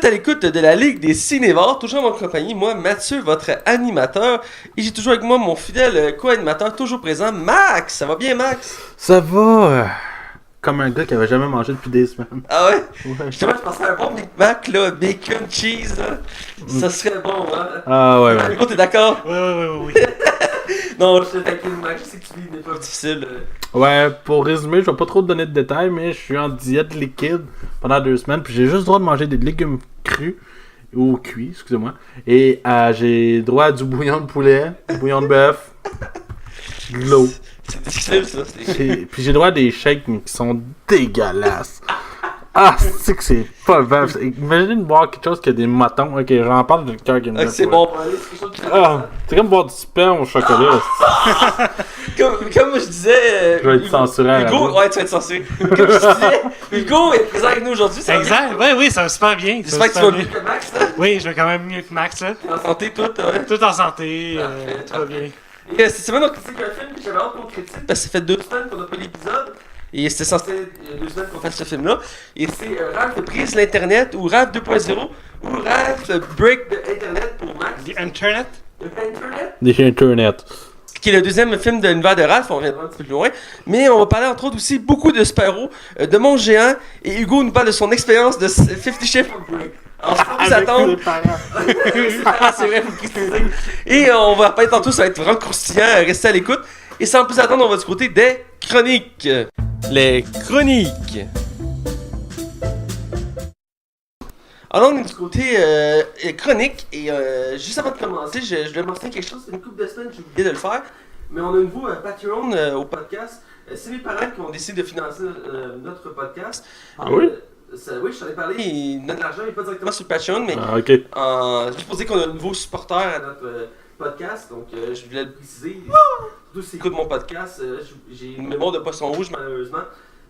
êtes à l'écoute de la Ligue des Cinévores, toujours en compagnie, moi, Mathieu, votre animateur. Et j'ai toujours avec moi mon fidèle co-animateur, toujours présent, Max. Ça va bien, Max? Ça va comme un gars qui avait jamais mangé depuis des semaines. Ah ouais? Ouais. Justement, je pensais à un bon Big Mac, là, bacon, cheese, là. Ça serait bon, hein? Ah ouais. Hugo, t'es d'accord? Oui. Non, je te taquine, Max, je sais que tu vis une épreuve difficile. Ouais, pour résumer, je vais pas trop te donner de détails, mais je suis en diète liquide pendant 2 semaines, puis j'ai juste le droit de manger des légumes crus, ou cuits, excusez-moi, et j'ai droit à du bouillon de poulet, du bouillon de bœuf, de l'eau. C'est difficile, ça. Puis j'ai droit à des shakes, mais qui sont dégueulasses. Ah, c'est pas vrai. Imaginez de boire quelque chose qui a des motons. Ok, j'en parle d'un cœur qui me C'est bon, allez, c'est quelque chose qui c'est comme boire du sperme au chocolat. Comme je disais. Je vais être censuré à la Hugo, radio. ouais, tu vas être censuré. Comme je disais, Hugo est présent avec nous aujourd'hui. Ça va bien? Exact. Oui, ça va super bien. J'espère que tu vas mieux que Max, là. Oui, je vais quand même mieux que Max, là. En santé, tout, ouais. Tout en santé, Parfait, tout va bien. Et cette semaine, on critique un film que j'avais hâte qu'on critique parce que ça fait 2 semaines qu'on a fait l'épisode. Et c'était censé être 2 semaines qu'on fasse ce film-là. Et c'est Ralph brise l'Internet ou Ralph 2.0 ou Ralph break the Internet pour Max. The Internet? The Internet? Des Internet. Qui est le deuxième film de l'univers de Ralph, on reviendra un petit peu plus loin. Mais on va parler entre autres aussi beaucoup de super-héros, de Monde Géant. Et Hugo nous parle de son expérience de 50 Shades of Grey. Alors, faut vous attendre. C'est vrai, faut le préciser. Et on va parler tantôt, ça va être vraiment croustillant. Restez à l'écoute. Et sans plus attendre, on va du côté des chroniques. Les chroniques. Alors, on est du côté chronique. Et juste avant de commencer, je vais mentionner quelque chose. C'est une couple de semaines, j'ai oublié de le faire. Mais on a un nouveau Patreon au podcast. C'est mes parents qui ont décidé de financer notre podcast. Ah oui? Oui, je t'en ai parlé. Notre argent n'est pas directement sur Patreon, mais Ah, ok. juste pour dire qu'on a un nouveau supporter à notre podcast. Donc, je voulais le préciser. Surtout s'ils écoutent mon podcast, j'ai une mémoire de poisson rouge, malheureusement.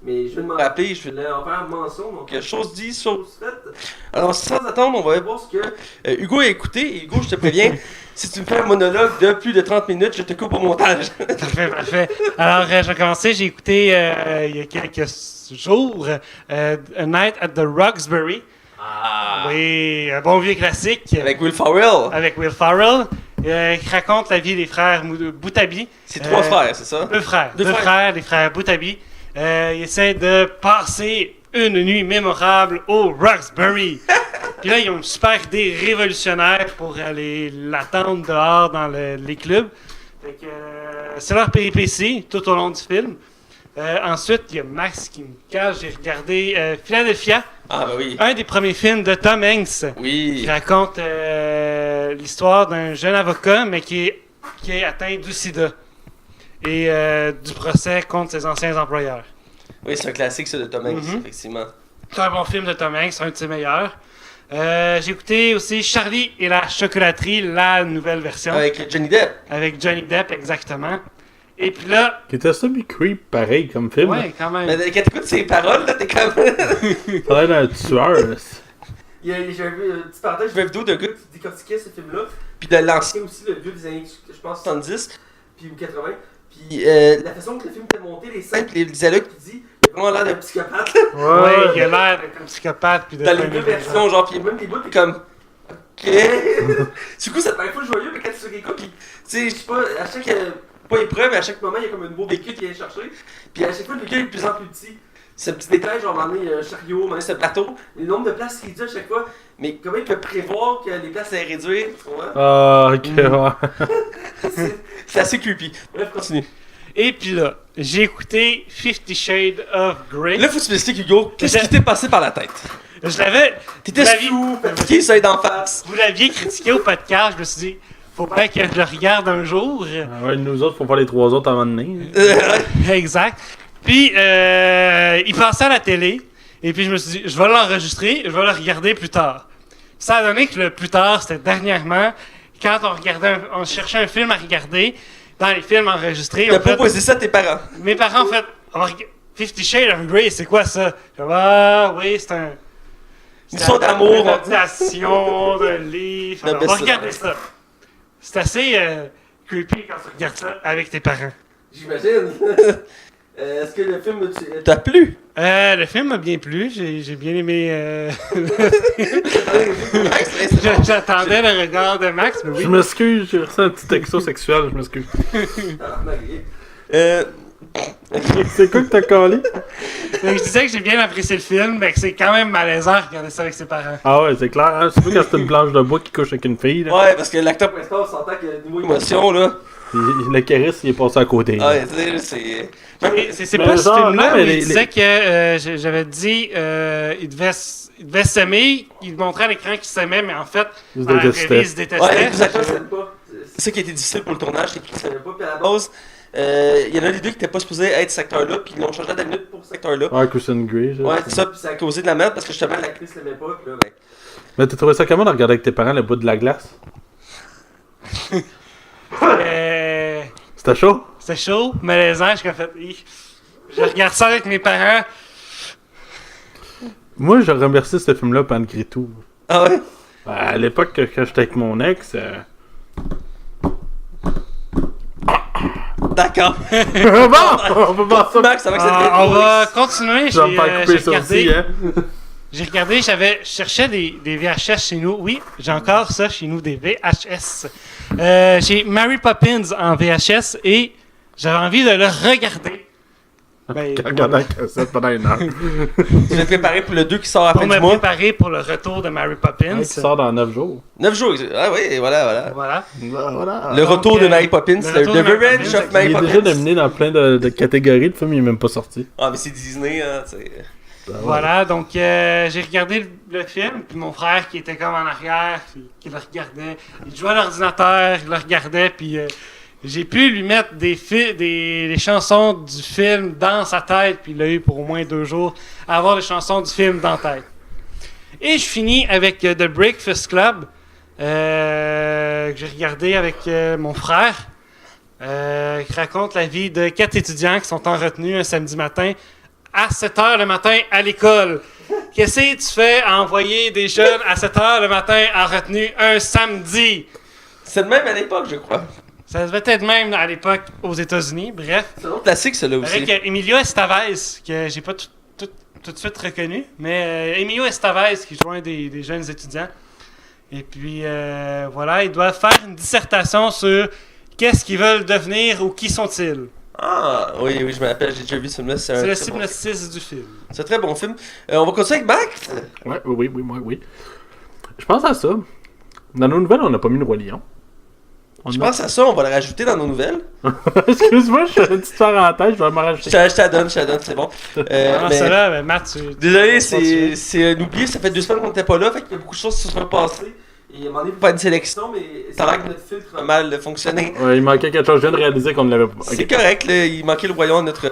Mais je viens de m'en rappeler, je voulais en faire mention. Donc, chose dit, chose faite. Alors, sans attendre, on va aller voir ce que Hugo a écouté. Et Hugo, je te préviens, si tu me fais un monologue de plus de 30 minutes, je te coupe au montage. Parfait. Alors, je vais commencer. J'ai écouté il y a quelques jours A Night at the Roxbury. Ah! Oui, un bon vieux classique. Avec Will Ferrell. Avec Will Ferrell. Qui raconte la vie des frères Boutabi. C'est 3 frères, c'est ça? 2 frères. Deux 2 frères. frères, les frères Boutabi. Ils essaient de passer une nuit mémorable au Roxbury. Puis là, ils ont une super idée révolutionnaire pour aller l'attendre dehors dans les clubs. Fait que, c'est leur péripétie tout au long du film. Ensuite, il y a Max qui me cache. J'ai regardé Philadelphia, Ah, bah oui. un des premiers films de Tom Hanks, Oui. qui raconte l'histoire d'un jeune avocat, mais qui est atteint du sida. Et du procès contre ses anciens employeurs. Oui, c'est un classique, ça, de Tom Hanks, Mhm. effectivement. C'est un bon film de Tom Hanks, un de ses meilleurs. J'ai écouté aussi Charlie et la chocolaterie, la nouvelle version. Avec Johnny Depp. Avec Johnny Depp, exactement. Et puis là, Qui était semi-creep, pareil, comme film. ouais, quand même. Mais quand t'écoutes ses paroles, là, t'es comme. Ça a l'air d'un tueur. J'ai vu une petite parenthèse, j'ai vu une vidéo d'un gars qui décortiquait ce film-là, puis de l'ancien aussi, le vieux des années, je pense, 70, puis 80. Puis la façon que le film était monté, les scènes, puis les dialogues qu'il dit, il a vraiment l'air d'un psychopathe. Ouais, il a l'air d'être un psychopathe. Puis Dans les deux versions, genre, puis même les bouts, t'es comme. Ok. Du coup, ça te paraît pas joyeux, mais quand tu sais quoi, puis, tu sais, je sais pas, à chaque. Pas épreuve, mais à chaque moment, il y a comme un nouveau véhicule qui vient chercher. Puis à chaque fois, le véhicule est de plus en plus petit. C'est un petit détail, genre, à un moment donné, un chariot, à un moment donné, c'est un plateau. Le nombre de places qu'il dit à chaque fois. Mais comment il peut prévoir que les places allaient réduire, tu vois? Ah, ok, ouais. C'est assez creepy. Bref, continue. Et puis là, j'ai écouté 50 Shades of Grey. Là, faut que tu m'expliques, Hugo, qu'est-ce qui t'est passé par la tête? Je l'avais. T'étais vous l'aviez- fou, fatigué, ça d'en face. Vous l'aviez critiqué au podcast, je me suis dit, faut bien que je le regarde un jour. Ah ouais, nous autres, faut faire les 3 autres avant de venir. Exact. Puis, il passait à la télé. Et puis, je me suis dit, je vais l'enregistrer, je vais le regarder plus tard. Ça a donné que le plus tard, c'était dernièrement, quand on cherchait un film à regarder, dans les films enregistrés. T'as proposé ça à tes parents. Mes parents ont fait, 50 Shades of Grey, c'est quoi ça? Je dis, ah, oui, c'est un. Une histoire d'amour. Une adaptation de livre. De On va best-seller. regarder ça. C'est assez creepy quand tu regardes ça avec tes parents. J'imagine. Est-ce que le film t'a plu? Le film m'a bien plu. J'ai bien aimé. J'attendais le regard de Max, mais oui. Je m'excuse, j'ai reçu un petit texto sexuel, je m'excuse. C'est quoi que t'as collé? Donc, je disais que j'ai bien apprécié le film, mais que c'est quand même malaisant de regarder ça avec ses parents. Ah ouais, c'est clair, hein? Surtout quand c'est une planche de bois qui couche avec une fille. Là. Ouais, parce que l'acteur principal, on s'entend que niveau émotion, là. Le charisme, il est passé à côté. Ah ouais, c'est. C'est Mais pas ce genre, film-là non, où mais il les- disait que j'avais dit il devait s'aimer, il montrait à l'écran qu'il s'aimait, mais en fait, Ils se dans la vraie détestaient. vie, il se détestait. Ouais, exactement, je savais pas. C'est ça qui a été difficile pour le tournage, c'est qu'ils ne savaient pas. Puis à la base, il y en a des deux qui n'étaient pas supposés être cet acteur-là, puis ils l'ont changé à la minute pour cet acteur-là. Ah, Christian Grey. Ouais, c'est ça, puis ça a causé de la merde parce que justement l'actrice l'aimait pas, puis là, ben. Mais t'as trouvé ça comment de regarder avec tes parents le bout de la glace? C'était chaud? C'était chaud, malaisant, je suis fait. Je regarde ça avec mes parents. Moi, je remercie ce film-là malgré tout. Ah ouais? À l'époque, quand j'étais avec mon ex... D'accord. bon, on peut voir ça. Max, avec cette On va continuer. Je vais me faire couper ça aussi, hein. J'ai regardé, je cherchais des VHS chez nous. Oui, j'ai encore ça chez nous, des VHS. J'ai Mary Poppins en VHS et j'avais envie de le regarder. Ben, Regardant la cassette pendant une heure. Tu l'as préparé pour le 2 qui sort à la pour fin me du mois. préparer pour le retour de Mary Poppins. Qui sort dans 9 jours. 9 jours. Ah oui, et voilà. Voilà. Voilà. Le retour de Mary Poppins, le le retour de The Mary Revenge Poppins, of Mary Il est Poppins. déjà nominé dans plein de catégories. Le film, il est même pas sorti. Ah, mais c'est Disney, hein, tu sais. Voilà, donc j'ai regardé le film, puis mon frère qui était comme en arrière, qui le regardait, il jouait à l'ordinateur, il le regardait, puis j'ai pu lui mettre des chansons du film dans sa tête, puis il l'a eu pour au moins 2 jours, à avoir les chansons du film dans la tête. Et je finis avec The Breakfast Club, que j'ai regardé avec mon frère, qui raconte la vie de 4 étudiants qui sont en retenue un samedi matin, à 7h le matin à l'école. Qu'est-ce que tu fais à envoyer des jeunes à 7h le matin en retenue un samedi? C'est le même à l'époque, je crois. Ça devait être même à l'époque aux États-Unis, bref. C'est un autre classique, celui-là aussi. Avec Emilio Estevez, que j'ai pas tout de suite reconnu, mais Emilio Estevez qui joint des jeunes étudiants. Et puis voilà, ils doivent faire une dissertation sur qu'est-ce qu'ils veulent devenir ou qui sont-ils. Ah, oui, je me rappelle, j'ai déjà vu ce film-là. C'est le synopsis du film. C'est un très bon film. On va continuer avec Max. Ouais, oui. Je pense à ça. Dans nos nouvelles, on n'a pas mis le Roi Lion. Je pense à ça, on va le rajouter dans nos nouvelles. Excuse-moi, je fais une petite parenthèse, je vais m'en rajouter. Je te la donne, c'est bon. Ah, mais- celle-là, mais Matt, tu... Désolé, c'est un oubli, ça fait 2 semaines qu'on n'était pas là, fait qu'il y a beaucoup de choses qui se sont passées. Et à un moment donné, pour faire une sélection, mais ça a l'air que notre filtre a mal fonctionné. Ouais, il manquait quelque chose, je viens de réaliser qu'on ne l'avait pas. C'est Ok. correct, là, il manquait le royaume de notre.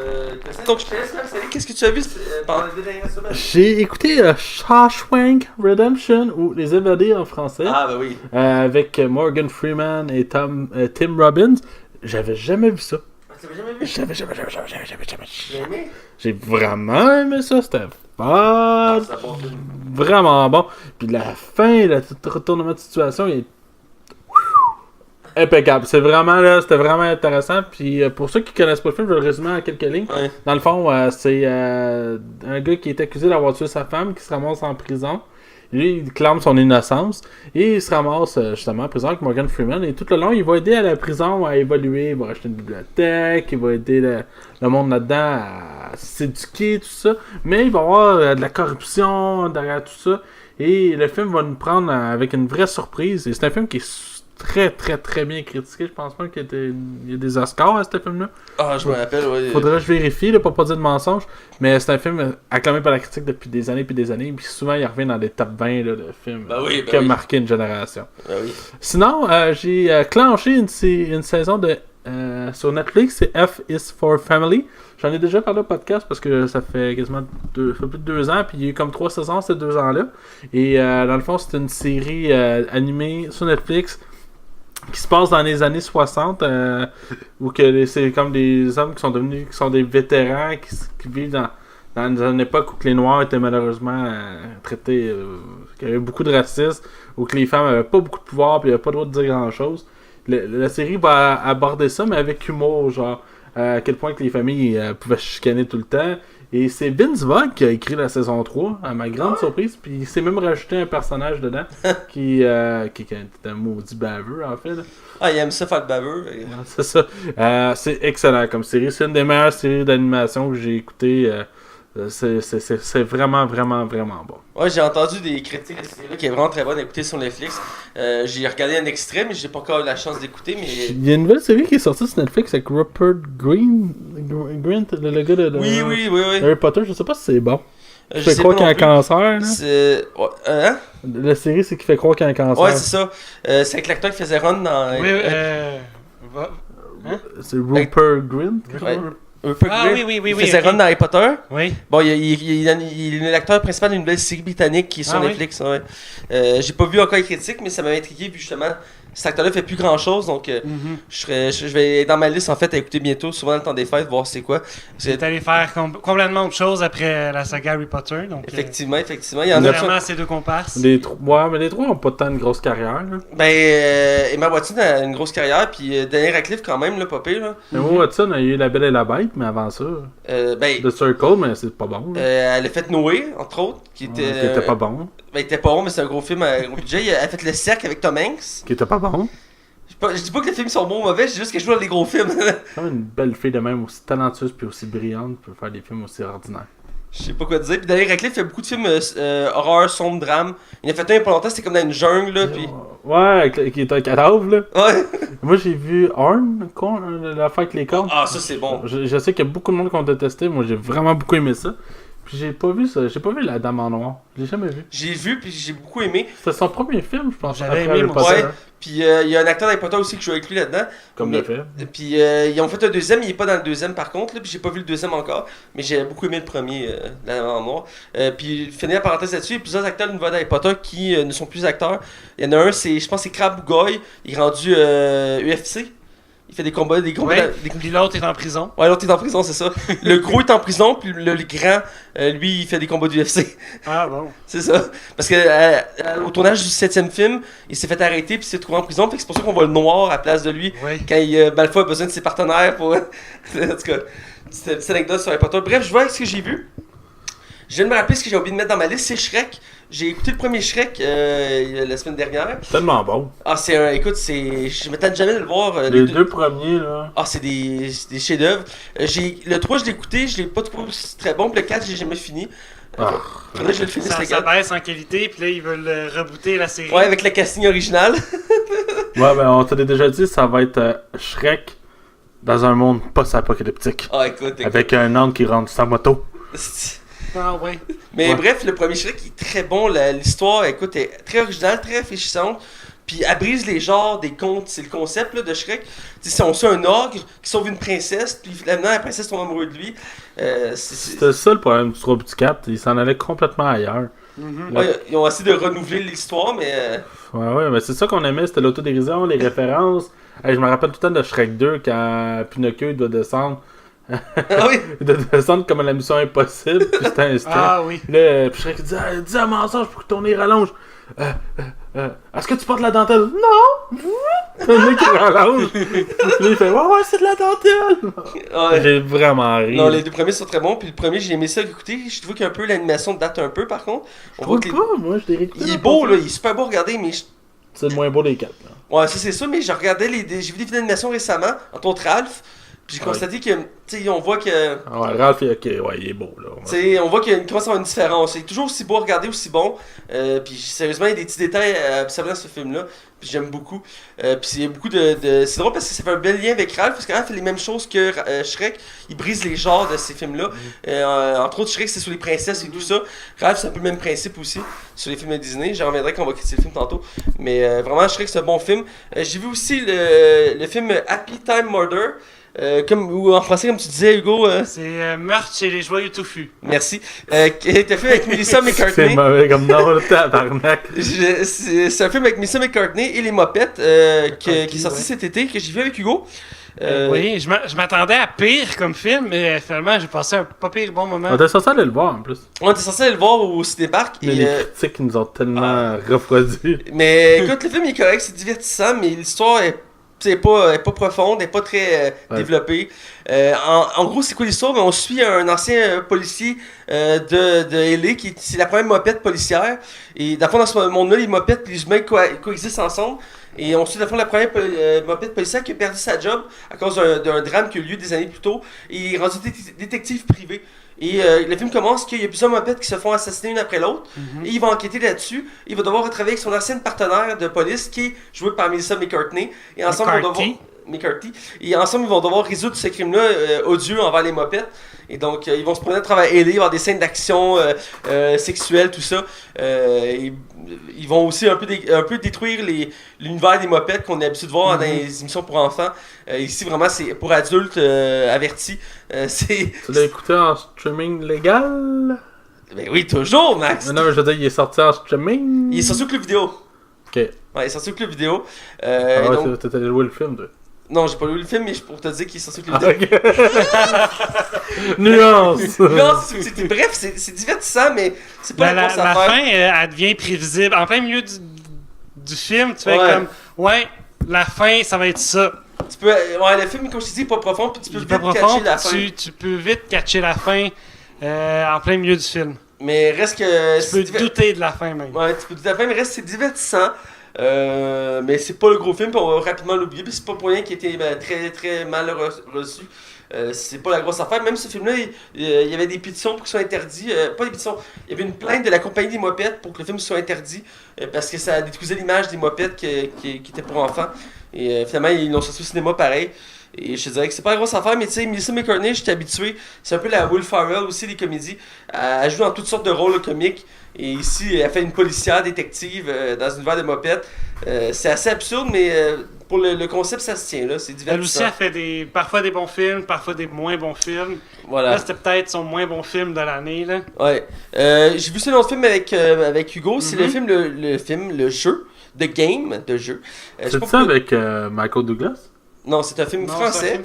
Donc je te laisse, Max, allez, qu'est-ce que tu as vu pendant les 2 dernières semaines? J'ai écouté Shawshank Redemption, ou Les Évadés en français, Ah, bah oui. avec Morgan Freeman et Tim Robbins. J'avais jamais vu ça. Tu l'avais jamais vu? Jamais. J'ai aimé. J'ai vraiment aimé ça, c'était Ah, fun. c'est un bon film. Vraiment bon. Puis la fin, le retournement de situation, il est impeccable. C'était vraiment intéressant. Puis pour ceux qui connaissent pas le film, je vais le résumer en quelques lignes. Ouais. Dans le fond, c'est un gars qui est accusé d'avoir tué sa femme, qui se ramasse en prison. Lui, il clame son innocence. Et il se ramasse justement en prison avec Morgan Freeman. Et tout le long, il va aider à la prison à évoluer. Il va acheter une bibliothèque. Il va aider le monde là-dedans à s'éduquer, tout ça. Mais il va y avoir de la corruption derrière tout ça. Et le film va nous prendre avec une vraie surprise. Et c'est un film qui est très, très, très bien critiqué. Je pense pas qu'il y a des Oscars à ce film-là. Ah, je me rappelle, ouais. Faudrait que je vérifie, là, pour pas dire de mensonge. Mais c'est un film acclamé par la critique depuis des années puis des années. Puis souvent, il revient dans les top 20 là, de films Ben oui, ben qui a oui. marqué une génération. Ah oui. Sinon, j'ai clenché une saison de sur Netflix, c'est F is for Family. J'en ai déjà parlé au podcast parce que ça fait quasiment plus de 2 ans, puis il y a eu comme 3 saisons ces 2 ans-là. Et dans le fond, c'est une série animée sur Netflix qui se passe dans les années 60, où c'est comme des hommes qui sont des vétérans qui vivent dans une époque où que les Noirs étaient malheureusement traités, qu'il y avait beaucoup de racisme, où que les femmes n'avaient pas beaucoup de pouvoir, puis n'avaient pas le droit de dire grand-chose. La série va aborder ça, mais avec humour, genre. à quel point que les familles pouvaient chicaner tout le temps. Et c'est Vince Vaughn qui a écrit la saison 3, à ma grande surprise. Puis il s'est même rajouté un personnage dedans qui est un maudit baveux, en fait. Là. Ah, il aime ça faire le baveux. C'est ça. C'est excellent comme série. C'est une des meilleures séries d'animation que j'ai écoutées. C'est vraiment, vraiment, vraiment bon. Ouais, j'ai entendu des critiques de cette série-là qui est vraiment très bonne à écouter sur Netflix. J'ai regardé un extrait, mais j'ai pas encore eu la chance d'écouter. Mais il y a une nouvelle série qui est sortie sur Netflix avec Rupert Grint, le gars de oui. Harry Potter. Je sais pas si c'est bon. Je fait sais croire pas qu'il y a non un plus. cancer. Là. C'est... Hein? La série, c'est qu'il fait croire qu'il y a un cancer. Ouais, c'est ça. C'est avec l'acteur qui faisait Ron dans... Oui, C'est Rupert Grint. Ouais. oui. Il faisait Ron dans Harry Potter. Oui. Bon, il est l'acteur principal d'une nouvelle série britannique qui est sur Netflix. Ouais. J'ai pas vu encore les critiques, mais ça m'avait intrigué. Puis justement, cet acteur-là fait plus grand-chose. Donc, je vais être dans ma liste en fait à écouter bientôt, souvent dans le temps des fêtes, voir c'est quoi. C'est allé faire complètement autre chose après la saga Harry Potter. Donc, effectivement. Il y en a vraiment ces deux comparses. Mais les trois ont pas tant de grosse carrière. Là. Ben, Emma Watson a une grosse carrière. Puis Daniel Radcliffe, quand même, là, pas pire. Là. Emma Watson a eu La Belle et la Bête, mais avant ça. The Circle, mais c'est pas bon. Elle a fait Noé, entre autres, qui était pas bon. Ben, il était pas bon, mais c'est un gros film à gros budget. Elle a fait Le Cercle avec Tom Hanks. Qui était pas bon. Je dis pas que les films sont bons ou mauvais, je dis juste que je joue dans les gros films. Quand une belle fille de même aussi talentueuse puis aussi brillante peut faire des films aussi ordinaires. Je sais pas quoi dire. Puis Daniel Radcliffe fait beaucoup de films horreur, sombre, drame. Il en a fait un il y a pas longtemps, c'était comme dans une jungle, là. Puis... Ouais, qui est un cadavre, là. Ouais. Moi, j'ai vu Horn, l'affaire avec les cornes. Ah, ça c'est bon. Je sais qu'il y a beaucoup de monde qui ont détesté. Moi, j'ai vraiment beaucoup aimé ça. Puis j'ai pas vu ça. J'ai pas vu La Dame en Noir. Je l'ai jamais vu. J'ai vu, puis j'ai beaucoup aimé. C'était son premier film, je pense. J'avais après aimé, Harry moi. Potter. Ouais. Puis il y a un acteur d'Harry Potter aussi qui joue avec lui là-dedans. Comme le fait. Puis ils ont fait un deuxième, il est pas dans le deuxième par contre, là, puis j'ai pas vu le deuxième encore, mais j'ai beaucoup aimé le premier, La Dame en Noir. Puis finir la parenthèse là-dessus, il y a plusieurs acteurs du nouveau d'Harry Potter qui ne sont plus acteurs. Il y en a un, je pense que c'est Crabbe Goy, il est rendu UFC. Il fait des combats. Puis l'autre est en prison. Ouais, l'autre est en prison, c'est ça. Le gros est en prison, puis le grand, lui, il fait des combats d'UFC. Ah bon. C'est ça. Parce que au tournage du 7e film, il s'est fait arrêter, puis il s'est trouvé en prison. Fait que c'est pour ça qu'on voit le noir à la place de lui. Oui. Quand Malfoy a besoin de ses partenaires pour. En tout cas, c'est une anecdote sur Harry Potter. Bref, je vois ce que j'ai vu. Je viens de me rappeler ce que j'ai oublié de mettre dans ma liste, c'est Shrek. J'ai écouté le premier Shrek la semaine dernière. C'est tellement bon. Ah, je m'attends jamais de le voir. Les deux premiers, là. Ah, c'est des chefs-d'œuvre. Le 3, je l'ai écouté, je l'ai pas trouvé très bon. Puis le 4, j'ai jamais fini. Faudrait que je le finisse, le Ça 4. baisse en qualité, puis là, ils veulent rebooter la série. Ouais, avec le casting original. Ouais, ben on te l'a déjà dit, ça va être Shrek dans un monde post-apocalyptique. Ah, écoute. Avec un âne qui rentre sa moto. Ah ouais. Mais Ouais. bref, le premier Shrek est très bon. L'histoire, écoute, est très originale, très réfléchissante. Puis elle brise les genres des contes. C'est le concept là, de Shrek. Si on suit un ogre qui sauve une princesse, puis finalement la princesse tombe amoureuse de lui. C'était ça le problème du 3 du 4. Ils s'en allaient complètement ailleurs. Ouais, ils ont essayé de renouveler l'histoire, mais. Ouais, mais c'est ça qu'on aimait, c'était l'autodérision, les références. Hey, je me rappelle tout le temps de Shrek 2 quand Pinocchio il doit descendre. Ah oui! Il doit descendre comme la mission impossible, puis c'était un stress. Ah oui. Là, puis Shrek dit dis un mensonge pour que ton nez rallonge. Est-ce que tu portes la dentelle? Non! Le nez qui rallonge. Puis là, il fait ouais, c'est de la dentelle! Ouais. J'ai vraiment ri. Non, les deux premiers sont très bons. Puis le premier, j'ai aimé ça écouter. Je trouve qu'un peu l'animation date un peu par contre. On voit que moi je l'ai réécouté. il est beau, là, il est super beau à regarder, mais. C'est le moins beau des 4. Là. Ouais, ça c'est ça, mais je regardais j'ai vu des vidéos d'animation récemment, entre autres Ralph. Puis j'ai constaté que, tu sais, on voit que. Ah ouais, Ralph, ok, ouais, il est beau, là. Tu sais, on voit qu'il commence à avoir une différence. Il est toujours aussi beau à regarder, aussi bon. Puis sérieusement, il y a des petits détails à observer dans ce film-là. Puis j'aime beaucoup. Puis il y a beaucoup c'est drôle parce que ça fait un bel lien avec Ralph, parce que Ralph fait les mêmes choses que Shrek. Il brise les genres de ces films-là. Entre autres, Shrek, c'est sur les princesses et tout ça. Ralph, c'est un peu le même principe aussi sur les films de Disney. J'en reviendrai quand on va quitter le film tantôt. Mais vraiment, Shrek, c'est un bon film. J'ai vu aussi le film Happy Time Murder. Ou en français, comme tu disais, Hugo. C'est Meurtre chez les Joyeux Touffus. Merci. Qui a été fait avec Melissa McCartney. C'est mauvais comme nom, le tabarnak. C'est un film avec Melissa McCartney et les Mopettes qui est sorti cet été, que j'ai vu avec Hugo. Oui, je m'attendais à pire comme film, mais finalement, j'ai passé un pas pire bon moment. On était censé aller le voir en plus. On était censé aller le voir au Cinépark. Mais les critiques nous ont tellement refroidis. Mais écoute, le film est correct, c'est divertissant, mais l'histoire est. elle est pas profonde, elle est pas très développée. En gros, c'est quoi l'histoire? On suit un ancien policier de LA, c'est la première mopette policière. Et dans le fond, dans ce monde-là, les mopettes et les humains coexistent ensemble. Et on suit dans le fond la première mopette policière qui a perdu sa job à cause d'un drame qui a eu lieu des années plus tôt. Et il est rendu détective privé. Et le film commence qu'il y a plusieurs mopettes qui se font assassiner une après l'autre. Et il va enquêter là-dessus. Il va devoir retravailler avec son ancienne partenaire de police qui est jouée par Melissa McCarthy. Et ensemble, Et ensemble, ils vont devoir résoudre ce crime-là odieux envers les mopettes. Et donc, ils vont se prendre à travers LA, il va y avoir des scènes d'action sexuelles, tout ça. Ils vont aussi un peu détruire l'univers des mopettes qu'on est habitué de voir dans les émissions pour enfants. Ici, vraiment, c'est pour adultes avertis. Tu l'as écouté en streaming légal? Ben oui, toujours, Max! Non, mais je veux dire, il est sorti en streaming? Il est sorti au club vidéo. Ok. Ouais, il est sorti au club vidéo. Donc... t'as allé louer le film, toi? Non, j'ai pas lu le film, mais je pour te dire qu'il est sorti au club vidéo. Nuance! Bref, c'est divertissant, mais c'est pas la grosse affaire. fin, elle devient prévisible. En plein milieu du film, tu fais comme, la fin, ça va être ça. Le film, comme je te dis, est pas profond, puis tu peux vite catcher la fin. Tu peux vite catcher la fin en plein milieu du film. Mais reste que... Tu peux douter de la fin, même. Ouais, tu peux douter de la fin, mais reste, c'est divertissant. Mais c'est pas le gros film, puis on va rapidement l'oublier, puis c'est pas pour rien qu'il a été très très mal reçu. C'est pas la grosse affaire. Même ce film-là, il y avait des pétitions pour qu'il soit interdit. Pas des pétitions, il y avait une plainte de la compagnie des mopettes pour que le film soit interdit, parce que ça détruisait l'image des mopettes qui étaient pour enfants. Et finalement, ils l'ont sorti au cinéma pareil. Et je te dirais que c'est pas la grosse affaire, mais tu sais, Melissa McCarthy, je suis habitué. C'est un peu la Will Ferrell aussi des comédies. Elle joue dans toutes sortes de rôles comiques. Et ici, elle fait une policière détective dans une univers de mopettes. C'est assez absurde, mais pour le concept, ça se tient là. C'est divertissant. Elle aussi, elle fait parfois des bons films, parfois des moins bons films. Voilà. Là, c'était peut-être son moins bon film de l'année, là. Ouais. J'ai vu ce autre film avec Hugo. C'est le jeu. The Game, de jeu. C'est ça avec Michael Douglas? Non, c'est un film français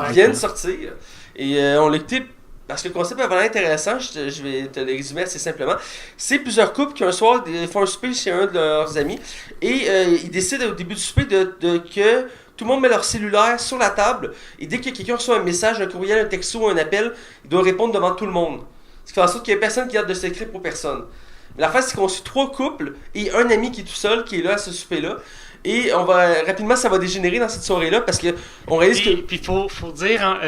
qui vient de sortir. Et on l'a écouté parce que le concept est vraiment intéressant. Je vais te le résumer assez simplement. C'est plusieurs couples qui un soir font un souper chez un de leurs amis. Et ils décident au début du souper que tout le monde met leur cellulaire sur la table. Et dès que quelqu'un reçoit un message, un courriel, un texto ou un appel, il doit répondre devant tout le monde. Ce qui fait en sorte qu'il n'y a personne qui garde de secret pour personne. Mais l'affaire, c'est qu'on suit 3 couples et un ami qui est tout seul, qui est là à ce souper-là. Et rapidement, ça va dégénérer dans cette soirée-là parce qu'on réalise que... Puis faut dire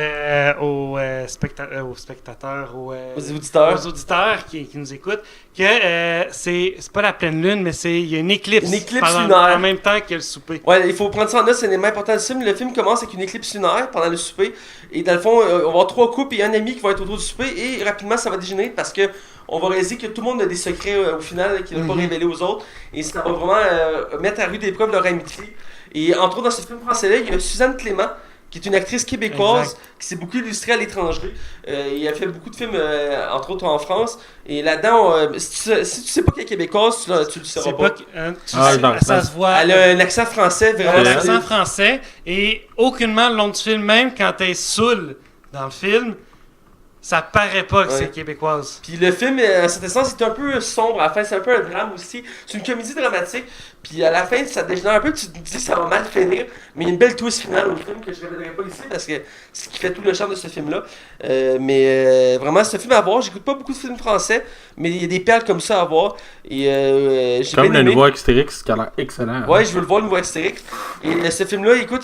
aux spectateurs, aux auditeurs qui nous écoutent, que c'est pas la pleine lune, mais il y a une éclipse lunaire. En même temps que le souper. Ouais, il faut prendre ça en note, c'est l'élément important du film. Le film commence avec une éclipse lunaire pendant le souper. Et dans le fond, on va avoir 3 couples et un ami qui vont être autour du souper. Et rapidement, ça va dégénérer parce que on va réaliser que tout le monde a des secrets au final qu'ils ne veulent pas révéler aux autres. Et ça va vraiment mettre à rude épreuve leur amitié. Et entre autres, dans ce film français-là, il y a Suzanne Clément, qui est une actrice québécoise qui s'est beaucoup illustrée à l'étranger. Et elle fait beaucoup de films, entre autres en France. Et là-dedans, si tu sais pas qu'elle est québécoise, tu le sauras pas. Ça se voit. Elle a un accent français vraiment. Un accent français. Et aucunement le long du film, même quand elle est saoule dans le film, ça paraît pas que c'est québécoise. Puis le film, à certain sens, c'est un peu sombre. À la fin, c'est un peu un drame aussi. C'est une comédie dramatique. Puis à la fin, ça dégénère un peu. Tu te dis que ça va mal finir. Mais il y a une belle twist finale au film que je ne révélerai pas ici parce que c'est ce qui fait tout le charme de ce film-là. Mais vraiment, ce film à voir. J'écoute pas beaucoup de films français, mais il y a des perles comme ça à voir. Et j'ai comme bien le aimé. nouveau Astérix qui a l'air excellent. Ouais, je veux le voir, le nouveau Astérix. Et ce film-là, écoute,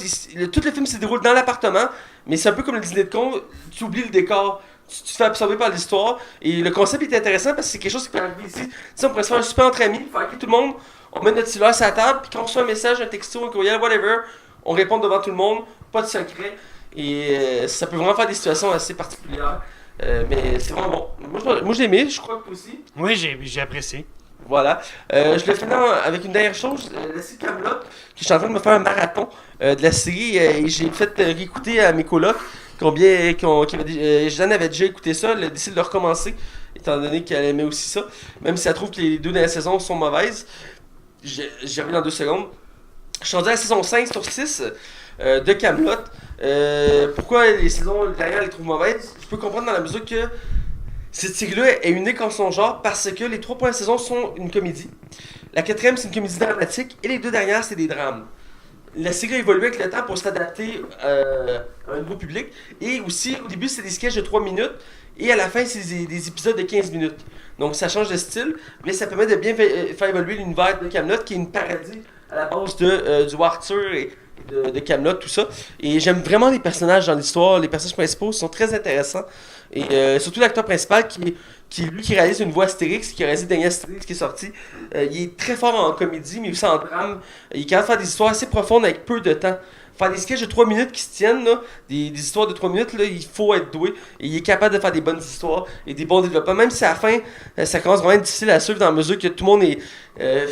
tout le film se déroule dans l'appartement. Mais c'est un peu comme le dîner de con. Tu oublies le décor. Tu te fais absorber par l'histoire. Et le concept est intéressant parce que c'est quelque chose qui peut arriver ici. Tu sais, on pourrait se faire un super entre amis, faire tout le monde, on met notre cellulaire sur la table, puis quand on reçoit un message, un texto, un courriel, whatever, on répond devant tout le monde, pas de secret. Et ça peut vraiment faire des situations assez particulières. Mais c'est vraiment bon. Moi, j'ai aimé, je crois que toi aussi. Oui, j'ai apprécié. Voilà. Je le fais avec une dernière chose, la série Camelot, que je suis en train de me faire un marathon de la série. Et j'ai fait réécouter à mes colocs. Jeanne avait déjà écouté ça, elle a décidé de le recommencer, étant donné qu'elle aimait aussi ça, même si elle trouve que les 2 dernières saisons sont mauvaises. J'y reviens dans 2 secondes. Je suis rendu à la saison 5 sur 6 de Camelot. Pourquoi les saisons derrière les trouvent mauvaises? Je peux comprendre dans la mesure que cette série-là est unique en son genre parce que les 3 premières saisons sont une comédie. La 4e, c'est une comédie dramatique et les 2 dernières, c'est des drames. la série a évolué avec le temps pour s'adapter à un nouveau public. Et aussi, au début, c'était des sketchs de 3 minutes. Et à la fin, c'est des épisodes de 15 minutes. Donc ça change de style, mais ça permet de bien faire évoluer l'univers de Camelot, qui est une parodie à la base du Arthur et de Camelot, tout ça. Et j'aime vraiment les personnages dans l'histoire. Les personnages principaux sont très intéressants. Et surtout l'acteur principal qui réalise une voix Astérix, qui a réalisé le dernier Astérix qui est sorti. Il est très fort en comédie, mais aussi en drame. Il est capable de faire des histoires assez profondes avec peu de temps. Faire des sketchs de 3 minutes qui se tiennent, là, des histoires de 3 minutes, là, il faut être doué. Et il est capable de faire des bonnes histoires et des bons développements. Même si à la fin, ça commence vraiment à être difficile à suivre dans la mesure que tout le monde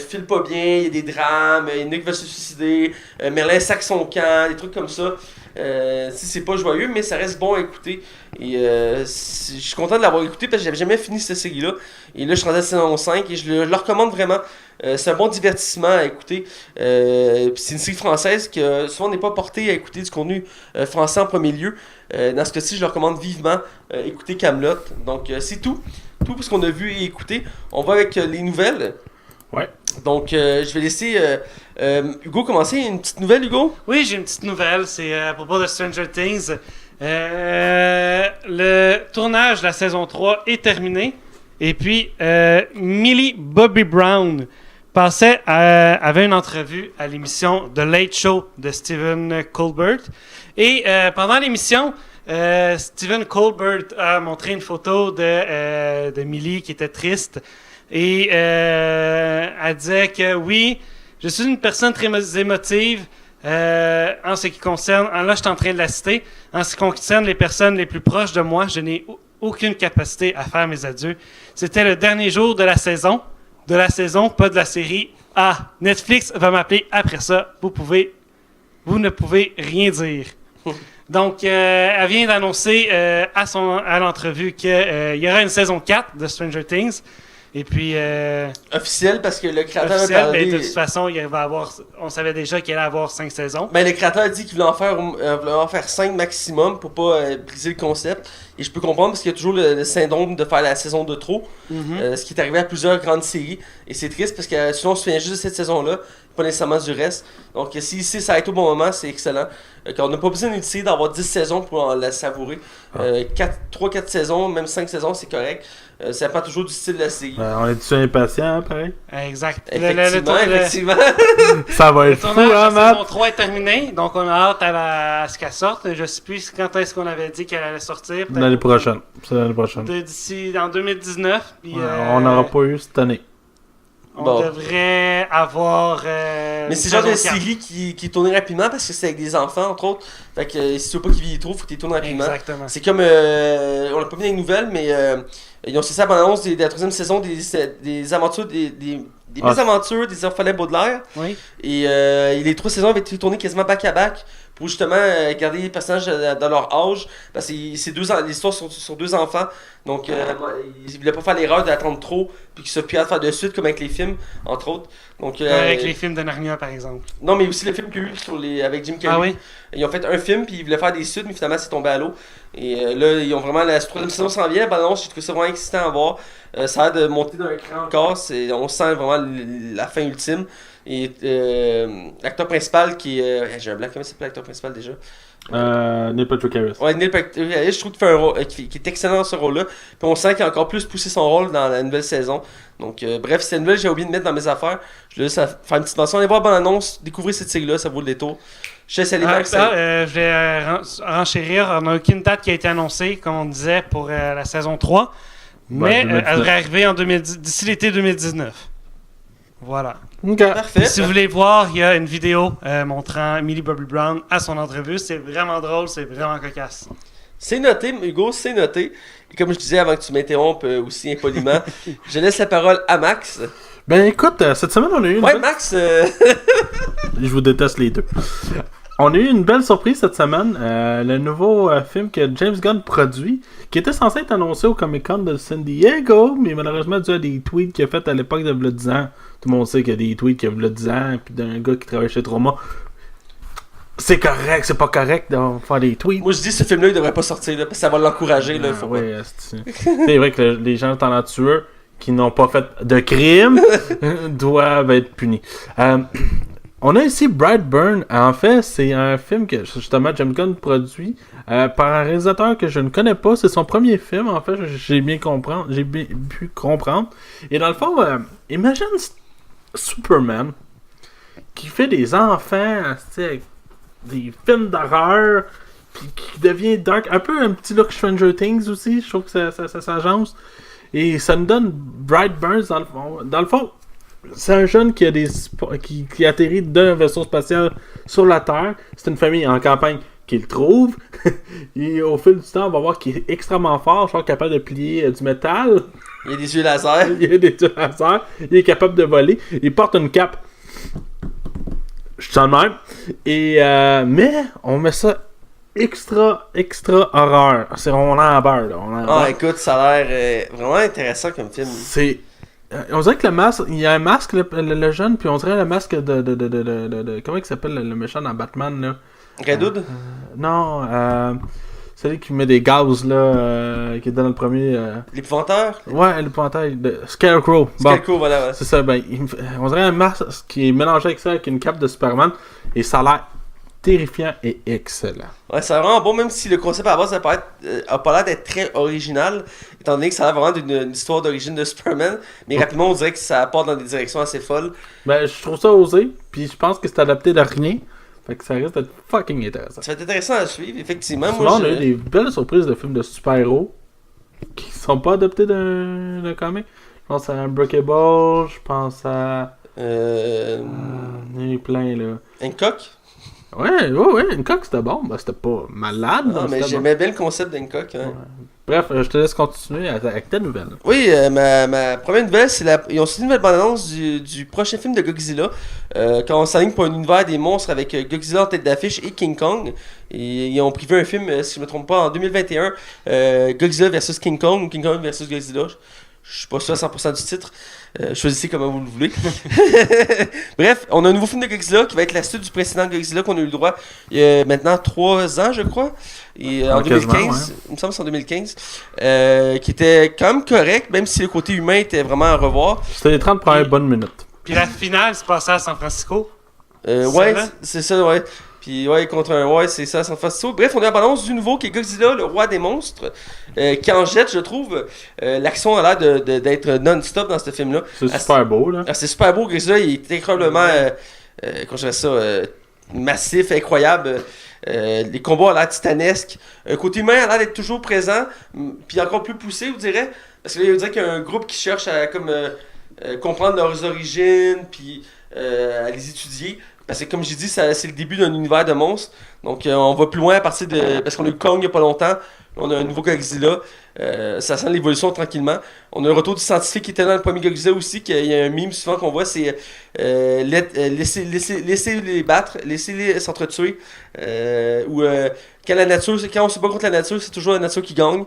file pas bien, il y a des drames, Nick va se suicider, Merlin sac son camp, des trucs comme ça. C'est pas joyeux, mais ça reste bon à écouter. Et je suis content de l'avoir écouté parce que j'avais jamais fini cette série-là. Et là, je suis rendu à la saison 5 et je le recommande vraiment. C'est un bon divertissement à écouter. C'est une série française qui souvent n'est pas portée à écouter du contenu français en premier lieu. Dans ce cas-ci, je le recommande vivement. Écouter Camelot. Donc, c'est tout. Tout pour ce qu'on a vu et écouté. On va avec les nouvelles. Ouais. Donc, je vais laisser Hugo commencer. Une petite nouvelle, Hugo? Oui, j'ai une petite nouvelle. C'est à propos de Stranger Things. Le tournage de la saison 3 est terminé. Et puis, Millie Bobby Brown avait une entrevue à l'émission The Late Show de Stephen Colbert. Et pendant l'émission, Stephen Colbert a montré une photo de Millie qui était triste. Et elle disait que oui, je suis une personne très émotive en ce qui concerne... Là, je suis en train de la citer. En ce qui concerne les personnes les plus proches de moi, je n'ai aucune capacité à faire mes adieux. C'était le dernier jour de la saison. De la saison, pas de la série. Ah, Netflix va m'appeler après ça. Vous ne pouvez rien dire. Donc, elle vient d'annoncer à l'entrevue qu'il y aura une saison 4 de Stranger Things. Et puis... officiel, parce que le créateur officiel, a parlé... mais de toute façon, on savait déjà qu'il allait avoir 5 saisons. Ben, le créateur a dit qu'il voulait en faire 5 maximum pour pas briser le concept. Et je peux comprendre parce qu'il y a toujours le syndrome de faire la saison de trop. Ce qui est arrivé à plusieurs grandes séries. Et c'est triste parce que sinon on se souvient juste de cette saison-là, pas nécessairement du reste. Donc si ici ça a été au bon moment, c'est excellent. On n'a pas besoin d'une série d'avoir 10 saisons pour la savourer. 3-4 saisons, même 5 saisons, c'est correct. Ça dépend toujours du style de la série. On est-tu impatient, hein, pareil? Exact. Effectivement. Ça va Le être fou, tournage de hein, la Matt? saison 3 est terminé, donc on a hâte à ce qu'elle sorte. Je sais plus quand est-ce qu'on avait dit qu'elle allait sortir. L'année prochaine. C'est l'année prochaine. D'ici en 2019. Puis, On n'aura pas eu cette année. On devrait avoir. Mais c'est le genre de série qui tourne rapidement parce que c'est avec des enfants, entre autres. Fait que si tu veux pas qu'ils vieillissent trop, faut que tu tournes rapidement. Exactement. C'est comme. On l'a pas mis dans les nouvelles, mais ils ont cessé la bande-annonce de la 3e saison des aventures des mésaventures des orphelins Baudelaire. Oui. Et les 3 saisons avaient été tournées quasiment back-à-back pour justement garder les personnages dans leur âge. Parce que l'histoire sur 2 enfants. Donc ils voulaient pas faire l'erreur d'attendre trop puis qu'ils soient plus à faire de suite comme avec les films, entre autres. Donc, avec les films de Narnia, par exemple. Non, mais aussi le film qu'il y a eu avec Jim Carrey. Ah oui? Ils ont fait un film puis ils voulaient faire des suites, mais finalement c'est tombé à l'eau. Et là, ils ont vraiment la 3e saison s'en vient. Ben non, j'ai trouvé ça vraiment excitant à voir. Ça a l'air de monter d'un cran encore. On sent vraiment la fin ultime. Et l'acteur principal qui est. J'ai un blanc, comment s'appelle l'acteur principal déjà? Neil Patrick Harris. Ouais, Neil Patrick Harris, je trouve qu'il fait un rôle qui est excellent dans ce rôle-là. Puis on sent qu'il a encore plus poussé son rôle dans la nouvelle saison. Donc, bref, c'est une nouvelle que j'ai oublié de mettre dans mes affaires. Je vais juste faire une petite mention. Allez voir l'annonce, découvrez cette série-là, ça vaut le détour. Je laisse aller je vais renchérir. On n'a aucune date qui a été annoncée, comme on disait, pour la saison 3. Mais elle devrait arriver d'ici l'été 2019. Voilà. Okay. Parfait. Si vous voulez voir, il y a une vidéo montrant Millie Bobby Brown à son entrevue. C'est vraiment drôle, c'est vraiment cocasse. C'est noté, Hugo, c'est noté. Et comme je disais avant que tu m'interrompes aussi impoliment, je laisse la parole à Max. Ben écoute, cette semaine on a eu une... Ouais, Max... Je vous déteste les deux. On a eu une belle surprise cette semaine. Le nouveau film que James Gunn produit, qui était censé être annoncé au Comic-Con de San Diego, mais malheureusement dû à des tweets qu'il a fait à l'époque de 10 ans. Tout le monde sait qu'il y a des tweets qu'il y a 10 ans, puis d'un gars qui travaille chez Trauma. C'est correct, c'est pas correct de faire des tweets. Moi je dis ce film-là il devrait pas sortir là, parce que ça va l'encourager. Là, c'est vrai que les gens talentueux qui n'ont pas fait de crime doivent être punis. On a ici Brightburn. En fait, c'est un film que justement James Gunn produit par un réalisateur que je ne connais pas. C'est son premier film, en fait. J'ai pu comprendre. Et dans le fond, imagine Superman qui fait des enfants, avec des films d'horreur, puis qui devient dark. Un peu un petit look Stranger Things aussi. Je trouve que ça s'agence. Et ça nous donne Brightburn dans le fond. Dans le fond, c'est un jeune qui atterrit d'un vaisseau spatial sur la Terre. C'est une famille en campagne qui le trouve. Et au fil du temps, on va voir qu'il est extrêmement fort, genre capable de plier du métal. Il y a des yeux laser. Il est capable de voler. Il porte une cape. Je suis le même. Et mais on met ça extra horreur. On a en beurre, là. Écoute, ça a l'air vraiment intéressant comme film. On dirait que le masque, il y a un masque, le jeune, puis on dirait le masque de comment il s'appelle le méchant dans Batman, là? Red Hood? Non, celui qui met des gaz, là, qui est dans le premier... L'épouvanteur? Ouais, l'épouvanteur, Scarecrow. Scarecrow, voilà, ouais. C'est ça, on dirait un masque qui est mélangé avec ça, avec une cape de Superman, et ça a l'air terrifiant et excellent. Ouais, c'est vraiment bon, même si le concept à la base a pas l'air d'être très original, étant donné que ça a l'air vraiment d'une histoire d'origine de Superman, mais rapidement on dirait que ça part dans des directions assez folles. Je trouve ça osé, puis je pense que c'est adapté de rien, fait que ça risque d'être fucking intéressant. Ça va être intéressant à suivre, effectivement. Souvent, on a eu des belles surprises de films de super-héros qui sont pas adaptés d'un comic. Je pense à Unbreakable, je pense à... il y en a eu plein, là. Hancock? Ouais, Hancock c'était bon, c'était pas malade. Non, mais j'aimais bien le concept d'Hancock. Hein. Ouais. Bref, je te laisse continuer avec ta nouvelle. Oui, ma première nouvelle, c'est ils ont sorti une nouvelle bande-annonce du prochain film de Godzilla. Quand on s'aligne pour un univers des monstres avec Godzilla en tête d'affiche et King Kong. Et ils ont prévu un film, si je me trompe pas, en 2021, Godzilla vs King Kong ou King Kong vs Godzilla. Je suis pas sûr à 100% du titre. Choisissez comment vous le voulez. Bref, on a un nouveau film de Godzilla qui va être la suite du précédent Godzilla qu'on a eu le droit il y a maintenant 3 ans, je crois. Et, en 2015, ouais. Il me semble que c'est en 2015. Qui était quand même correct, même si le côté humain était vraiment à revoir. C'était les 30 premières bonnes minutes. Puis la finale se passait à San Francisco. Ouais, c'est ça, ouais. Puis ouais, contre un ouais, c'est ça, San Francisco. Bref, on a la bande-annonce du nouveau qui est Godzilla, le roi des monstres, qui en jette, je trouve. L'action a l'air d'être non-stop dans ce film-là. C'est super beau, là. C'est super beau, Godzilla, il est incroyablement, comment je dirais ça, massif, incroyable. Les combats ont l'air titanesques. Côté humain a l'air d'être toujours présent, puis encore plus poussé, vous direz. Parce que là, il veut dire qu'il y a un groupe qui cherche à comprendre leurs origines, puis à les étudier. Parce que comme j'ai dit, c'est le début d'un univers de monstres. Donc on va plus loin à partir de... Parce qu'on a eu Kong il n'y a pas longtemps. On a un nouveau Godzilla. Ça sent l'évolution tranquillement. On a un retour du scientifique qui était dans le premier Godzilla aussi. Il y a un meme souvent qu'on voit, c'est laissez les battre, laissez-les s'entretuer. Quand on se bat contre la nature, c'est toujours la nature qui gagne.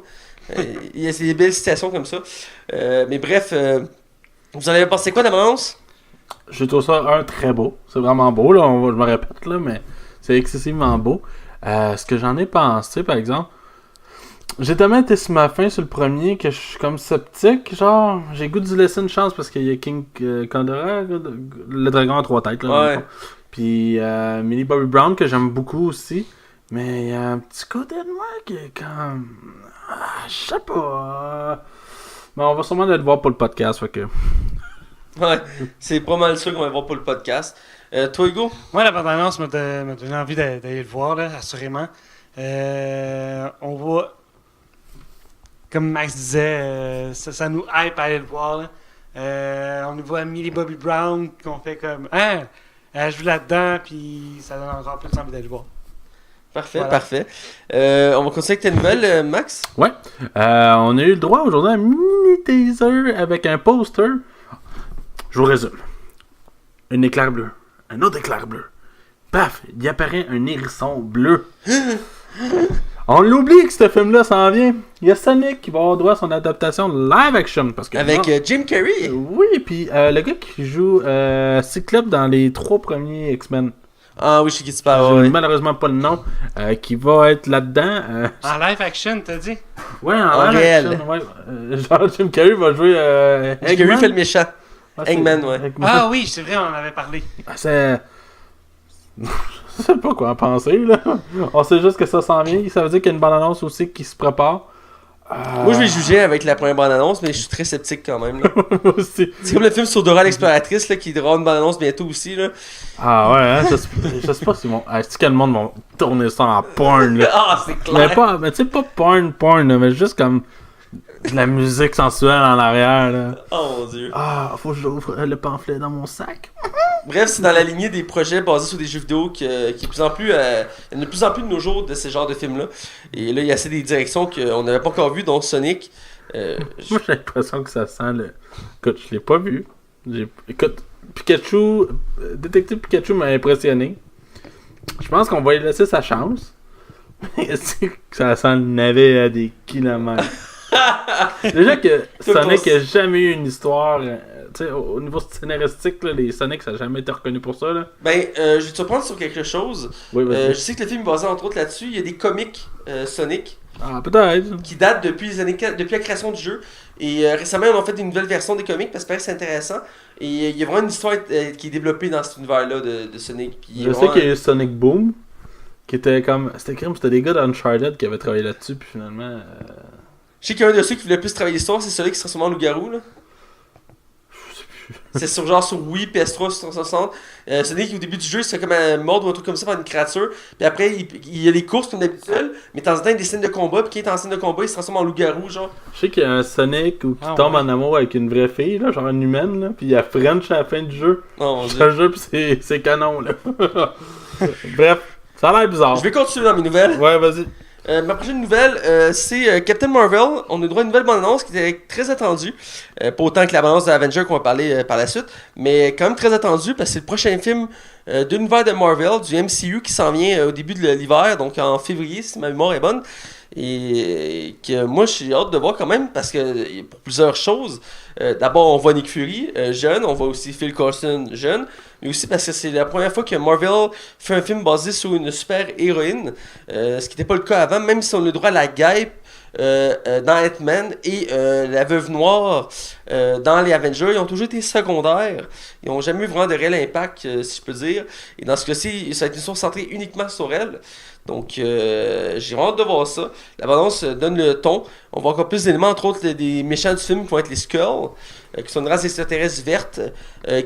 Il y a des belles citations comme ça. Mais bref, vous en avez pensé quoi d'avance? Je trouve ça très beau. C'est vraiment beau, là. Je me répète, là, mais c'est excessivement beau. Ce que j'en ai pensé, par exemple, j'ai tellement été sur ma fin sur le premier que je suis comme sceptique. Genre, j'ai goût de laisser une chance parce qu'il y a King Kondora, le dragon à 3 têtes. Là, ouais. Puis Millie Bobby Brown que j'aime beaucoup aussi. Mais il y a un petit côté de moi qui est comme... je sais pas. Mais on va sûrement aller le voir pour le podcast, fait que... Ouais, c'est pas mal sûr qu'on va le voir pour le podcast. Toi, Hugo? Moi, la bande-annonce m'a donné envie d'aller le voir, là, assurément. On va, comme Max disait, ça nous hype à aller le voir. Là. On nous voit Millie Bobby Brown, qu'on fait comme, elle joue là-dedans, puis ça donne encore plus envie d'aller le voir. Parfait, voilà. Parfait. On va continuer avec ta nouvelle, Max? Ouais. On a eu le droit aujourd'hui à un mini teaser avec un poster. Je vous résume. Un éclair bleu. Un autre éclair bleu. Paf, il apparaît un hérisson bleu. On l'oublie que ce film-là s'en vient. Il y a Sonic qui va avoir droit à son adaptation live action. Parce que, avec Jim Carrey? Oui, puis le gars qui joue Cyclope dans les 3 premiers X-Men. Ah oui, je sais qui tu parles. J'ai malheureusement pas le nom. Qui va être là-dedans. En live action, t'as dit? Ouais, en live réel. Action. Ouais. Genre Jim Carrey va jouer Jim Carrey fait le méchant. Eggman, ouais. Ah oui, c'est vrai, on en avait parlé. C'est Je sais pas quoi en penser, là. On sait juste que ça s'en vient. Ça veut dire qu'il y a une bande-annonce aussi qui se prépare. Moi, je vais juger avec la première bande-annonce, mais je suis très sceptique quand même. Là. Aussi. C'est comme le film sur Dora l'exploratrice là, qui aura une bande-annonce bientôt aussi. Là. Ah ouais, hein, je sais pas si est-ce que le monde va tourner ça en porn, là. Ah, c'est clair. Mais tu sais, pas porn, là, mais juste comme de la musique sensuelle en arrière, là. Oh mon dieu. Ah, faut que j'ouvre le pamphlet dans mon sac. Bref, c'est dans la lignée des projets basés sur des jeux vidéo qui est de plus en plus, il y en a de plus en plus de nos jours de ces genres de films-là. Et là, il y a assez des directions qu'on n'avait pas encore vues, dont Sonic. Moi, j'ai l'impression que ça sent le... Écoute, je l'ai pas vu. Écoute, Pikachu... Détective Pikachu m'a impressionné. Je pense qu'on va lui laisser sa chance. Mais c'est que ça sent le navet à des kilomètres. Déjà que Sonic a jamais eu une histoire... tu sais, au niveau scénaristique, là, les Sonic, ça n'a jamais été reconnu pour ça, là. Ben, je vais te surprendre sur quelque chose. Oui, vas-y. Je sais que le film est basé entre autres là-dessus. Il y a des comics Sonic Ah, peut-être. qui datent depuis la création du jeu. Et récemment, on a fait une nouvelle version des comics parce que c'est intéressant. Et il y a vraiment une histoire qui est développée dans cet univers-là de Sonic. Puis, Je sais qu'il y a eu Sonic Boom, qui était comme... C'était des gars d'Uncharted qui avaient travaillé là-dessus, puis finalement... Je sais qu'il y a un de ceux qui voulait plus travailler l'histoire, c'est celui qui se transforme en loup-garou, là. C'est sur Wii, PS3, sur 360. Sonic, au début du jeu, c'est comme un mode ou un truc comme ça par une créature. Puis après, il y a les courses comme d'habitude, mais de temps en temps, il y a des scènes de combat. Puis qui est en scène de combat, il se transforme en loup-garou, genre. Je sais qu'il y a un Sonic qui tombe en amour avec une vraie fille, là, genre une humaine, là, puis il y a French à la fin du jeu. Oh mon C'est dieu. un jeu, puis c'est canon, là. Bref, ça a l'air bizarre. Je vais continuer dans mes nouvelles. Ouais, vas-y. Ma prochaine nouvelle, c'est Captain Marvel. On a droit à une nouvelle bande-annonce qui était très attendue. Pas autant que la bande-annonce de Avenger qu'on va parler par la suite, mais quand même très attendue parce que c'est le prochain film de l'univers de Marvel, du MCU, qui s'en vient au début de l'hiver, donc en février, si ma mémoire est bonne. Et que moi, j'ai hâte de voir quand même parce que pour plusieurs choses. D'abord, on voit Nick Fury jeune, on voit aussi Phil Coulson jeune, mais aussi parce que c'est la première fois que Marvel fait un film basé sur une super héroïne, ce qui n'était pas le cas avant, même si on a le droit à la guêpe dans Ant-Man et la Veuve Noire dans les Avengers, ils ont toujours été secondaires, ils n'ont jamais eu vraiment de réel impact, si je peux dire, et dans ce cas-ci, ça a été une histoire centrée uniquement sur elle. Donc, j'ai hâte de voir ça. La bande-annonce donne le ton. On voit encore plus d'éléments, entre autres des méchants du film qui vont être les Skrulls, qui sont une race extraterrestre verte,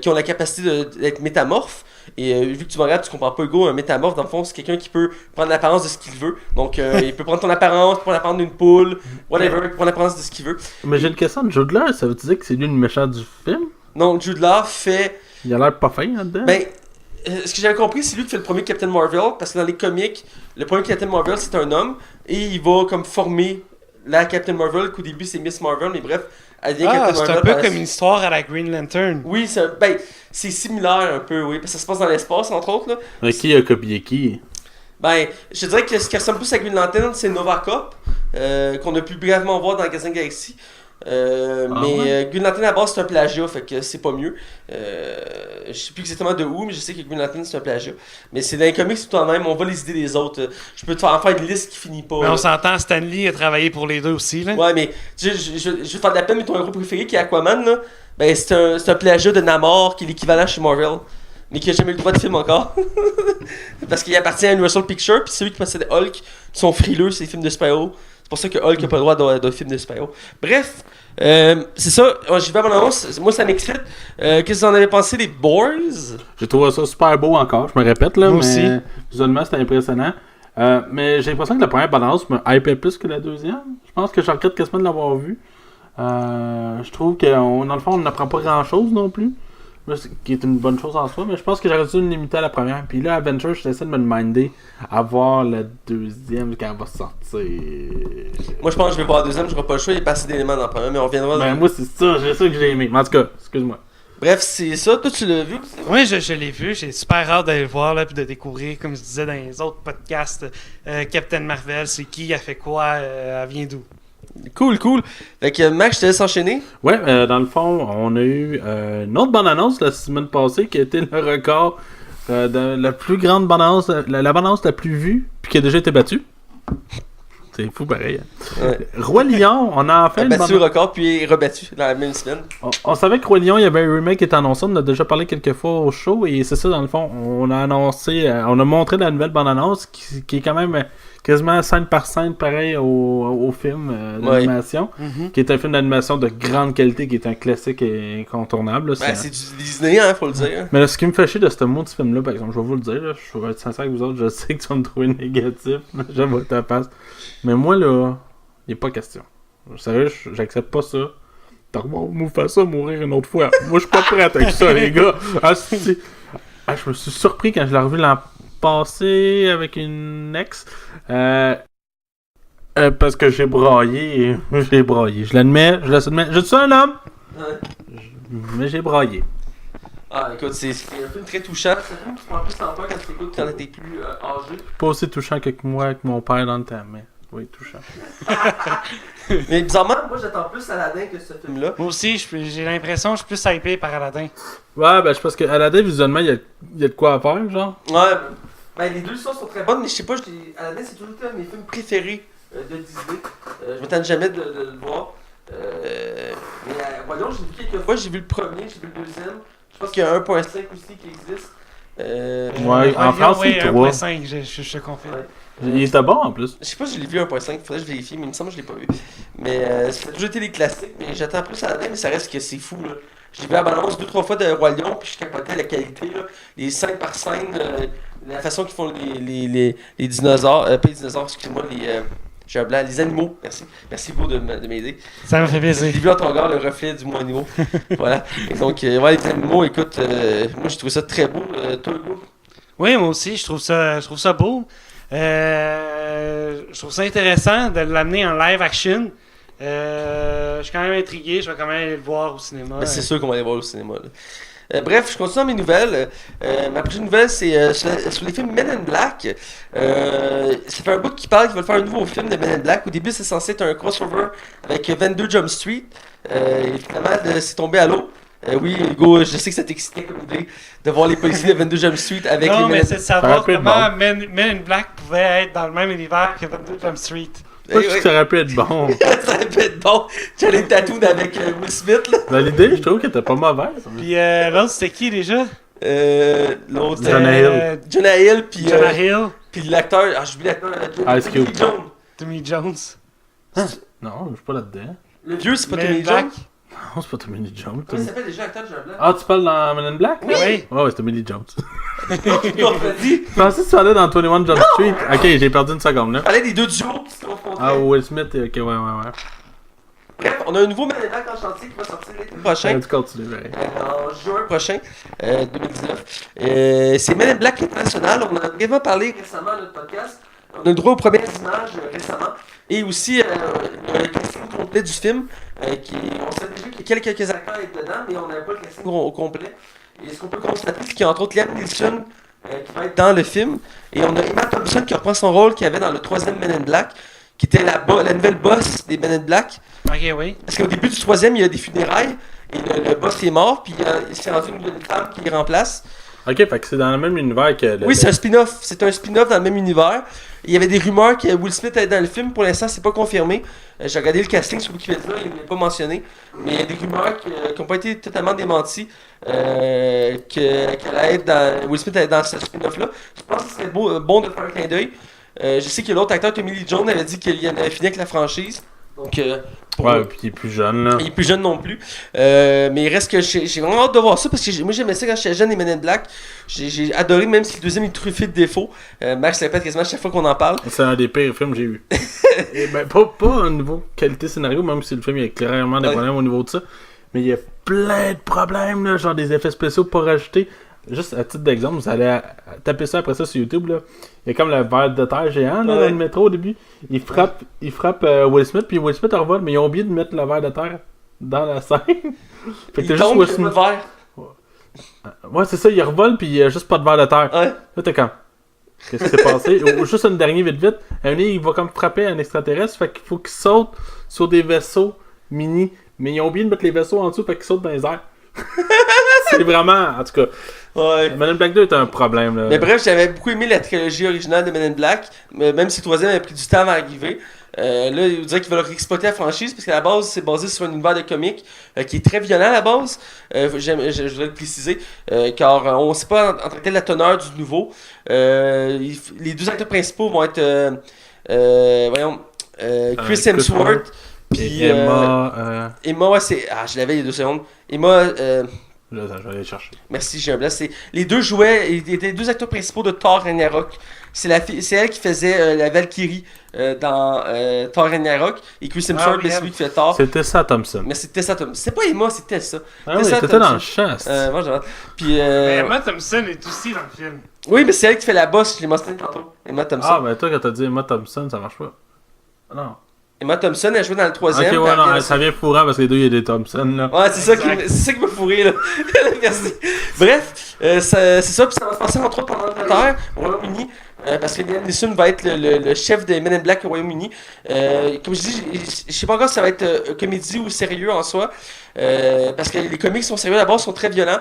qui ont la capacité d'être métamorphes. Et vu que tu me regardes, tu comprends pas, Hugo, un métamorphe, dans le fond, c'est quelqu'un qui peut prendre l'apparence de ce qu'il veut. Donc, il peut prendre ton apparence, prendre l'apparence d'une poule, whatever, il peut prendre l'apparence de ce qu'il veut. Mais j'ai une question de Jude Law, ça veut dire que c'est lui le méchant du film? Donc, Jude Law fait... Il a l'air pas fin là-dedans. Ben, ce que j'avais compris, c'est lui qui fait le premier Captain Marvel, parce que dans les comics, le premier Captain Marvel, c'est un homme, et il va comme former la Captain Marvel, qu'au début c'est Miss Marvel, mais bref, elle devient Captain c'est Marvel. un peu comme une histoire à la Green Lantern. Oui, c'est similaire un peu, oui, parce que ça se passe dans l'espace, entre autres. Là. Mais qui a copié qui? Ben, je dirais que ce qui ressemble plus à Green Lantern, c'est Nova Corp, qu'on a pu brièvement voir dans Guardians of the Galaxy. Green Lantern à la base c'est un plagiat, fait que c'est pas mieux. Je sais plus exactement de où, mais je sais que Green Lantern c'est un plagiat. Mais c'est dans les comics tout en même, on voit les idées des autres. Je peux te faire une liste qui finit pas. Mais on s'entend, Stan Lee a travaillé pour les deux aussi, là. Ouais, mais je vais faire de la peine, mais ton héros préféré qui est Aquaman, là, ben c'est un plagiat de Namor qui est l'équivalent chez Marvel. Mais qui a jamais eu le droit de film encore. Parce qu'il appartient à Universal Pictures, puis celui qui possède Hulk, qui sont frileux, c'est des films de super-héros. C'est pour ça que Hulk n'a pas le droit d'un film de super-héros. Bref, c'est ça. J'y vais à mon annonce. Moi, ça m'excite. Qu'est-ce que vous en avez pensé des Boys? J'ai trouvé ça super beau encore, je me répète là, Moi mais aussi. visuellement c'était impressionnant. Mais j'ai l'impression que la première balance me hypait plus que la deuxième. Je pense que je regrette quasiment de l'avoir vu. Je trouve que dans le fond on n'apprend pas grand chose non plus. Qui est une bonne chose en soi, mais je pense que j'aurais dû me limiter à la première. Puis là, Adventure, j'essaie de me deminder à voir la deuxième quand elle va sortir. Moi, je pense que je vais voir la deuxième, j'aurai pas le choix, il y a pas assez d'éléments dans la première, mais on reviendra. Ben, moi, c'est ça que j'ai aimé. Mais en tout cas, excuse-moi. Bref, c'est ça. Toi, tu l'as vu? Oui, je l'ai vu. J'ai super hâte d'aller le voir là, puis de découvrir, comme je disais dans les autres podcasts, Captain Marvel, c'est qui, elle fait quoi, elle vient d'où. Cool. Fait que Max, je te laisse enchaîner. Ouais, dans le fond, on a eu une autre bande-annonce la semaine passée qui a été le record de la plus grande bande-annonce, la bande-annonce la plus vue, puis qui a déjà été battue. C'est fou pareil. Ouais. Roi Lion, on a enfin a battu le record, puis est rebattu dans la même semaine. On savait que Roi Lion, il y avait un remake qui était annoncé. On en a déjà parlé quelques fois au show. Et c'est ça, dans le fond. On a annoncé, on a montré la nouvelle bande-annonce qui est quand même quasiment scène par scène pareil au film d'animation. Qui est un film d'animation de grande qualité, qui est un classique et incontournable. Là, C'est du Disney, hein, faut le dire. Mais là, ce qui me fait chier de ce mot de ce film-là, par exemple, je vais vous le dire, là, je vais être sincère avec vous autres, je sais que tu vas me trouver négatif, j'aime votre ta face. Mais moi, là, il n'est pas question. Sérieux, j'accepte pas ça. T'as fait ça mourir une autre fois. Moi, je suis pas prêt avec ça, les gars. Je me suis surpris quand je l'ai revu l'an passé avec une ex. Parce que j'ai braillé. Je l'admets, je l'assume. Je suis un homme. Ouais. Mais j'ai braillé. Ah, écoute, c'est un film très touchant. C'est un film qui prend plus en peur quand tu l'écoutes quand t'es plus âgé. Pas aussi touchant que moi avec mon père dans le temps, mais oui, touchant. Mais bizarrement, moi j'attends plus Aladdin que ce film-là. Moi aussi, j'ai l'impression que je suis plus hypé par Aladdin. Ouais, ben je pense que Aladdin, visuellement, il y a de quoi à faire, genre. Ouais, ben les deux histoires sont très bonnes, mais je sais pas, Aladdin c'est toujours été un de mes films préférés de Disney. Je m'attends jamais de le voir. Mais voyons, j'ai vu quelques fois, j'ai vu le premier, j'ai vu le deuxième. Je pense qu'il y a 1.5 aussi qui existe. Ouais, en France, c'est 3. 1.5, je te confirme. Ouais. Il était bon en plus. Je sais pas si je l'ai vu 1.5, faudrait que je vérifie, mais il me semble que je l'ai pas vu. Mais ça a toujours été les classiques, mais j'attends plus Aladdin, mais ça reste que c'est fou, là. J'ai vu la balance 2-3 fois de Roi Lion, puis je capotais la qualité, là. Les scènes par scène, la façon qu'ils font les dinosaures, pas les dinosaures, excusez-moi, j'ai un blanc, les animaux, merci. Merci beaucoup de m'aider. Ça me fait J'ai plaisir. vu en ton regard le reflet du mot animaux. Voilà. Et donc, ouais, les animaux, écoute, moi j'ai trouvé ça très beau. Toi, Hugo? Oui, moi aussi, je trouve ça beau. Je trouve ça intéressant de l'amener en live action. Je suis quand même intrigué, je vais quand même aller le voir au cinéma. Ben, c'est sûr qu'on va aller voir au cinéma. Là. Bref, je continue dans mes nouvelles. Ma prochaine nouvelle, c'est sur les films Men in Black. Ça fait un bout qu'ils parlent qu'ils veulent faire un nouveau film de Men in Black. Au début, c'est censé être un crossover avec 22 Jump Street. Et finalement, c'est tombé à l'eau. Oui, Hugo, je sais que ça t'excitait comme idée de voir les policiers de 22 Jump Street avec non, les mais Men c'est de Ça savoir aurait pu être comment Men in Black pouvait être dans le même univers que 22 Jump Street. Pas que ça aurait pu être bon. Ça aurait pu être bon. J'ai les tatous avec Will Smith, là. Dans l'idée, je trouve qu'elle était pas mauvaise. Puis l'autre, c'était qui déjà? L'autre, Jonah Hill. Jonah Hill, puis Jonah Hill, puis l'acteur, j'oublie l'acteur, Ice Cube. Tommy Lee Jones. Tommy Jones. Non, je suis pas là-dedans. Le vieux, c'est pas Men in Tommy Lee Black. Jones. Non, c'est pas Tommy Lee Jones. Comment il s'appelle déjà l'acteur de Jean Blanc? Ah, tu parles dans Men in Black? Oui. Ouais, c'est Tommy Lee Jones. Vas-y. Je pensais que tu allais dans 21 Jump Street. Ok, j'ai perdu une seconde là. On parlait des deux duos qui se confrontaient. Ah, Will Smith, ok, ouais. Bref, on a un nouveau Men in Black en chantier qui va sortir l'été prochain. Tu continues, ouais. En juin prochain, 2019. C'est Men in Black International. On en a brièvement parlé récemment dans notre podcast. On a le droit aux premières images récemment. Et aussi le casting complet du film. On savait déjà qu'il y a quelques acteurs à être dedans, mais on n'avait pas le casting au complet. Et ce qu'on peut constater, c'est qu'il y a entre autres Liam Neeson qui va être dans le film. Et on a Emma Thompson qui reprend son rôle qu'il y avait dans le troisième Men in Black, qui était la nouvelle boss des Men in Black. Ok, oui. Parce qu'au début du troisième, il y a des funérailles, et le boss est mort, puis il s'est rendu une femme qui le remplace. Ok, fait que c'est dans le même univers que. Oui, c'est un spin-off. C'est un spin-off dans le même univers. Il y avait des rumeurs que Will Smith allait dans le film. Pour l'instant, c'est pas confirmé. J'ai regardé le casting sur Wikipédia, il n'est pas mentionné. Mais il y a des rumeurs qui n'ont pas été totalement démenties. Will Smith allait être dans ce spin-off-là. Je pense que ce serait bon de faire un clin d'œil. Je sais que l'autre acteur, Tommy Lee Jones, avait dit qu'il avait fini avec la franchise. Donc, ouais, puis il est plus jeune là. Il est plus jeune non plus. Mais il reste que j'ai vraiment hâte de voir ça parce que moi j'aimais ça quand j'étais jeune, les Men in Black. J'ai adoré, même si le deuxième est truffé de défauts. Max le répète quasiment à chaque fois qu'on en parle. C'est un des pires films que j'ai eu. Et ben, pas au niveau qualité scénario, même si le film il y a clairement des problèmes au niveau de ça. Mais il y a plein de problèmes, là, genre des effets spéciaux pas rajoutés. Juste à titre d'exemple, vous allez taper ça après ça sur YouTube. Là. Il y a comme le ver de terre géant là, dans le métro au début. Il frappe Will Smith, puis Will Smith revole, mais ils ont oublié de mettre le ver de terre dans la scène. Fait que t'as juste Will Smith. Ouais, c'est ça, il revole, puis il n'y a juste pas de ver de terre. Ouais. Là, t'es comme. Qu'est-ce qui s'est passé? Ou juste une dernière vite. Un nez, il va comme frapper un extraterrestre, fait qu'il faut qu'il saute sur des vaisseaux mini. Mais ils ont oublié de mettre les vaisseaux en dessous, fait qu'il saute dans les airs. C'est vraiment, en tout cas. Ouais. Men in Black 2 est un problème. Là. Mais bref, j'avais beaucoup aimé la trilogie originale de Men in Black, même si le troisième avait pris du temps à arriver. Là, on dirait qu'ils veulent exploiter la franchise parce qu'à la base, c'est basé sur un univers de comics qui est très violent à la base. Je voudrais le préciser car on ne sait pas en tant que tel la teneur du nouveau. Les deux acteurs principaux vont être Chris Hemsworth puis Emma, ouais, c'est. Ah, je l'avais il y a 2 secondes. Emma. Je vais aller chercher. Merci, j'ai un blanc. Les deux jouaient, ils étaient les deux acteurs principaux de Thor Ragnarok. C'est elle qui faisait la Valkyrie dans Thor Ragnarok. Et Chris Hemsworth, c'est lui qui fait Thor. C'est Tessa Thompson. Mais c'est Tessa Thompson. C'est pas Emma, c'est Tessa. Ah oui, t'étais dans le champ. Moi, j'avais. Puis. Mais Emma Thompson est aussi dans le film. Oui, mais c'est elle qui fait la boss, je l'ai mentionné tantôt. Emma Thompson. Ah, ben toi, quand t'as dit Emma Thompson, ça marche pas. Non. Emma Thompson, elle jouait dans le 3e. Ok, ouais, non, ça vient fourrant parce que les deux, il y a des Thompson, là. Ouais, c'est ça qui m'a fourré, là. Merci. Bref, c'est ça, puis ça va se passer entre autres en Angleterre, au Royaume-Uni, parce que Liam Neeson va être le chef des Men in Black au Royaume-Uni. Comme je dis, je sais pas encore si ça va être comédie ou sérieux en soi, parce que les comics sont sérieux à la base, sont très violents.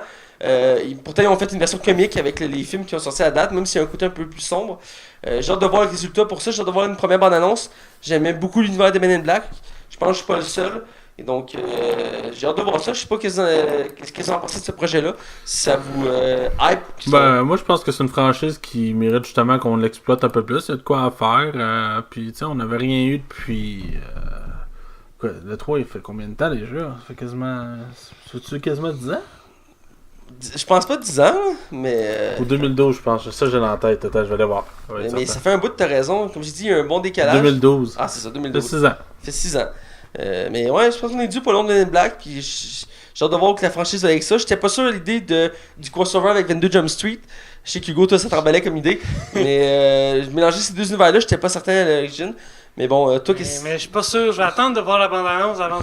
Pourtant, ils ont fait une version comique avec les films qui ont sorti à date, même s'il y a un côté un peu plus sombre. J'ai hâte de voir le résultat pour ça. J'ai hâte de voir une première bande-annonce. J'aimais beaucoup l'univers des Men in Black. Je pense que je suis pas le seul. Et donc, j'ai hâte de voir ça. Je sais pas qu'est-ce qu'ils ont pensé de ce projet-là. Si ça vous hype. Ben, moi, je pense que c'est une franchise qui mérite justement qu'on l'exploite un peu plus. Il y a de quoi à faire. Puis, tu sais, on n'avait rien eu depuis. Quoi, le 3, il fait combien de temps déjà? Ça fait quasiment. Ça quasiment 10 ans? Je pense pas 10 ans, mais. Ou 2012, je pense. Ça, j'ai dans la tête. Attends, je vais aller voir. Mais ça fait un bout de ta raison. Comme j'ai dit, il y a un bon décalage. 2012. Ah, c'est ça, 2012. Ça fait 6 ans. Ça fait 6 ans. Mais ouais, je pense qu'on est dû pour le long de Men in Black. Puis j'ai hâte de voir que la franchise va avec ça. J'étais pas sûr de l'idée du crossover avec 22 Jump Street. Je sais qu'Hugo, toi, ça t'emballait comme idée. Mais mélanger ces deux univers-là, j'étais pas certain à l'origine. Mais bon, toi, qu'est-ce que. Mais je suis pas sûr. Je vais attendre de voir la bande-annonce avant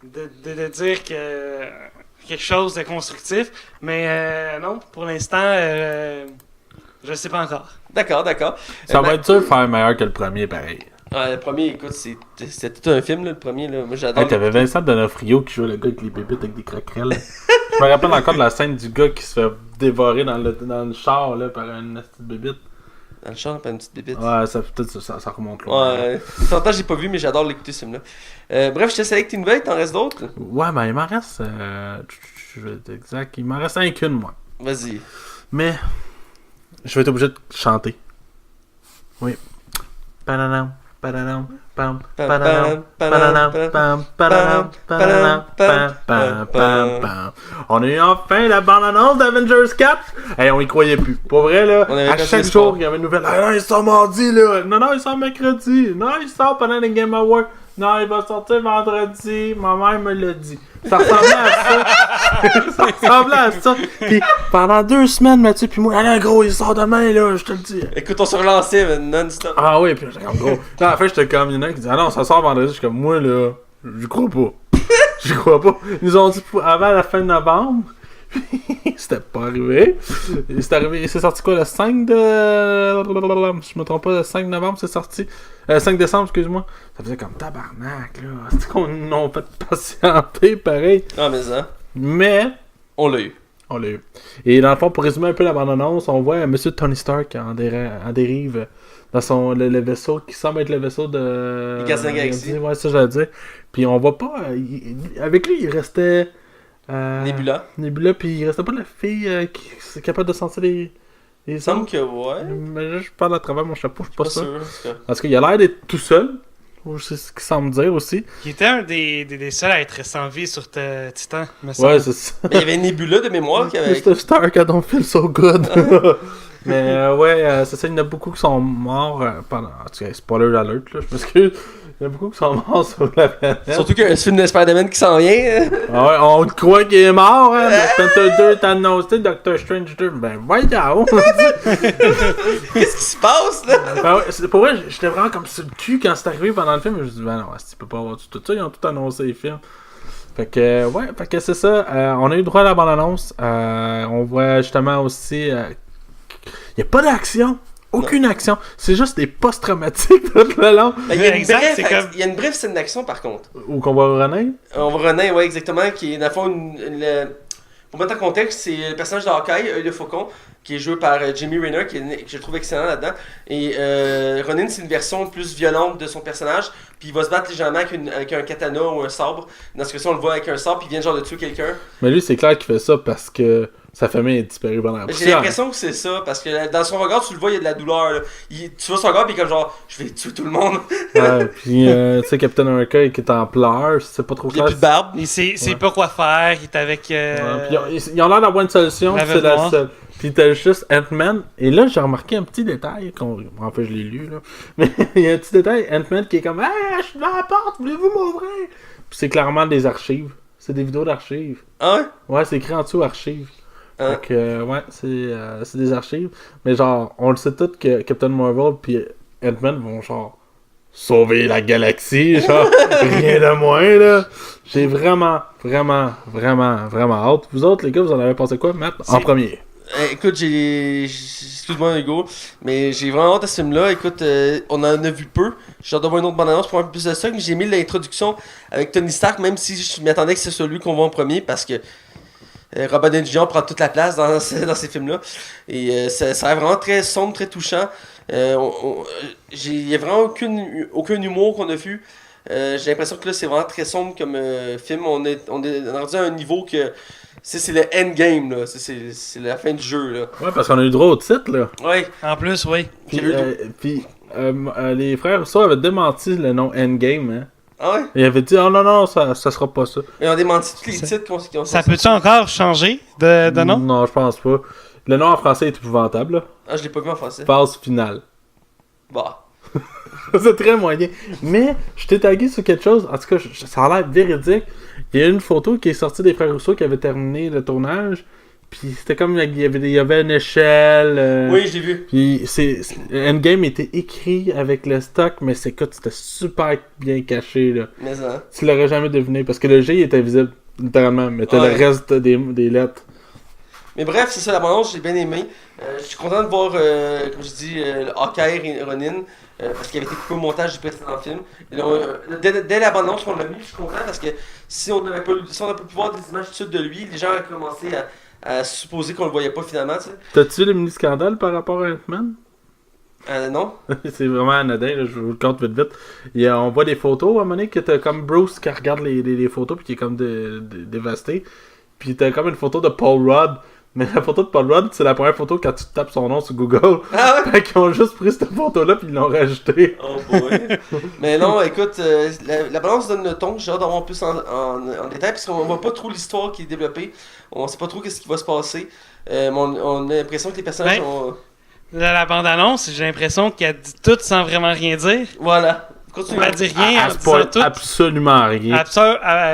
de dire que quelque chose de constructif. Mais non, pour l'instant, je sais pas encore. D'accord. Ça va être dur de faire meilleur que le premier, pareil. Ouais, le premier, écoute, c'était tout un film, là, le premier. Là. Moi, j'adore. Hey, t'avais Vincent Donofrio qui jouait le gars avec les bébites avec des croquerelles. Je me rappelle encore de la scène du gars qui se fait dévorer dans le char là, par une petite bébite. Dans le char, par une petite bébite. Ouais, peut-être ça remonte loin. Ouais, longtemps j'ai pas vu, mais j'adore l'écouter ce film-là. Bref, je te sais que t'es nouvelle, t'en restes d'autres? Ouais, ben il m'en reste. Je vais être exact, il m'en reste un qu'une, moi. Vas-y. Mais, je vais être obligé de chanter. Oui. Pananam. Pananam, pam, pananam, pananam, pam, pananam, pananam, pam, pam, pam, pam. On a eu enfin la bande-annonce d'Avengers 4. Hey, on y croyait plus. Pour vrai, là, à chaque jour, il y avait une nouvelle. Ah non, il sort mardi, là. Non, il sort mercredi. Non, il sort pendant les Game Awards. Non, il va sortir vendredi. Ma mère me l'a dit. Ça ressemblait à ça. Puis pendant 2 semaines, Mathieu puis moi, allez gros, il sort demain, là, je te le dis. Écoute, on se relançait non-stop. Ah oui, puis j'étais comme gros. Là, à la fin, j'étais comme, il y en a qui dit, ah non, ça sort vendredi. Je suis comme, moi, là, je crois pas. Je crois pas. Ils nous ont dit avant la fin de novembre. C'était pas arrivé. C'est arrivé. C'est sorti quoi, le 5 de. Je me trompe pas, le 5 novembre, c'est sorti. 5 décembre, excuse-moi. Ça faisait comme tabarnak, là. C'est qu'on nous fait patienter, pareil. Ah, mais ça. Mais. On l'a eu. Et dans le fond, pour résumer un peu la bande-annonce, on voit Monsieur Tony Stark en dérive dans le vaisseau qui semble être le vaisseau de. Les Gardiens de la Galaxie. Ouais, ça, j'allais dire. Puis on voit pas. Avec lui, il restait. Nebula, puis il restait pas de la fille qui est capable de sentir les il me semble que ouais. Mais là, je parle à travers mon chapeau, je suis pas sûr. Sûr. Parce qu'il a l'air d'être tout seul. C'est ce qu'il semble dire aussi. Il était un des seuls à être sans vie sur Titan, me semble. Ouais, c'est ça. Mais il y avait Nebula de mémoire qui avait. Mr. Stark, I don't feel so good. Mais ouais, c'est ça, il y en a beaucoup qui sont morts pendant. En tout cas, spoiler alert, là, je m'excuse. Il y en a beaucoup qui sont morts sur la planète. Surtout qu'il y a un film de Spider-Man qui s'en vient. Ah ouais, on croit qu'il est mort, hein. Black Panther 2 est annoncé, Doctor Strange 2. Ben voyons! Qu'est-ce qui se passe, là? Ben ouais, pour vrai, j'étais vraiment comme sur le cul quand c'est arrivé pendant le film. Je me suis dit, ben non, tu peux pas avoir tout ça, ils ont tout annoncé les films. Fait que c'est ça. On a eu droit à la bande-annonce. On voit justement aussi. Il n'y a pas d'action. Aucune action. C'est juste des post-traumatiques tout le long. Il y a une brève scène d'action par contre. Où qu'on voit René. On voit René, ouais, exactement. Qui est dans le fond pour mettre en contexte, c'est le personnage de Hawkeye, Œil de Faucon, qui est joué par Jimmy Renner, que je trouve excellent là-dedans. Et Ronin, c'est une version plus violente de son personnage, puis il va se battre légèrement avec un katana ou un sabre. Dans ce cas-ci, on le voit avec un sabre, puis il vient genre de tuer quelqu'un. Mais lui, c'est clair qu'il fait ça parce que sa famille est disparue pendant la J'ai l'impression que c'est ça, parce que dans son regard, tu le vois, il y a de la douleur. Là. Tu vois son regard, puis il est comme genre, je vais tuer tout le monde. Ouais, puis tu sais, Captain America qui est en pleurs, c'est pas trop Il n'y a clair. plus de barbe. Il sait pas quoi faire, il est avec. Ouais, puis ils ont l'air d'avoir une solution, la c'est veuve la noire. seule. Puis t'as juste Ant-Man, et là j'ai remarqué un petit détail, en fait je l'ai lu là, mais il y a un petit détail, Ant-Man qui est comme « Ah, je suis dans la porte, voulez-vous m'ouvrir? » Puis c'est clairement des archives, c'est des vidéos d'archives. Ah ouais? Ouais, c'est écrit en dessous archives. Hein? Fait que, ouais, c'est des archives. Mais genre, on le sait tous que Captain Marvel puis Ant-Man vont genre sauver la galaxie, genre, rien de moins, là. J'ai vraiment hâte. Vous autres, les gars, vous en avez pensé quoi, Matt? En premier. Écoute, excuse-moi Hugo, mais j'ai vraiment hâte à ce film-là. Écoute, on en a vu peu. J'ai hâte de voir une autre bande-annonce pour un peu plus de ça. J'ai mis l'introduction avec Tony Stark, même si je m'attendais que c'est celui qu'on voit en premier, parce que Robert Downey Jr. prend toute la place dans ces films-là. Et ça a l'air vraiment très sombre, très touchant. Il n'y a vraiment aucun humour qu'on a vu. J'ai l'impression que là, c'est vraiment très sombre comme film. On est rendu à un niveau que c'est le endgame, là. C'est la fin du jeu, là. Ouais, parce qu'on a eu droit au titre, là. Ouais. En plus, oui. Puis, les frères Rousseau avaient démenti le nom Endgame, hein. Ah ouais? Ils avaient dit, oh non, ça sera pas ça. Mais on a démenti tous les titres qui ont Ça peut-tu encore changer de nom? Non, je pense pas. Le nom en français est épouvantable, là. Ah, je l'ai pas vu en français. Phase finale. Bah. C'est très moyen. Mais je t'ai tagué sur quelque chose. En tout cas, ça a l'air véridique. Il y a une photo qui est sortie des frères Rousseau qui avait terminé le tournage. Puis c'était comme il y avait une échelle. Oui, j'ai vu. Puis Endgame était écrit avec le stock, mais c'était super bien caché, là. Mais ça. Tu l'aurais jamais deviné parce que le G il était visible littéralement, mais t'as Ouais. le reste des lettres. Mais bref, c'est ça la bande-annonce, j'ai bien aimé. Je suis content de voir, comme je dis, le Hawkeye et Ronin, parce qu'il avait été coupé au montage du précédent film. Et là, dès la bande-annonce qu'on l'a vu, je suis content parce que si on n'avait pas pu voir des images tout de suite de lui, les gens auraient commencé à supposer qu'on le voyait pas finalement, tu sais. T'as-tu le mini-scandale par rapport à Ant-Man? Non? C'est vraiment anodin, là, je vous le compte vite. On voit des photos à un moment donné que t'as comme Bruce qui regarde les photos puis qui est comme dévasté. Puis t'as comme une photo de Paul Rudd. Mais la photo de Paul Rudd, c'est la première photo quand tu tapes son nom sur Google. Ah ouais? Fait qu'ils ont juste pris cette photo-là puis ils l'ont rajoutée. Oh boy. Mais non, écoute, la balance donne le ton. J'ai hâte d'avoir plus en détail parce qu'on voit pas trop l'histoire qui est développée. On sait pas trop qu'est-ce qui va se passer. Mais on a l'impression que les personnages Ouais. ont... La bande-annonce, j'ai l'impression qu'elle dit tout sans vraiment rien dire. Voilà. Continue. Elle dit rien en Elle disant spoil tout. absolument rien.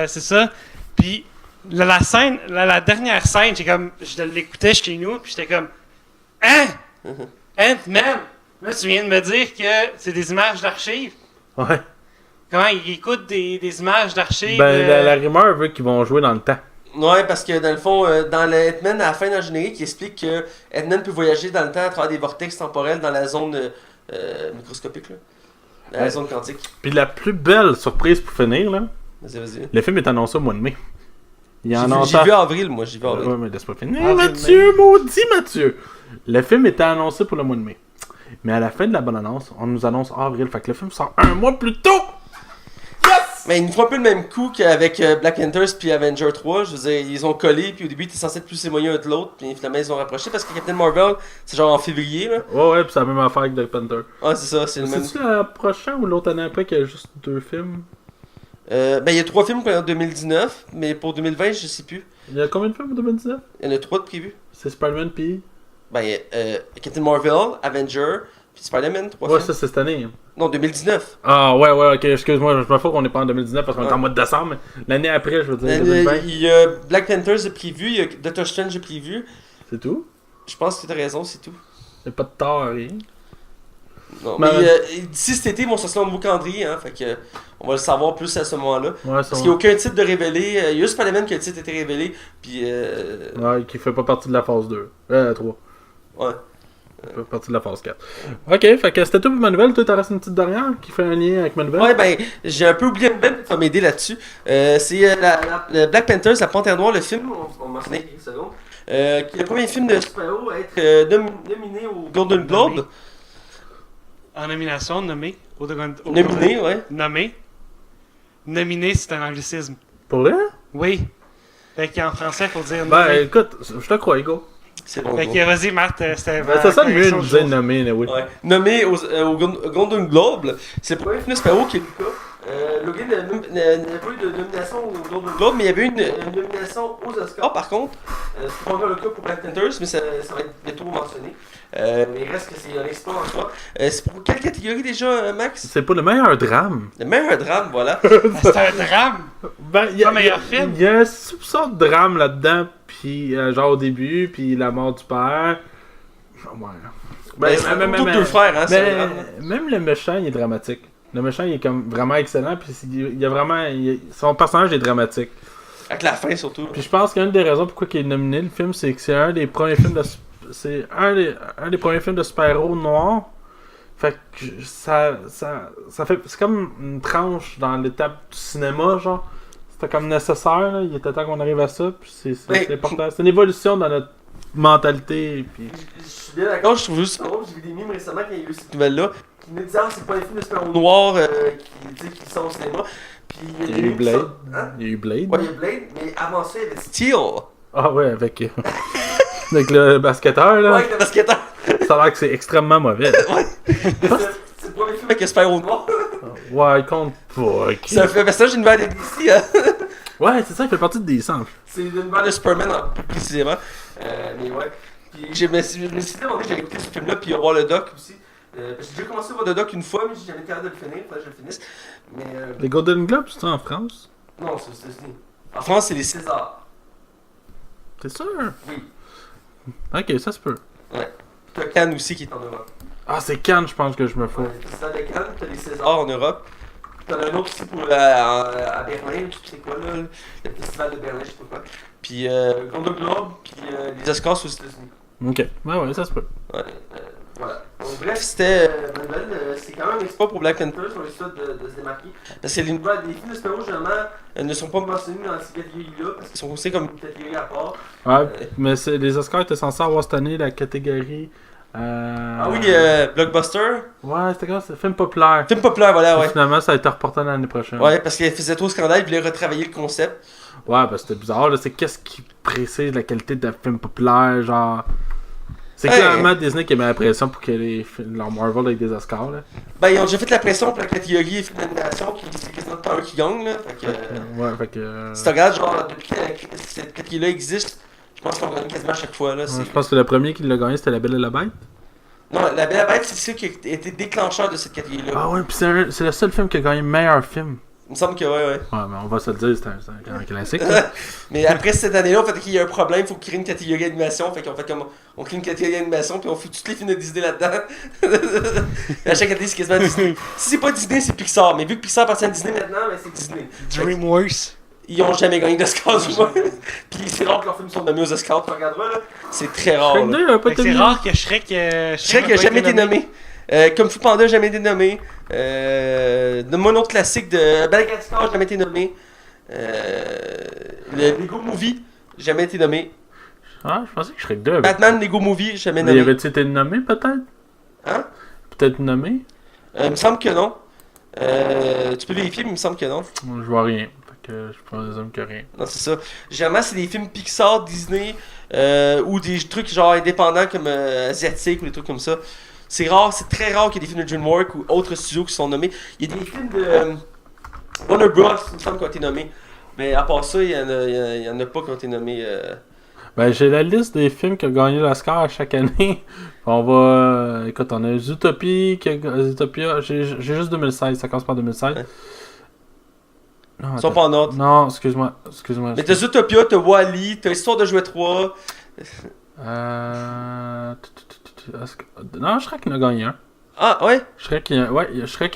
C'est ça. Puis la scène, la dernière scène, je l'écoutais chez nous, puis j'étais comme, hein? Ant-Man? Là, tu viens de me dire que c'est des images d'archives. Ouais. Comment il écoute des images d'archives? Ben, la rumeur veut qu'ils vont jouer dans le temps. Ouais, parce que dans le fond, dans le Ant-Man, à la fin d'un générique, il explique que Ant-Man peut voyager dans le temps à travers des vortex temporels dans la zone microscopique, là. Dans la zone quantique. Puis la plus belle surprise pour finir, là, Vas-y. le film est annoncé au mois de mai. Il en J'ai vu avril, moi, j'ai vu avril. Ouais, mais laisse-moi finir. Avril, Mathieu, maudit Mathieu! Le film était annoncé pour le mois de mai. Mais à la fin de la bonne annonce, on nous annonce avril. Fait que le film sort un mois plus tôt! Mais ils nous font un peu le même coup qu'avec Black Panthers puis Avenger 3. Je veux dire, ils ont collé, puis au début, ils étaient censés être plus éloignés un de l'autre, puis finalement, ils ont rapproché parce que Captain Marvel, c'est genre en février, là. Ouais, pis c'est la même affaire que Black Panther. Ouais, c'est ça, c'est le même. C'est-tu la prochaine ou l'autre année après qu'il y a juste 2 films? Ben, il y a 3 films pour 2019, mais pour 2020, je sais plus. Il y a combien de films pour 2019? Il y en a 3 de prévus. C'est Spider-Man pis... Ben, il y a Captain Marvel, Avenger, puis Spider-Man, 3 Ouais, films. ça c'est cette année. Non, 2019. Ah ouais, ok, excuse-moi, je me fous qu'on est pas en 2019 parce qu'on est Ouais. en mois de décembre, mais l'année après, je veux dire, Il 2020. y a Black Panthers de prévu, il y a Doctor Strange de prévu. C'est tout? Je pense que t'as raison, c'est tout. Il n'y a pas de tort à rien. Non, Ben, mais d'ici cet été, ils vont sortir un nouveau calendrier, hein, fait que on va le savoir plus à ce moment-là. Ouais, Parce qu'il n'y a aucun titre de révélé. Il y a juste Spider-Man que le titre a été révélé. Puis. Ouais, qui fait pas partie de la phase 2. 3. Ouais. Fait pas partie de la phase 4. Ok, fait que c'était tout pour ma nouvelle. Toi, t'as resté une petite dernière qui fait un lien avec ma nouvelle? Ouais, ben, j'ai un peu oublié Ben pour m'aider là-dessus. C'est le Black Panthers, la Panthère Noire, le film, on mentionnait il y a quelques secondes. qui est le premier film de super-héros à être nominé au Golden Globe. En nomination, nommé. Nominé, ouais. Nommé. Nominé, c'est un anglicisme. Pour vrai? Oui. Fait qu'en français, il faut dire Ben, nommé. écoute, je te crois, Hugo. C'est bon. Fait que vas-y, Matt, c'était Ben, ça sonne mieux de dire nommé, oui. Ouais. Nommé au Golden Globe, c'est le premier film de super-héros qui est le cas. Logan n'avait pas eu de nomination au Golden Globe, mais il y avait eu une nomination aux Oscars par contre. C'est pas encore le cas pour Black Panthers, mais ça va être bientôt mentionné. Mais il reste que c'est un exploit en soi. C'est pour quelle catégorie déjà, Max? C'est pas le meilleur drame. Le meilleur drame, voilà. C'est un drame. Ben, il y a, Pas meilleur film. Il y a un soupçon de drame là-dedans, puis genre au début, puis la mort du père. Ouais. Ben, c'est plutôt deux frères, hein, c'est un drame. Même le méchant, il est dramatique. Le méchant, il est comme vraiment excellent, puis il y a vraiment... son personnage est dramatique. Avec la fin, surtout. Puis je pense qu'une des raisons pourquoi il est nominé, le film, c'est que c'est un des premiers films de... C'est un des premiers films de super-héros noirs. Fait que ça fait... C'est comme une tranche dans l'étape du cinéma, genre. C'était comme nécessaire, là. Il était temps qu'on arrive à ça, puis c'est important. C'est une évolution dans notre mentalité, puis... Je suis bien d'accord, je trouve juste drôle. J'ai vu des mimes récemment quand il y a eu cette nouvelle-là. Qui me disaient, c'est pas les films de super-héros noirs qui sont au cinéma. Puis Il y a eu Blade. Hein? Il y a eu Blade. Ouais, il y a Blade, mais avant ça, il y avait Steel. Ah ouais, avec le basketteur, là. Ouais, avec le basketteur. Ça a l'air que c'est extrêmement mauvais. Ouais. C'est le premier film avec un super-héros noir. Ouais, il compte pas. ok. C'est un personnage d'une univers de DC, hein. Ouais, c'est ça, il fait partie de DC. C'est l'univers de Superman, plus précisément. Mais ouais. Puis je me suis dit, j'allais écouter ce film-là, puis voir le doc aussi. J'ai déjà commencé à voir le doc une fois, mais j'ai jamais été capable de le finir, il fallait que je le finisse. Mais, Les Golden Globes, c'est en France? non, c'est aux États-Unis. En France, c'est les Césars. T'es sûr? Oui. Ok, ça se peut. Ouais. T'as Cannes aussi qui est en Europe. Ah, c'est Cannes, je pense que je me fous. Ouais, le Festival de Cannes, t'as les Césars en Europe. T'en as un autre aussi pour, à Berlin, je sais quoi, là, le Festival de Berlin, je sais pas quoi. Puis Golden Globe, puis les Oscars aux États-Unis. Ok, ouais, ça se peut. Ouais, voilà. Donc, bref, c'était Marvel. C'est quand même un exploit pour Black Panther, sur le site de se démarquer. Parce que les films de super-héros, généralement, ne sont pas mentionnés dans ces catégories-là, parce qu'ils sont considérés comme une catégorie à part. Ouais, mais les Oscars étaient censés avoir cette année la catégorie. Ah oui, Blockbuster. Ouais, c'était quoi? C'est film populaire. Film populaire, voilà, ouais. Finalement, ça a été reporté l'année prochaine. Ouais, parce qu'il faisait trop scandale, il voulait retravailler le concept. Ouais, parce que c'était bizarre, là. C'est qu'est-ce qui précise la qualité d'un film populaire, genre. C'est clairement Disney qui met la pression pour que leur Marvel avec des Oscars, là. Ben, ils ont déjà fait la pression pour la catégorie film d'animation, qui c'est quasiment pas eux qui gagne, là. Fait que, ouais, fait que. si tu regardes, genre, depuis que cette catégorie-là existe, je pense qu'on gagne quasiment à chaque fois, là. Ouais, je pense que le premier qui l'a gagné, c'était La Belle et la Bête. Non, La Belle et la Bête, c'est ça qui a été déclencheur de cette catégorie-là. Ah ouais, pis c'est le seul film qui a gagné meilleur film. Il me semble que ouais. Ouais, mais on va se le dire, c'est un classique. Mais après cette année-là, on fait qu'il y a un problème, il faut créer une catégorie d'animation. Fait qu'on fait comme. On crée une catégorie d'animation, puis on fout tous les films de Disney là-dedans. À chaque année, c'est quasiment Disney. Si c'est pas Disney, c'est Pixar. Mais vu que Pixar appartient à Disney maintenant, ben c'est Disney. DreamWorks. Ils ont jamais gagné d'Oscars, du moins. Puis c'est rare que leurs films sont nommés aux Oscars, tu regarderas là. C'est très rare. Shrek Là. 2 a pas Fait que été c'est nommé. rare que Shrek. Shrek n'a jamais été nommé. Kung Fu Panda n'a jamais été nommé. Donne-moi un autre classique de Madagascar n'a jamais été nommé. Le Lego Movie n'a jamais été nommé. Ah, je pensais que Shrek 2 avait. Batman Lego Movie jamais Mais nommé. avait-il été nommé peut-être? Hein? Peut-être nommé? Il me semble que non. Tu peux vérifier, mais il me semble que non. Je vois rien. Fait que je présume que rien. Non, c'est ça. Généralement, c'est des films Pixar, Disney, ou des trucs genre indépendants comme asiatiques ou des trucs comme ça. C'est rare, c'est très rare qu'il y ait des films de DreamWorks ou autres studios qui sont nommés. Il y a des films de Warner Bros. Il me semble qui ont été nommés. Mais à part ça, il y en a pas qui ont été nommés. Ben, j'ai la liste des films qui ont gagné l'Oscar à chaque année. On va. Écoute, on a Zootopia. Zootopia, j'ai juste 2016, ça commence par 2016. Ouais. Non, ils sont pas en ordre. Non, excuse-moi. Mais t'as Zootopia, t'as Wall-E, t'as Histoire de jouer 3. Non, Shrek en a gagné un. Ah, ouais? Shrek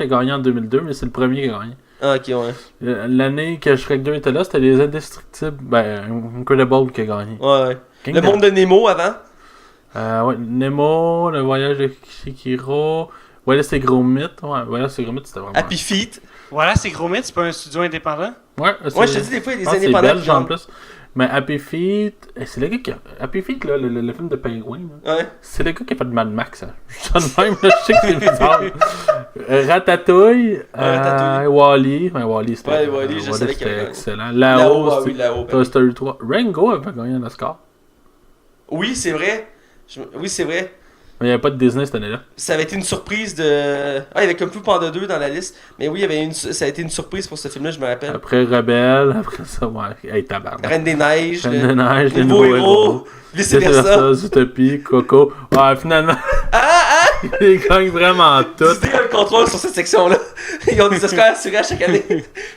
a gagné en 2002, mais c'est le premier qui a gagné. Ah, ok, ouais. L'année que Shrek 2 était là, c'était les Indestructibles. Ben, Incredible qui a gagné. Ouais. Le monde de Nemo avant. Ouais, Nemo, le voyage de Chihiro. Wallace et Gromit. Ouais, Wallace et Gromit, c'était vraiment. Happy Feet. Voilà, c'est Gromit, c'est pas un studio indépendant. Ouais, je te dis, des fois, il y a des indépendants. indépendants. C'est belge en plus. Mais Happy Feet, c'est le gars qui a... Happy Feet, là, le film de Pingouin, là. Ouais. C'est le gars qui a fait de Mad Max, hein. Je dis ça de même, là, je sais que c'est bizarre. Ratatouille, Ratatouille. Wall-E. Ouais, Wall-E, c'était Ouais, Wall-E, je savais qu'il y c'était avait excellent. Là-haut, Là-haut, oui, là-haut. Toy Story 3. Rango avait gagné un Oscar. Oui, c'est vrai. Oui, c'est vrai. Mais il n'y avait pas de Disney cette année-là. Ça avait été une surprise de... Ah, il y avait comme Kung Fu Panda 2 dans la liste. Mais oui, ça a été une surprise pour ce film-là, je me rappelle. Après Rebelle, après ça, ouais. Hey, tabarnak. Reine des Neiges. Reine des Neiges, les nouveaux héros. Vice versa. Zootopie, Coco. Ouais, finalement, Ah! ils gagnent vraiment tout. Tu dis le contrôle sur cette section-là. Ils ont des Oscars assurés à chaque année.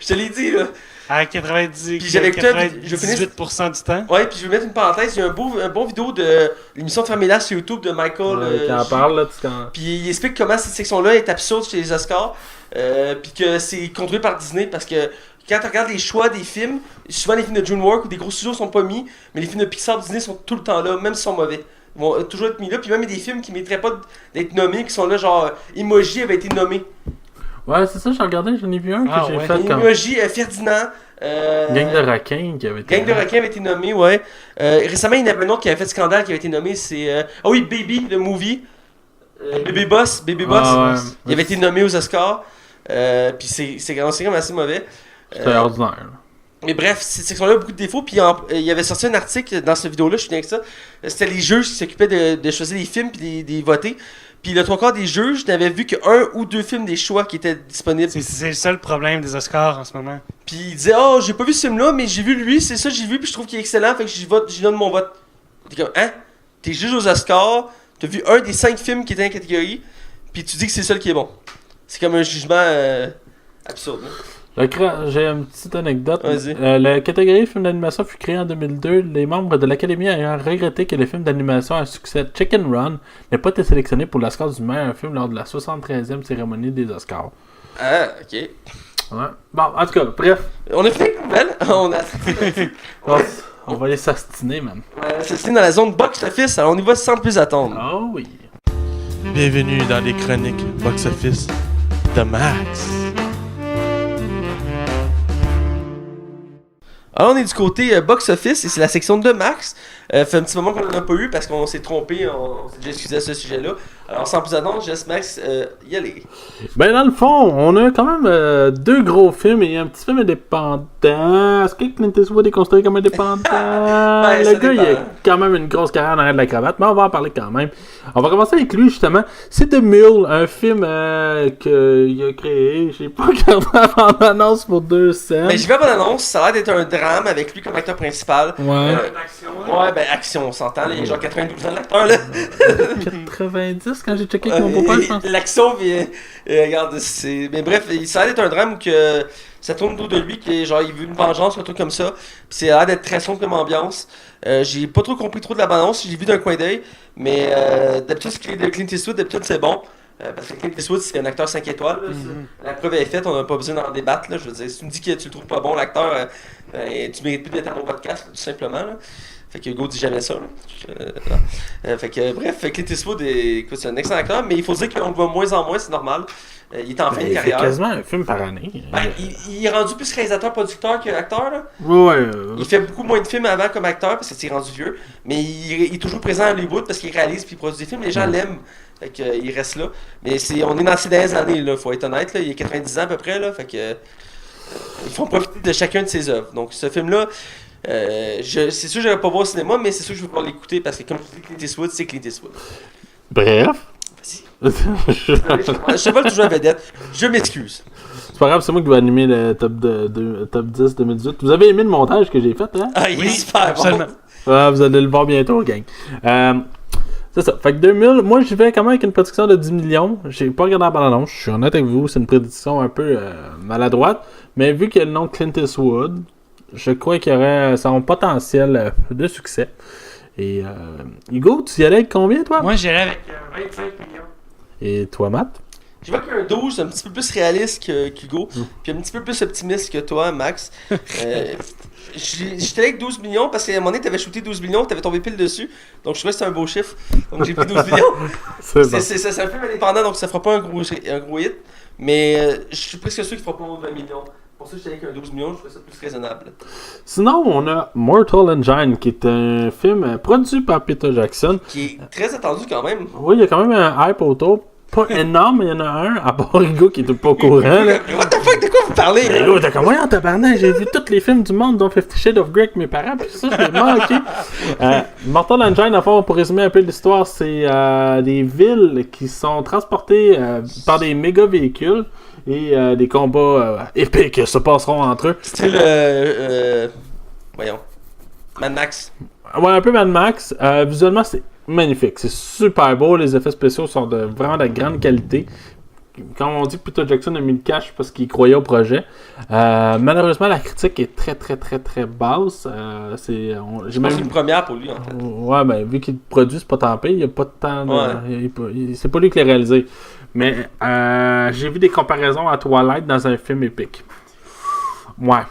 Je te l'ai dit, là. À 90, Puis j'avais que toi, je finis- 98% du temps. Ouais, puis je vais mettre une parenthèse. Il y a un bon vidéo de l'émission de familiale sur YouTube de Michael. Qui en parle, là, tu quand... Puis il explique comment cette section-là est absurde chez les Oscars. Puis que c'est contrôlé par Disney parce que quand tu regardes les choix des films, souvent les films de DreamWorks ou des gros studios sont pas mis, mais les films de Pixar Disney sont tout le temps là, même s'ils sont mauvais. Ils vont toujours être mis là. Puis même il y a des films qui ne mériteraient pas d'être nommés, qui sont là, genre Emoji avait été nommé. Ouais, c'est ça, j'ai regardé, j'en ai vu un que Ah, j'ai ouais. fait comme... Emoji, Ferdinand. Gang de requins qui avait été... Gang de requins avait été nommé, ouais. Récemment, il y en avait un autre qui avait fait scandale qui avait été nommé, c'est... Ah oui, Baby, le movie. Baby Boss. Ah, ouais. Il avait été nommé aux Oscars. Puis c'est quand même assez mauvais. C'était ordinaire. Là. Mais bref, cette section-là a beaucoup de défauts. Puis il y avait sorti un article dans cette vidéo-là, je suis bien avec ça. C'était les juges qui s'occupaient de choisir les films puis des voter. Puis le trois quarts des juges n'avaient vu qu'un ou deux films des choix qui étaient disponibles. C'est le seul problème des Oscars en ce moment. Puis il disait, oh, j'ai pas vu ce film-là, mais j'ai vu lui, c'est ça, j'ai vu, puis je trouve qu'il est excellent, fait que j'y donne mon vote. T'es comme, hein? T'es juge aux Oscars, t'as vu un des 5 films qui étaient dans la catégorie, puis tu dis que c'est le seul qui est bon. C'est comme un jugement absurde. Hein? J'ai une petite anecdote. Vas-y. La catégorie film d'animation fut créée en 2002. Les membres de l'Académie ayant regretté que le film d'animation à succès Chicken Run n'ait pas été sélectionné pour l'Oscar du meilleur film lors de la 73e cérémonie des Oscars. Ah, ok. Ouais. Bon, en tout cas, bref. On a fait une nouvelle, on a... On va aller s'astiner, man. C'est dans la zone box-office, alors on y va sans plus attendre. Oh oui. Bienvenue dans les chroniques box-office de Max. Alors on est du côté box-office et c'est la section de Max. Fait un petit moment qu'on n'en a pas eu parce qu'on s'est trompé, on s'est déjà excusé à ce sujet-là. Alors sans plus attendre, je laisse Max y aller. Ben dans le fond, on a quand même 2 gros films et un petit film indépendant. Est-ce que Clint Eastwood est considéré comme indépendant? Ben, Le gars, il a quand même une grosse carrière en arrière de la cravate, mais on va en parler quand même. On va commencer avec lui justement. C'est The Mule, un film qu'il a créé. J'ai pas regardé la bande-annonce pour 2 scènes. Ben j'y vais à bonne annonce, ça a l'air d'être un drame avec lui comme acteur principal. Ouais. Ouais, ben action, on s'entend, là, il y a genre 92 ans l'acteur là. 90 quand j'ai checké avec mon beau-père, je pense. L'action, regarde, c'est. Mais bref, ça a l'air d'être un drame que ça tourne autour de lui, que genre il veut une vengeance, un truc comme ça. Puis c'est a l'air d'être très sombre comme ambiance. J'ai pas trop compris trop de la balance, j'ai vu d'un coin d'œil, mais d'habitude, ce qui est de Clint Eastwood, d'habitude c'est bon. Parce que Clint Eastwood, c'est un acteur 5 étoiles. Là, La preuve est faite, on n'a pas besoin d'en débattre. Là, je veux dire, si tu me dis que tu le trouves pas bon, l'acteur, tu mérites plus d'être à mon podcast, tout simplement. Là. Fait que Hugo dit jamais ça. Fait que bref, Clint Eastwood, écoute, c'est un excellent acteur, mais il faut dire qu'on le voit moins en moins, c'est normal. Il est en fin de Il fait carrière. quasiment un film par année. Ben, il est rendu plus réalisateur-producteur qu'acteur. Là. Ouais. Il fait beaucoup moins de films avant comme acteur parce que c'est rendu vieux, mais il est toujours présent à Hollywood parce qu'il réalise puis il produit des films. Les gens l'aiment, fait que, il reste là. Mais on est dans ces dernières années, là, faut être honnête. Là, il y a 90 ans à peu près, là, fait que ils font profiter de chacun de ses œuvres. Donc ce film-là, c'est sûr que je ne vais pas voir au cinéma, mais c'est sûr que je vais pouvoir l'écouter parce que comme tu dis Clint Eastwood, c'est Clint Eastwood. Bref. Vas-y. Je vole toujours la vedette. Je m'excuse. C'est pas grave, c'est moi qui vais animer le top 10 2018. Vous avez aimé le montage que j'ai fait, hein? Ah, il est super absolument. bon. Ouais, vous allez le voir bientôt, gang. C'est ça. Fait que 2000, moi j'y vais quand même avec une prédiction de 10 millions. J'ai pas regardé la bande-annonce, je suis honnête avec vous, c'est une prédiction un peu maladroite. Mais vu qu'il y a le nom de Clint Eastwood, je crois qu'il y aurait son potentiel de succès. Et Hugo, tu y allais avec combien, toi? Moi, j'irais avec 25 millions. Et toi, Matt? Je vois qu'il y a un 12 un petit peu plus réaliste qu'Hugo, puis un petit peu plus optimiste que toi, Max. J'étais avec 12 millions parce qu'à un moment donné, t'avais shooté 12 millions, t'avais tombé pile dessus. Donc je trouvais que c'était un beau chiffre. Donc j'ai pris 12 millions. C'est bon. C'est un film indépendant, donc ça fera pas un gros hit. Mais je suis presque sûr qu'il fera pas moins de 20 millions. Pour ça, j'étais avec un 12 millions, je trouvais ça plus raisonnable. Sinon, on a Mortal Engine, qui est un film produit par Peter Jackson. Qui est très attendu quand même. Oui, il y a quand même un hype autour. Pas énorme, mais il y en a un, à part Rigo qui était pas au courant. Là. What the fuck, de quoi vous parlez? Rigo, t'es comme, voyons, tabarnak, j'ai vu tous les films du monde, dont 50 Shades of Grey avec mes parents, puis ça, je l'ai manqué. Mortal Engine, à fond, pour résumer un peu l'histoire, c'est des villes qui sont transportées par des méga véhicules et des combats épiques se passeront entre eux. Style, voyons. Mad Max. Ouais, un peu Mad Max. Visuellement, c'est magnifique. C'est super beau. Les effets spéciaux sont vraiment de grande qualité. Quand on dit que Peter Jackson a mis le cash parce qu'il croyait au projet, malheureusement, la critique est très, très, très, très basse. Je pense que c'est une première pour lui, en fait. Ouais, ben, vu qu'il produit, c'est pas tant pire. Il n'y a pas de temps. C'est pas lui qui l'a réalisé. Mais j'ai vu des comparaisons à Twilight dans un film épique. Ouais.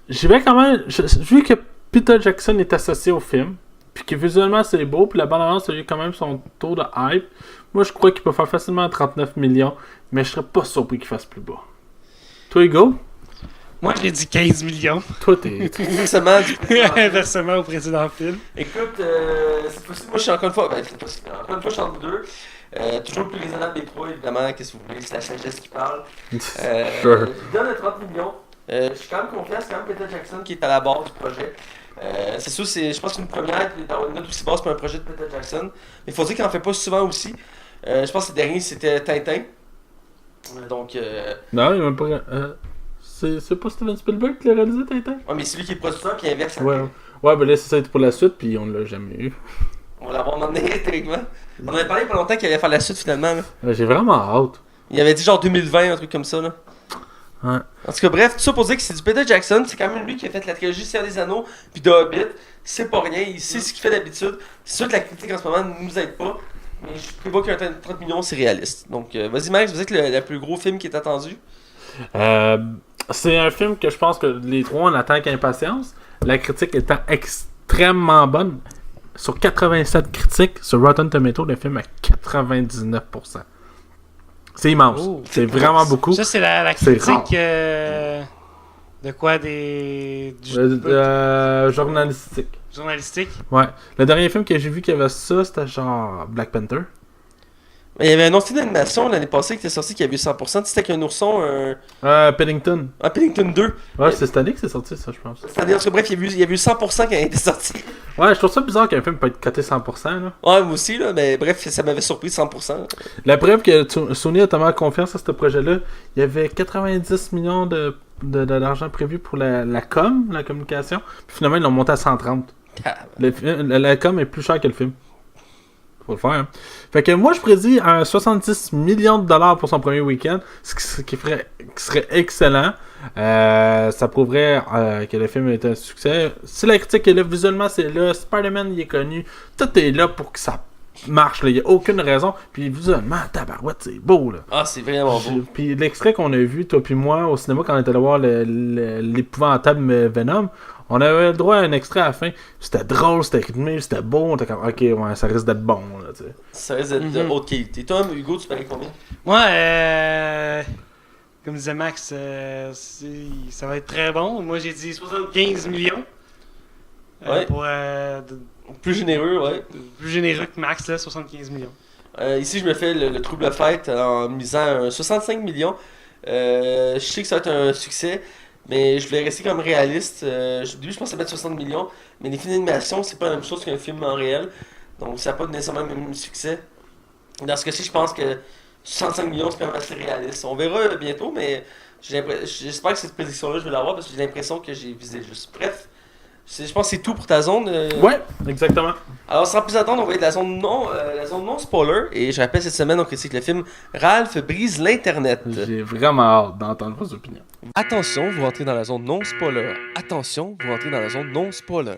J'y vais quand même. Vu que Peter Jackson est associé au film, puis que visuellement c'est beau, puis la bande-annonce a eu quand même son taux de hype, moi je crois qu'il peut faire facilement 39 millions, mais je serais pas surpris qu'il fasse plus bas. Toi, Hugo? Moi, je l'ai dit 15 millions. Toi, t'es... Inversement, Inversement au précédent film. écoute, c'est possible, moi je suis encore une fois, c'est possible, encore une fois je suis entre vous deux. Toujours le plus raisonnable des trois, évidemment, qu'est-ce que vous voulez, c'est la sagesse qui parle. Sure. Je donne 30 millions. Je suis quand même confiant, c'est quand même Peter Jackson qui est à la base du projet. C'est sûr, je pense que c'est une première d'avoir une note aussi basse pour un projet de Peter Jackson. Mais il faut dire qu'il n'en fait pas souvent aussi. Je pense que le dernier c'était Tintin. Donc. Non, il m'a même pas. C'est pas Steven Spielberg qui l'a réalisé, Tintin? Ouais, mais c'est lui qui est le producteur qui inverse. Ouais, ben là, c'est ça pour la suite, puis on l'a jamais eu. On va l'avoir demandé théoriquement. On avait parlé il y a pas longtemps qu'il allait faire la suite finalement. Là. J'ai vraiment hâte. Il avait dit genre 2020, un truc comme ça. Là. Ouais. En tout cas, bref, tout ça pour dire que c'est du Peter Jackson. C'est quand même lui qui a fait la trilogie Seigneur des Anneaux puis de Hobbit. C'est pas rien, il sait ce qu'il fait d'habitude. C'est sûr que la critique en ce moment ne nous aide pas. Mais je prévois qu'un 30 millions, c'est réaliste. Donc, vas-y, Max, vous êtes le plus gros film qui est attendu. C'est un film que je pense que les trois on attend avec impatience. La critique étant extrêmement bonne. Sur 87 critiques, sur Rotten Tomatoes, le film a 99%. C'est immense. Oh, c'est vraiment beaucoup. Ça, c'est la C'est critique de quoi des. Journalistique. Journalistique. Ouais. Le dernier film que j'ai vu qui avait ça, c'était genre Black Panther. Mais il y avait un autre film d'animation l'année passée qui était sorti qui avait eu 100%. C'était avec un ourson, Paddington. un Paddington 2. Ouais, c'est cette année que c'est sorti, ça, je pense. C'est-à-dire que bref, il y avait eu 100% qui a été sorti. Ouais, je trouve ça bizarre qu'un film peut être coté 100%. Là. Ouais, moi aussi, là, mais bref, ça m'avait surpris 100%. La preuve que Sony a tellement confiance à ce projet-là, il y avait 90 millions d'argent prévu pour la com, la communication, puis finalement ils l'ont monté à 130. La com est plus chère que le film. Faut le faire, hein. Fait que moi je prédis un 70 millions de dollars pour son premier week-end, ce qui serait excellent. Ça prouverait que le film est un succès. Si la critique est là, visuellement c'est là, Spider-Man il est connu, tout est là pour que ça marche, il n'y a aucune raison. Puis visuellement, tabarouette, c'est beau là. Ah, c'est vraiment beau. Puis l'extrait qu'on a vu, toi puis moi, au cinéma, quand on était allé voir l'épouvantable Venom, on avait le droit à un extrait à la fin. C'était drôle, c'était rythmé, c'était beau. On était comme, ok, ouais, ça risque d'être bon. Là, tu sais. Ça risque d'être de haute qualité. Toi, Hugo, tu paries combien? Moi, comme disait Max, ça va être très bon. Moi, j'ai dit 75 millions. Ouais. Pour, Plus généreux, ouais. plus généreux que Max, là, 75 millions. Ici, je me fais le trouble fête en misant un 65 millions. Je sais que ça va être un succès, mais je voulais rester comme réaliste. Au début, je pensais mettre 60 millions, mais les films d'animation, c'est pas la même chose qu'un film en réel. Donc, ça n'a pas nécessairement le même succès. Dans ce cas-ci, je pense que 65 millions, c'est quand même assez réaliste. On verra bientôt, mais j'espère que cette prédiction-là, je vais l'avoir parce que j'ai l'impression que j'ai visé juste. Bref. Je pense que c'est tout pour ta zone. Ouais, exactement. Alors, sans plus attendre, on va être la zone non spoiler. Et je rappelle, cette semaine, on critique le film Ralph brise l'Internet. J'ai vraiment hâte d'entendre vos opinions. Attention, vous rentrez dans la zone non spoiler. Attention, vous rentrez dans la zone non spoiler.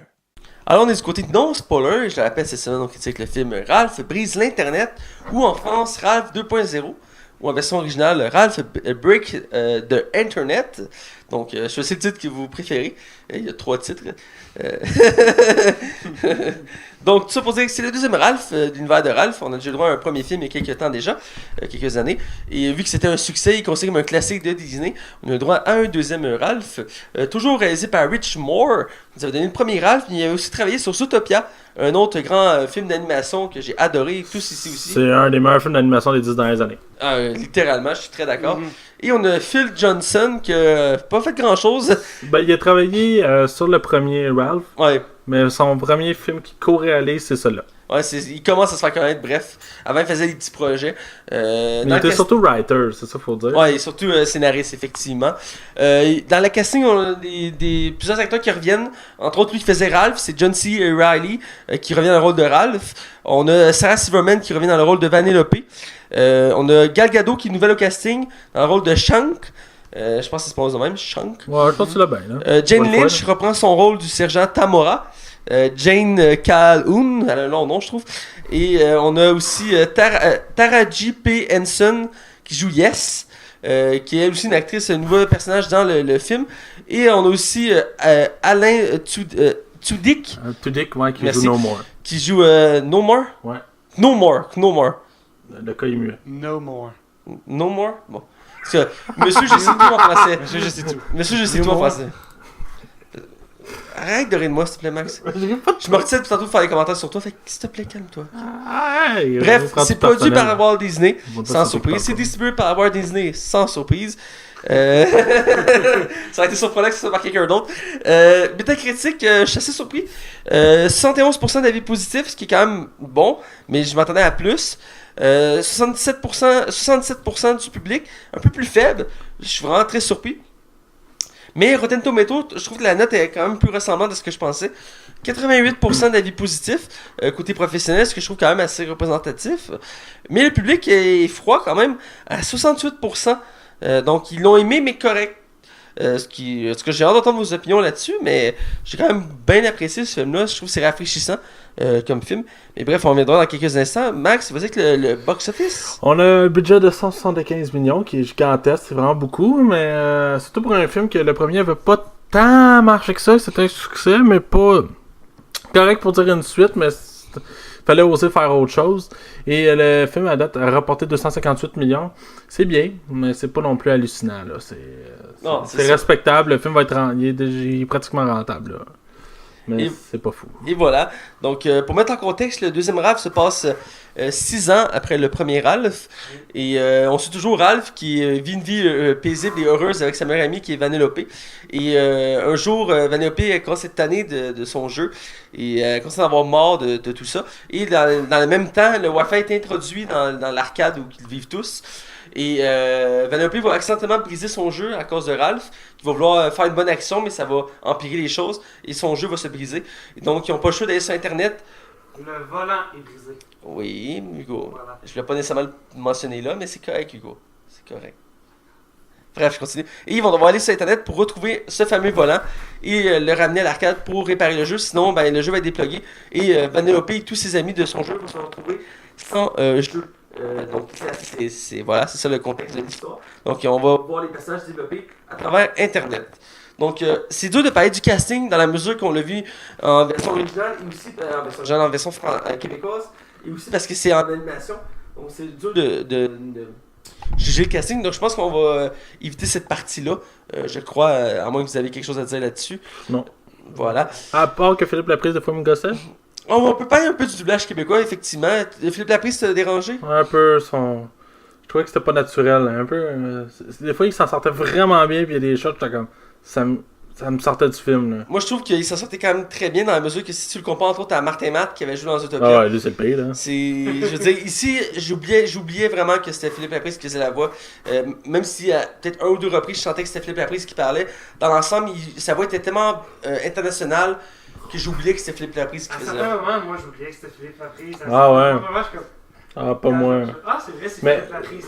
Alors, on est du côté non spoiler. Et je le rappelle, cette semaine, on critique le film Ralph brise l'Internet. Ou en France, Ralph 2.0. Ou en version originale, Ralph Break the Internet. Donc, je sais le titre que vous préférez. Il y a 3 titres. Donc, tout ça pour dire que c'est le deuxième Ralph de l'univers de Ralph. On a déjà le droit à un premier film il y a quelques temps déjà, quelques années. Et vu que c'était un succès, il est considéré comme un classique de Disney, on a le droit à un deuxième Ralph. Toujours réalisé par Rich Moore. Vous avez donné le premier Ralph, mais il a aussi travaillé sur Zootopia, un autre grand film d'animation que j'ai adoré, tous ici aussi. C'est un des meilleurs films d'animation des 10 dernières années. Littéralement, je suis très d'accord. Et on a Phil Johnson qui n'a pas fait grand chose. Ben, il a travaillé sur le premier Ralph, Ouais. mais son premier film qu'il co-réalise, c'est celui-là. Ouais, il commence à se faire connaître, bref. Avant, il faisait des petits projets. Mais il était surtout writer, c'est ça qu'il faut dire. Ouais, et surtout scénariste, effectivement. Dans la casting, on a plusieurs acteurs qui reviennent. Entre autres, lui qui faisait Ralph, c'est John C. Reilly qui revient dans le rôle de Ralph. On a Sarah Silverman qui revient dans le rôle de Vanellope. On a Gal Gadot qui est nouvelle au casting dans le rôle de Shank. Je pense que c'est pas le même, Shank. Ouais, je pense que tu l'as bien. Là. Jane Lynch reprend son rôle du sergent Tamora. Jane Calhoun, elle a un long nom, je trouve. Et on a aussi Taraji P. Henson qui joue Yes, qui est elle aussi une actrice, un nouveau personnage dans le film. Et on a aussi Alain Tudyk. Tudyk, ouais, qui Merci. joue No More. Qui joue No More? Ouais. No More. Le cas est muet. No more. No More? Bon. Parce que, monsieur, je sais tout en français. Monsieur, je sais tout. Monsieur, je sais tout en français. Arrête de rire de moi, s'il te plaît, Max. Je me retiens tout tantôt de faire des commentaires sur toi, fait que s'il te plaît, calme-toi. Bref, c'est produit par Walt Disney, sans surprise. C'est distribué par Walt Disney, sans surprise. Ça a été surprenant que ça soit par quelqu'un d'autre. Métacritique, je suis assez surpris. 71% d'avis positifs, ce qui est quand même bon, mais je m'attendais à plus. 77% du public, un peu plus faible. Je suis vraiment très surpris. Mais Rotten Tomatoes, je trouve que la note est quand même plus ressemblante à ce que je pensais. 88% d'avis positifs, côté professionnel, ce que je trouve quand même assez représentatif. Mais le public est froid quand même, à 68%. Donc ils l'ont aimé, mais correct. Ce que j'ai hâte d'entendre vos opinions là-dessus, mais j'ai quand même bien apprécié ce film-là. Je trouve que c'est rafraîchissant comme film. Mais bref, on reviendra dans quelques instants. Max, vas-y avec le box-office. On a un budget de 175 millions qui est gigantesque, c'est vraiment beaucoup, mais surtout pour un film que le premier avait pas tant marché que ça. C'était un succès, mais pas correct pour dire une suite, mais fallait oser faire autre chose. Et le film à date a rapporté 258 millions. C'est bien, mais c'est pas non plus hallucinant. Là. C'est respectable. Le film va être il est pratiquement rentable. Là. Mais c'est pas fou. Et voilà. Donc, pour mettre en contexte, le deuxième Ralph se passe 6 ans après le premier Ralph. Et on suit toujours Ralph qui vit une vie paisible et heureuse avec sa meilleure amie qui est Vanellope. Et un jour, Vanellope commence cette année de son jeu. Et elle commence à avoir marre de tout ça. Et dans le même temps, le Wi-Fi est introduit dans l'arcade où ils vivent tous. Et Vanellope va accidentellement briser son jeu à cause de Ralph, qui va vouloir faire une bonne action, mais ça va empirer les choses, et son jeu va se briser. Et donc, ils n'ont pas le choix d'aller sur Internet. Le volant est brisé. Oui, Hugo. Voilà. Je ne voulais pas nécessairement le mentionner là, mais c'est correct, Hugo. C'est correct. Bref, je continue. Et ils vont devoir aller sur Internet pour retrouver ce fameux volant et le ramener à l'arcade pour réparer le jeu. Sinon, ben, le jeu va être déplugué. Et Vanellope et tous ses amis de son jeu vont se retrouver sans jeu. Donc, voilà, c'est ça le contexte de l'histoire. Donc, on va voir les personnages développés à travers Internet. Donc, c'est dur de parler du casting dans la mesure qu'on l'a vu en version originale et aussi en version québécoise et aussi parce que c'est en animation. Donc, c'est dur de juger le casting. Donc, je pense qu'on va éviter cette partie-là. Je crois, à moins que vous ayez quelque chose à dire là-dessus. Non. Voilà. À part que Philippe Laprise de fois me gossait. On peut parler un peu du doublage québécois, effectivement. Philippe Laprise t'a dérangé? Un peu son. Je trouvais que c'était pas naturel. Un peu. Des fois, il s'en sortait vraiment bien, puis il y a des shots, j'étais comme. Ça me sortait du film. Là. Moi, je trouve qu'il s'en sortait quand même très bien dans la mesure que si tu le compares entre autres à Martin Matt qui avait joué dans Zootopia. Ah ouais, lui, c'est le pire, là. Je veux dire, ici, j'oubliais vraiment que c'était Philippe Laprise qui faisait la voix. Même si, peut-être un ou deux reprises, je sentais que c'était Philippe Laprise qui parlait. Dans l'ensemble, sa voix était tellement internationale que j'oubliais que c'était Philippe Laprise qui À faisait certains la voix. moments, moi, j'oubliais que c'était Philippe Laprise. Ah ouais. Je Ah, pas moi. Ah, c'est vrai, c'est Mais Philippe Laprise.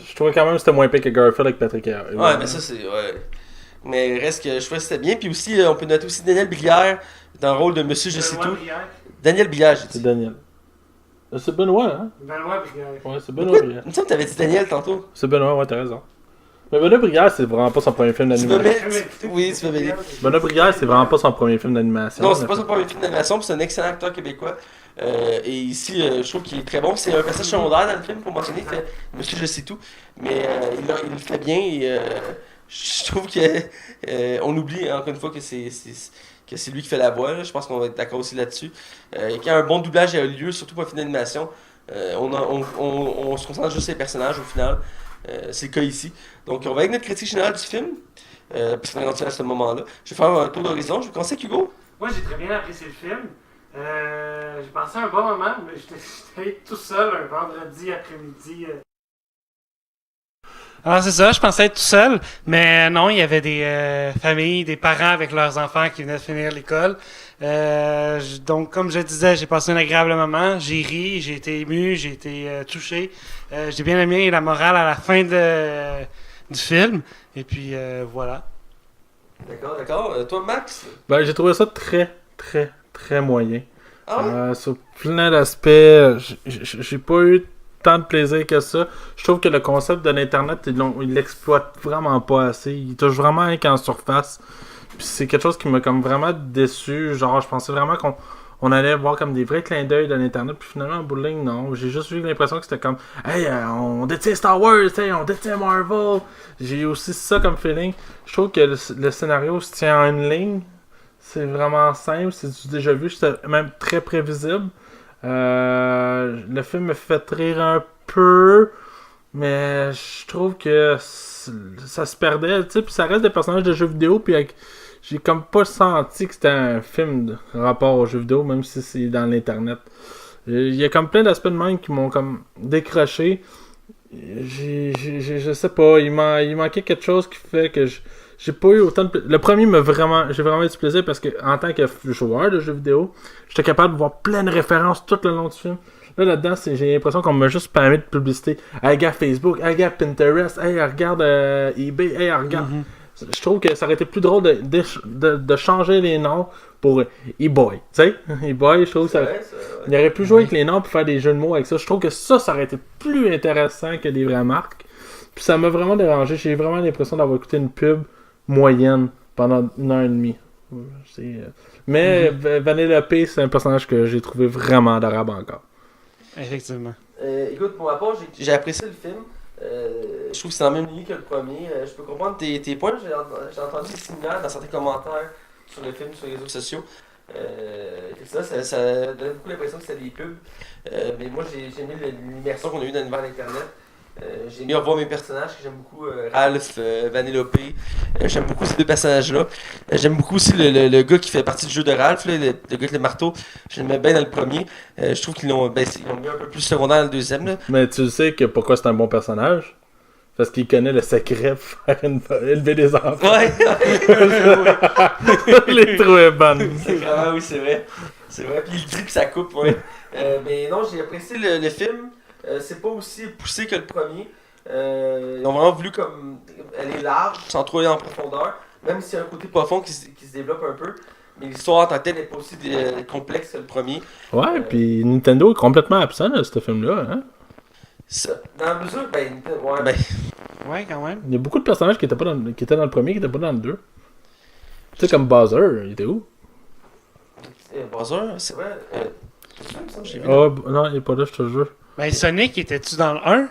je trouvais quand même que c'était moins pire que Garfield avec Patrick Harris. Ouais, mais ça, c'est. Ouais. Mais reste que je trouvais que c'était bien. Puis aussi, on peut noter aussi Daniel Brière dans le rôle de Monsieur Je sais tout. Daniel Brière, j'ai C'est dit. Daniel. C'est Benoît, hein? Benoît Brière. Ouais, c'est Benoît. Il me semble que t'avais dit Daniel tantôt. C'est Benoît, ouais, t'as raison. Mais Benoît Brière, c'est vraiment pas son premier film Tu peux d'animation. mettre... Oui, tu peux mettre... Benoît Brière, c'est vraiment pas son premier film d'animation. Non, c'est pas son premier film d'animation, puis c'est un excellent acteur québécois. Et ici, je trouve qu'il est très bon. C'est un personnage secondaire dans le film, pour mentionner. Il fait Monsieur Je sais tout. Mais il le fait bien et je trouve que on oublie encore une fois que c'est lui qui fait la voix. Là. Je pense qu'on va être d'accord aussi là-dessus. Quand un bon doublage a eu lieu, surtout pour un film d'animation, on se concentre juste sur les personnages au final. C'est le cas ici. Donc, on va avec notre critique générale du film. Puis on est rendu à ce moment-là. Je vais faire un tour d'horizon. Je vais commencer avec Hugo. Moi, j'ai très bien apprécié le film. J'ai passé un bon moment, mais j'étais tout seul un vendredi après-midi. Alors c'est ça, je pensais être tout seul, mais non, il y avait des familles, des parents avec leurs enfants qui venaient de finir l'école. Donc, comme je disais, j'ai passé un agréable moment. J'ai ri, j'ai été ému, j'ai été touché. J'ai bien aimé la morale à la fin du film. Et puis, voilà. D'accord. Toi, Max? Ben, j'ai trouvé ça très moyen. Ah ouais? Sur plein d'aspects, j'ai pas eu tant de plaisir que ça. Je trouve que le concept de l'Internet, ils l'exploitent vraiment pas assez. Ils touchent vraiment rien qu'en surface. Puis c'est quelque chose qui m'a comme vraiment déçu. Genre, je pensais vraiment qu'on allait voir comme des vrais clins d'œil de l'Internet. Puis finalement, en bout de ligne, non. J'ai juste eu l'impression que c'était comme hey, on détient Star Wars, hey, on détient Marvel. J'ai aussi ça comme feeling. Je trouve que le scénario se tient en une ligne. C'est vraiment simple, c'est du déjà vu, c'était même très prévisible. Le film me fait rire un peu, mais je trouve que ça se perdait, tu sais, puis ça reste des personnages de jeux vidéo, puis j'ai comme pas senti que c'était un film de rapport aux jeux vidéo, même si c'est dans l'internet. Il y a comme plein d'aspects de même qui m'ont comme décroché. Je sais pas, il manquait quelque chose qui fait que j'ai pas eu autant de plaisir. Le premier j'ai vraiment eu du plaisir parce que en tant que joueur de jeux vidéo, j'étais capable de voir plein de références tout le long du film. Là-dedans, j'ai l'impression qu'on m'a juste permis de publicité. Hey, regarde Facebook, hey, regarde Pinterest, hey, regarde eBay, hey, regarde. Je trouve que ça aurait été plus drôle de changer les noms pour e-boy. Tu sais, e-boy, je trouve que ça. Il aurait pu jouer avec les noms pour faire des jeux de mots avec ça. Je trouve que ça aurait été plus intéressant que des vraies marques. Puis ça m'a vraiment dérangé. J'ai vraiment l'impression d'avoir écouté une pub moyenne pendant 1 heure et demie. Mais Vanellope, c'est un personnage que j'ai trouvé vraiment adorable encore. Effectivement. Écoute, pour ma part, j'ai apprécié le film. Je trouve que c'est dans la même ligne que le premier. Je peux comprendre tes points. J'ai entendu des similaires dans certains commentaires sur le film, sur les réseaux sociaux. Ça donne beaucoup l'impression que c'était des pubs. Mais moi, j'ai aimé l'immersion qu'on a eue dans l'univers d'Internet. J'ai aimé revoir mes personnages, que j'aime beaucoup Ralph, Vanellope. J'aime beaucoup ces deux personnages-là. J'aime beaucoup aussi le gars qui fait partie du jeu de Ralph, là, le gars avec le marteau. J'aimais bien dans le premier. Je trouve qu'ils l'ont mis un peu plus secondaire dans le deuxième. Là. Mais tu sais que pourquoi c'est un bon personnage? Parce qu'il connaît le secret pour faire élever des enfants. Ouais! Je l'ai trouvé bonne. Oui, c'est vrai. C'est vrai. Puis il dit que ça coupe, ouais. Mais non, j'ai apprécié le film. C'est pas aussi poussé que le premier. Ils ont vraiment voulu comme aller large, sans trop aller en profondeur. Même s'il y a un côté profond qui se développe un peu. Mais l'histoire en tant que telle n'est pas aussi complexe que le premier. Ouais, puis Nintendo est complètement absent de ce film-là. Hein? Ça, dans la mesure, Ouais, quand même. Il y a beaucoup de personnages qui étaient dans le premier qui étaient pas dans le 2. Tu sais, comme Bowser, il était où? Bowser, c'est vrai. J'ai vu. Non, il est pas là, je te jure. Ben, Sonic, était-tu dans le 1?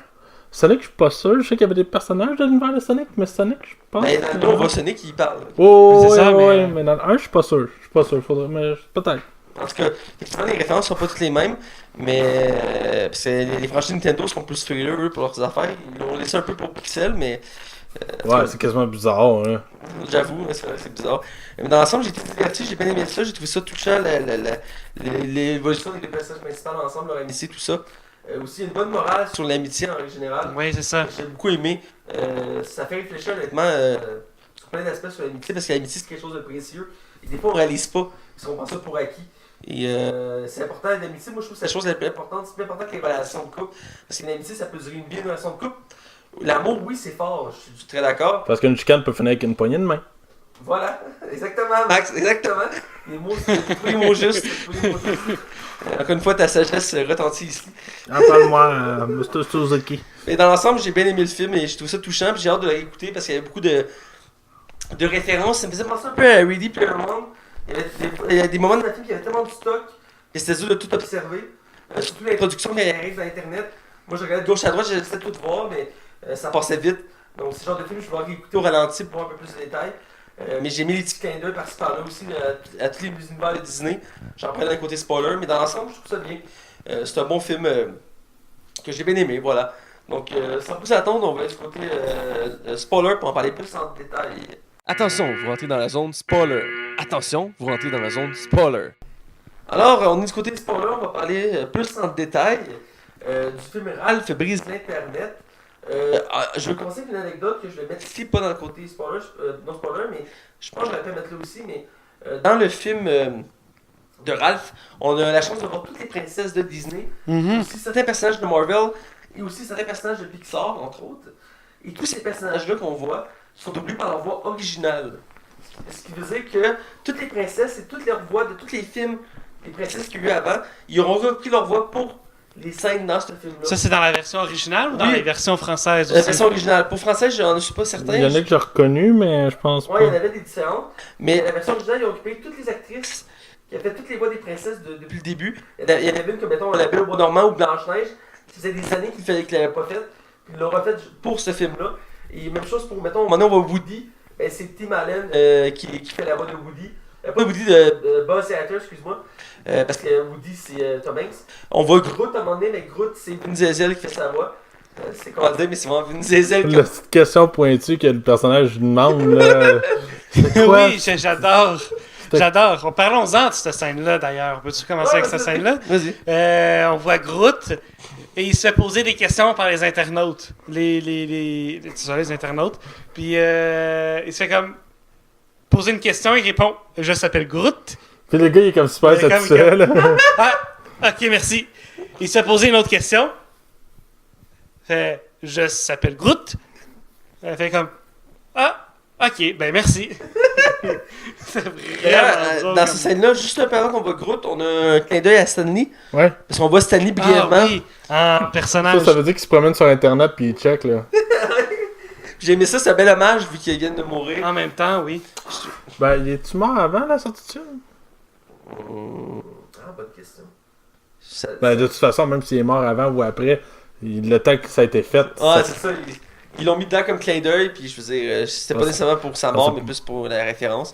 Sonic, je suis pas sûr. Je sais qu'il y avait des personnages de l'univers de Sonic, mais Sonic, je pense. Ben, dans le 2, on voit Sonic qui parle. Oh, c'est ça, mais dans le 1, je suis pas sûr. Faudrait, mais peut-être. En tout cas, effectivement, les références sont pas toutes les mêmes, mais les franchises Nintendo sont plus frileux eux, pour leurs affaires. Ils l'ont laissé un peu pour Pixel, mais. Ouais, c'est quasiment bizarre. Hein. J'avoue, c'est bizarre. Mais dans l'ensemble, j'ai été diverti, j'ai bien aimé ça, j'ai trouvé ça touchant, l'évolution des personnages principaux ensemble, leur amitié, tout ça. Aussi, une bonne morale sur l'amitié en règle générale. Oui, c'est ça. J'ai beaucoup aimé. Ça fait réfléchir honnêtement sur plein d'aspects sur l'amitié, parce que l'amitié c'est quelque chose de précieux. Et des fois, on réalise pas, parce qu'on prend ça pour acquis. Et c'est important, l'amitié, moi je trouve que c'est la chose la plus importante, c'est plus important que les relations de couple. Parce que l'amitié, ça peut durer une vie, une relation de couple. L'amour, oui, c'est fort, je suis très d'accord. Parce qu'une chicane peut finir avec une poignée de main. Voilà, exactement, Max, exactement. Les mots, c'est tous les mots justes. Encore une fois, ta sagesse retentit ici. Parle-moi, Mr. Suzuki. Mais dans l'ensemble, j'ai bien aimé le film et je trouve ça touchant. Puis j'ai hâte de l'écouter parce qu'il y avait beaucoup de références. Ça me faisait penser un peu à Ready Player One. Il y a des moments dans le film qui avait tellement de stock que c'était dur de tout observer. Surtout l'introduction quand il arrive dans Internet. Moi, je regardais de gauche à droite, j'essayais de tout voir, mais ça passait vite. Donc, c'est le genre de film que je vais réécouter au ralenti pour voir un peu plus de détails. Mais j'ai mis les petits clins d'œil par-ci par-là aussi à tous les univers de Disney. J'en prends d'un côté spoiler, mais dans l'ensemble, je trouve ça bien. C'est un bon film que j'ai bien aimé, voilà. Donc, sans plus attendre, on va aller du côté spoiler pour en parler plus en détail. Attention, vous rentrez dans la zone spoiler. Attention, vous rentrez dans la zone spoiler. Alors, on est du côté spoiler, on va parler plus en détail du film Ralph brise l'Internet. Je vais commencer avec une anecdote que je vais mettre ici, pas dans le côté spoiler, non spoiler, mais je pense que j'aurais pu mettre là aussi. Mais dans le film de Ralph, on a la chance de voir toutes les princesses de Disney, aussi certains personnages de Marvel et aussi certains personnages de Pixar, entre autres. Et tous ces personnages-là qu'on voit sont doublés par leur voix originale. Ce qui veut dire que toutes les princesses et toutes leurs voix de tous les films, les princesses qu'il y a eu avant, ils auront repris leur voix pour les scènes dans ce film-là. Ça, c'est dans la version originale ou dans Oui. les versions françaises aussi? La version originale. Pour français, je suis pas certain. Il y en a que j'ai reconnu, mais je pense Ouais, il y en pas. avait des différentes. Mais la version originale, ils ont occupé toutes les actrices qui ont fait toutes les voix des princesses depuis le début. Il y en avait une comme, mettons, La Belle au Bois dormant ou Blanche-Neige. Ça faisait des années qu'ils l'avaient pas faite. Puis ils l'ont refait pour ce film-là. Et même chose pour, mettons, maintenant on va Woody. Ben, c'est Tim Allen qui fait la voix de Woody. Pas Woody de Buzz Lightyear, excuse-moi. Parce que Woody, c'est Tom Hanks. On voit Groot à un moment donné, mais Groot, c'est Vin Diesel qui fait sa voix. C'est comment dire, mais c'est vraiment Vin Diesel qui... La petite question pointue que le personnage demande, là. C'est quoi? Oui, j'adore. J'adore. Parlons-en de cette scène-là, d'ailleurs. Peux-tu commencer avec cette scène-là? Vas-y. On voit Groot et il se fait poser des questions par les internautes. Les internautes. Puis il se fait comme poser une question, il répond « Je s'appelle Groot ». Puis le gars, il est comme super satisfait, là. Ah, ok, merci. Il se fait poser une autre question. Fait « Je s'appelle Groot ». Il fait comme « Ah, ok, ben merci ». C'est D'ailleurs, vraiment drôle, dans comme- cette scène-là, juste un peu avant qu'on voit Groot, on a un clin d'œil à Stanley. Ouais. Parce qu'on voit Stanley brièvement. Ah oui, en personnage. Ça veut dire qu'il se promène sur Internet puis il check, là. J'ai aimé ça, c'est un bel hommage vu qu'ils viennent de mourir. En même temps, oui. Ben, il est-tu mort avant la sortie de film? Ah, bonne question. Ben, de toute façon, même s'il est mort avant ou après, le temps que ça a été fait. Ah, ça- c'est ça. Ils l'ont mis dedans comme clin d'œil, puis je veux dire, c'était pas nécessairement pour sa mort, mais plus pour la référence.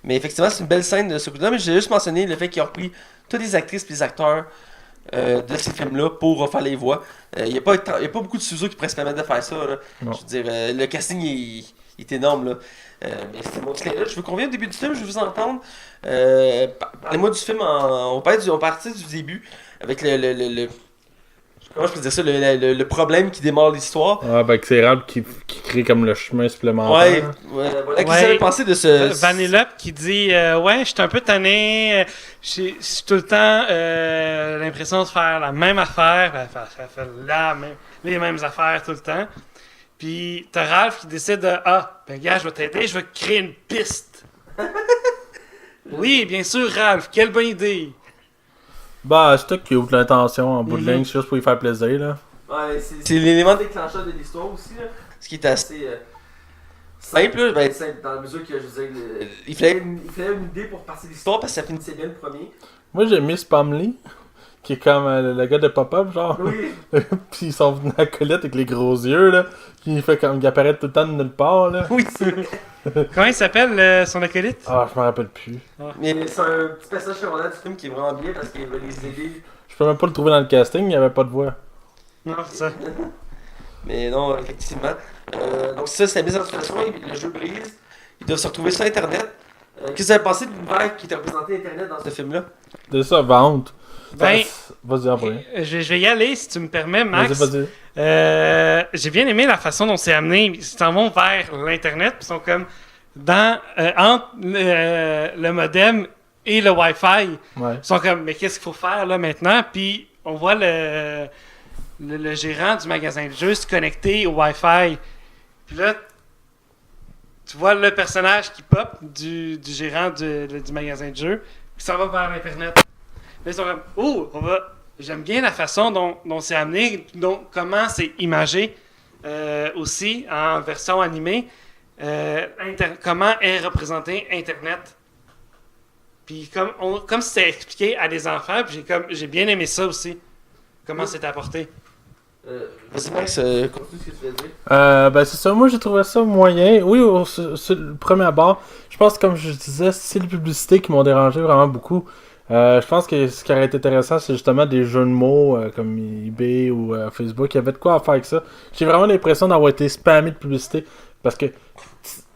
Mais effectivement, c'est une belle scène de ce coup-là. Mais j'ai juste mentionné le fait qu'ils ont repris toutes les actrices et les acteurs de ces films-là pour refaire les voix. Il n'y a pas beaucoup de studios qui pourraient se permettre de faire ça. Là. Non. Je veux dire, le casting il est énorme. Là. Mais c'est mon clin d'œil. Je veux qu'on vienne au début du film, je veux vous entendre. Parlez-moi du film, on partit du début avec le comment je peux dire ça, le problème qui démarre l'histoire. Ah, ben, que c'est Ralph qui crée comme le chemin supplémentaire. Ouais, voilà. Qu'est-ce que vous avez pensé de ce. Vanellope qui dit ouais, je suis un peu tanné, j'ai tout le temps l'impression de faire la même affaire, elle fait les mêmes affaires tout le temps. Puis t'as Ralph qui décide de ben gars, je vais t'aider, je vais créer une piste. Oui, bien sûr, Ralph, quelle bonne idée. Bah, c'est toi qui ouvre l'intention en bout de ligne, c'est juste pour lui faire plaisir, là. Ouais, c'est l'élément déclencheur de l'histoire aussi, là. Ce qui est assez simple, là. Ben, simple, dans la mesure que, je veux dire, il fallait une idée pour partir de l'histoire parce que ça finissait bien le premier. Moi, j'ai mis Spamley, qui est comme le gars de pop-up, genre. Oui. Puis ils sont venus à Colette avec les gros yeux, là. Puis il fait comme il apparaît tout le temps de nulle part, là. Oui, c'est vrai. Comment il s'appelle son acolyte? Ah, je me rappelle plus. Mais c'est un petit passage secondaire du film qui est vraiment bien parce qu'il va les aider. Je peux même pas le trouver dans le casting, il n'y avait pas de voix. Non, c'est ça. Mais non, effectivement. Donc ça, c'est la mise en situation, le jeu brise. Ils doivent se retrouver sur Internet. Qu'est-ce que vous avez pensé de l'univers qui était représenté Internet dans ce film-là? C'est ça, vente. Ben, Vas-y, en premier. je vais y aller si tu me permets, Max. Vas-y. J'ai bien aimé la façon dont c'est amené. Ils s'en vont vers l'Internet, puis ils sont comme entre le modem et le Wi-Fi. Ouais. Ils sont comme, mais qu'est-ce qu'il faut faire là maintenant? Puis on voit le gérant du magasin de jeux se connecter au Wi-Fi. Puis là, tu vois le personnage qui pop du gérant du magasin de jeux, qui s'en va vers l'Internet. Là, ils sont comme, oh, J'aime bien la façon dont c'est amené, comment c'est imagé aussi en version animée, comment est représenté Internet. Puis comme c'était expliqué à des enfants, puis j'ai bien aimé ça aussi, comment c'est apporté. Vas-y Max, continue ce que tu veux dire. Ben c'est ça, moi j'ai trouvé ça moyen. Oui, sur le premier abord, je pense comme je disais, c'est les publicités qui m'ont dérangé vraiment beaucoup. Je pense que ce qui aurait été intéressant, c'est justement des jeux de mots comme eBay ou Facebook. Il y avait de quoi à faire avec ça. J'ai vraiment l'impression d'avoir été spammé de publicité. Parce que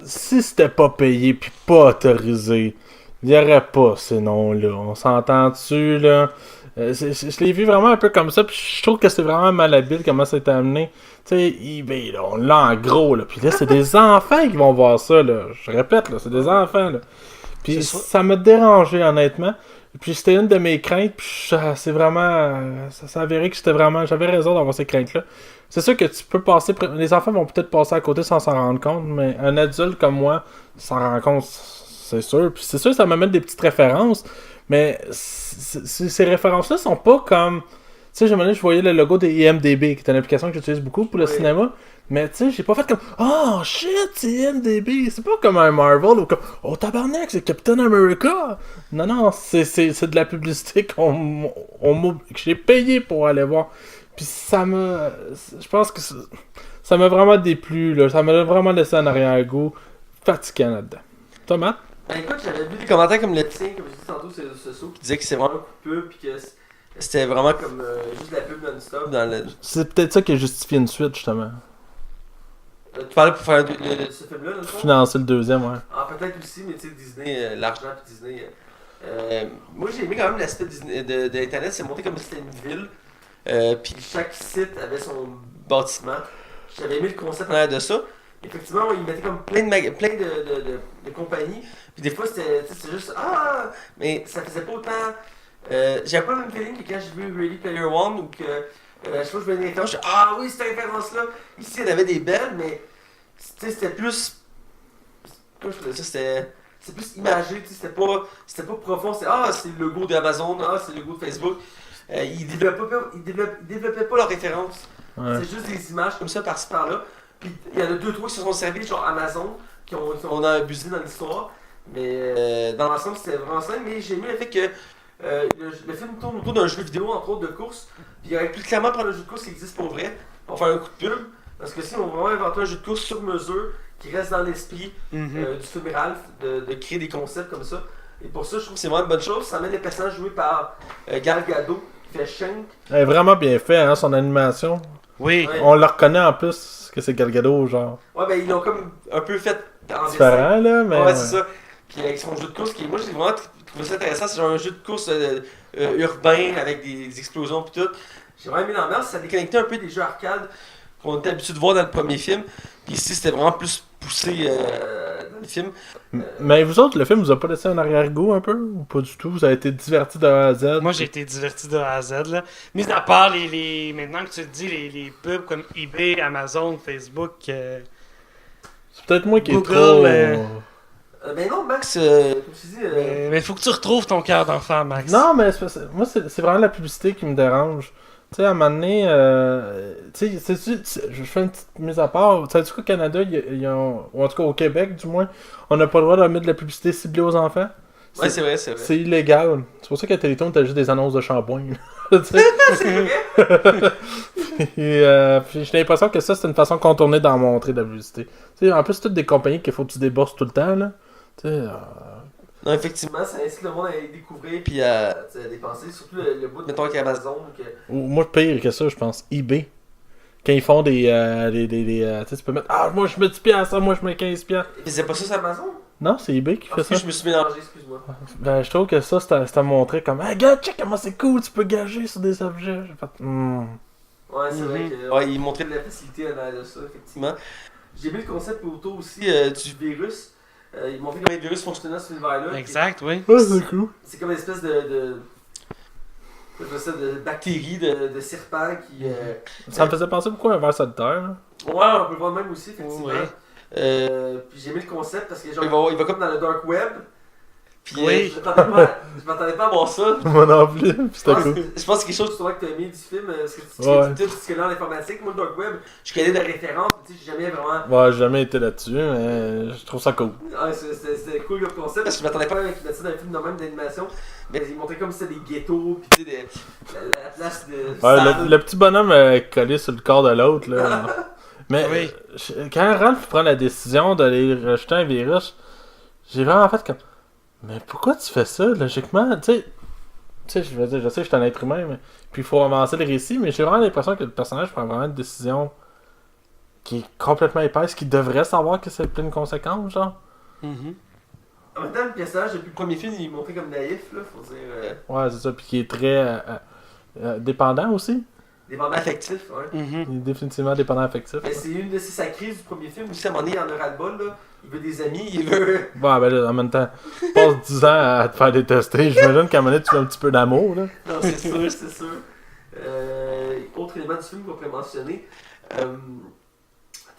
si c'était pas payé puis pas autorisé, il n'y aurait pas ces noms-là. On s'entend dessus, là. Je l'ai vu vraiment un peu comme ça, puis je trouve que c'est vraiment malhabile comment c'est amené. Tu sais, eBay, là, on l'a en gros, là. Puis là, c'est des enfants qui vont voir ça, là. Je répète, là, c'est des enfants, là. Puis ça m'a dérangé, honnêtement. Puis c'était une de mes craintes, puis c'est vraiment... Ça s'est avéré que j'avais raison d'avoir ces craintes-là. C'est sûr que tu peux passer... Les enfants vont peut-être passer à côté sans s'en rendre compte, mais un adulte comme moi s'en rend compte, c'est sûr. Puis c'est sûr que ça m'amène des petites références, mais ces références-là sont pas comme... Tu sais, je voyais le logo des IMDb, qui est une application que j'utilise beaucoup pour le cinéma. Mais tu sais, j'ai pas fait comme oh shit, c'est IMDb. C'est pas comme un Marvel ou comme oh tabarnak, c'est Captain America. Non, c'est de la publicité que j'ai payé pour aller voir. Puis je pense que ça m'a vraiment déplu, là. Ça m'a vraiment laissé en arrière-goût. Fatigant là-dedans. Thomas? Ben écoute, j'avais vu des commentaires comme le tien, comme je disais tantôt, c'est ce qui disait que c'est vraiment coupeux, puis que c'était vraiment comme juste de la pub non-stop dans le... C'est peut-être ça qui a justifié une suite, justement. Tu parlais pour faire ce film-là, non? Financer le deuxième, ouais. Ah, peut-être aussi, mais tu sais, Disney, l'argent puis Disney... moi, j'ai aimé quand même l'aspect de Internet, c'est monté comme si c'était une ville, puis chaque site avait son bâtiment. J'avais aimé le concept en l'air de ça. Effectivement, ils mettaient comme plein de compagnies, puis des fois, c'était juste « Ah! » Mais ça faisait pas autant... j'avais pas le même feeling que quand j'ai vu Ready Player One, ou que... je sais pas, je venais d'interroger, je suis ah oui, cette référence-là. Ici, il y en avait des belles, mais c'était plus. Comment je faisais ça? C'était plus imagé, c'était pas profond. C'est le logo d'Amazon, c'est le logo de Facebook. Ils développaient pas leurs références. Ouais. C'est juste des images comme ça par-ci par-là. Puis il y en a 2-3 qui se sont servis, genre Amazon, qui ont abusé dans l'histoire. Mais dans l'ensemble, c'était vraiment simple. Mais j'ai aimé le fait que. Le film tourne autour d'un jeu vidéo, entre autres de course. Puis il aurait pu clairement prendre un jeu de course qui existe pour vrai, pour faire un coup de pub. Parce que si on va vraiment inventer un jeu de course sur mesure, qui reste dans l'esprit du film Ralph, de créer des concepts comme ça. Et pour ça, je trouve que c'est vraiment une bonne chose. Ça amène des personnages joués par Gal Gadot, qui fait Shank. Elle est vraiment bien fait, hein, son animation. Oui. Ouais. On le reconnaît en plus que c'est Gal Gadot, genre. Ouais, ben ils l'ont comme un peu fait en Différent, là, mais. Ouais, c'est ça. Puis avec son jeu de course, moi j'ai vraiment trouvé ça intéressant. C'est genre un jeu de course urbain avec des explosions pis tout. J'ai vraiment aimé l'ambiance. Ça déconnectait un peu des jeux arcade qu'on était habitué de voir dans le premier film. Puis ici, c'était vraiment plus poussé dans le film. Mais vous autres, le film vous a pas laissé un arrière-goût un peu? Ou pas du tout? Vous avez été divertis de A à Z? Moi, j'ai été diverti de A à Z, là. Mis à part maintenant que tu te dis, les pubs comme eBay, Amazon, Facebook... C'est peut-être moi qui est Google, trop... Mais non, Max, comme tu dis... Mais faut que tu retrouves ton cœur d'enfant, Max. Non, mais moi, c'est vraiment la publicité qui me dérange. Tu sais, à un moment donné, tu sais, je fais une petite mise à part. Tu sais, du coup, au Canada, ou en tout cas au Québec, du moins, on n'a pas le droit de mettre de la publicité ciblée aux enfants. Ouais, c'est vrai. C'est illégal. C'est pour ça qu'à Téléthon, t'as juste des annonces de shampoing. Tu sais. C'est vrai? Et puis j'ai l'impression que ça, c'est une façon contournée d'en montrer de la publicité. Tu sais, en plus, c'est toutes des compagnies qu'il faut que tu débourses tout le temps, là. Tu sais, Non, effectivement, ça incite le monde à les découvrir puis à dépenser. Surtout le bout, mettons, avec Amazon. ou moi, pire que ça, je pense, eBay. Quand ils font des tu sais, tu peux mettre moi je mets 10 piastres, moi je mets 15 piastres. Ils faisaient pas ça sur Amazon? Non, c'est eBay qui fait ça. Je me suis mélangé, excuse-moi. Ben, je trouve que ça, c'était montré comme hey, regarde, check comment c'est cool, tu peux gager sur des objets. J'ai fait Ouais, c'est vrai que. Ouais, ils montraient de la facilité à de ça, effectivement. J'ai mis le concept autour aussi du virus. Ils m'ont fait comment les virus fonctionnaient sur l'univers-là. Exact, oui. Ouais, c'est cool. C'est comme une espèce de bactéries, de serpents qui. Ça me faisait penser beaucoup à un ver solitaire. Là. Ouais, on peut le voir même aussi, effectivement. Ouais. Puis j'ai aimé le concept parce que genre, il va comme dans le dark web. Puis Oui. je m'attendais pas à voir ça. Moi non plus, puis Je c'était pense, cool. je pense que c'est quelque chose justement que tu as aimé du film, parce que tu Ouais. fais tout ce que là en informatique. Moi, le Dark Web, je connais des références, tu sais, j'ai jamais vraiment. Ouais, j'ai jamais été là-dessus, mais je trouve ça cool. Ouais, c'était cool comme concept parce que je m'attendais pas à qu'ils mettent ça dans un film de même d'animation. Mais ils montraient comme si c'était des ghettos, pis tu sais, la place de. Ouais, sable. le petit bonhomme collé sur le corps de l'autre, là. Mais Oui. quand Ralph prend la décision d'aller rejeter un virus, j'ai vraiment fait comme. Mais pourquoi tu fais ça, logiquement? Tu sais, je veux dire, je sais que je suis un être humain, mais. Puis il faut avancer le récit, mais j'ai vraiment l'impression que le personnage prend vraiment une décision qui est complètement épaisse, qui devrait savoir que c'est plein de conséquences, genre. En même temps, le personnage, depuis le premier film, il est montré comme naïf, là, faut dire. Ouais, c'est ça, puis qui est très dépendant aussi. Dépendant affectif, ouais. Il est définitivement dépendant affectif. Mais c'est une de sa crises du premier film aussi. À un moment donné, il en a ras-le-bol, là. Il veut des amis, il veut. Ouais, ben là, en même temps, tu passes 10 ans à te faire détester. J'imagine qu'à un moment donné, tu veux un petit peu d'amour, là. Non, c'est sûr, c'est sûr. Autre élément du film qu'on pourrait mentionner. Attends,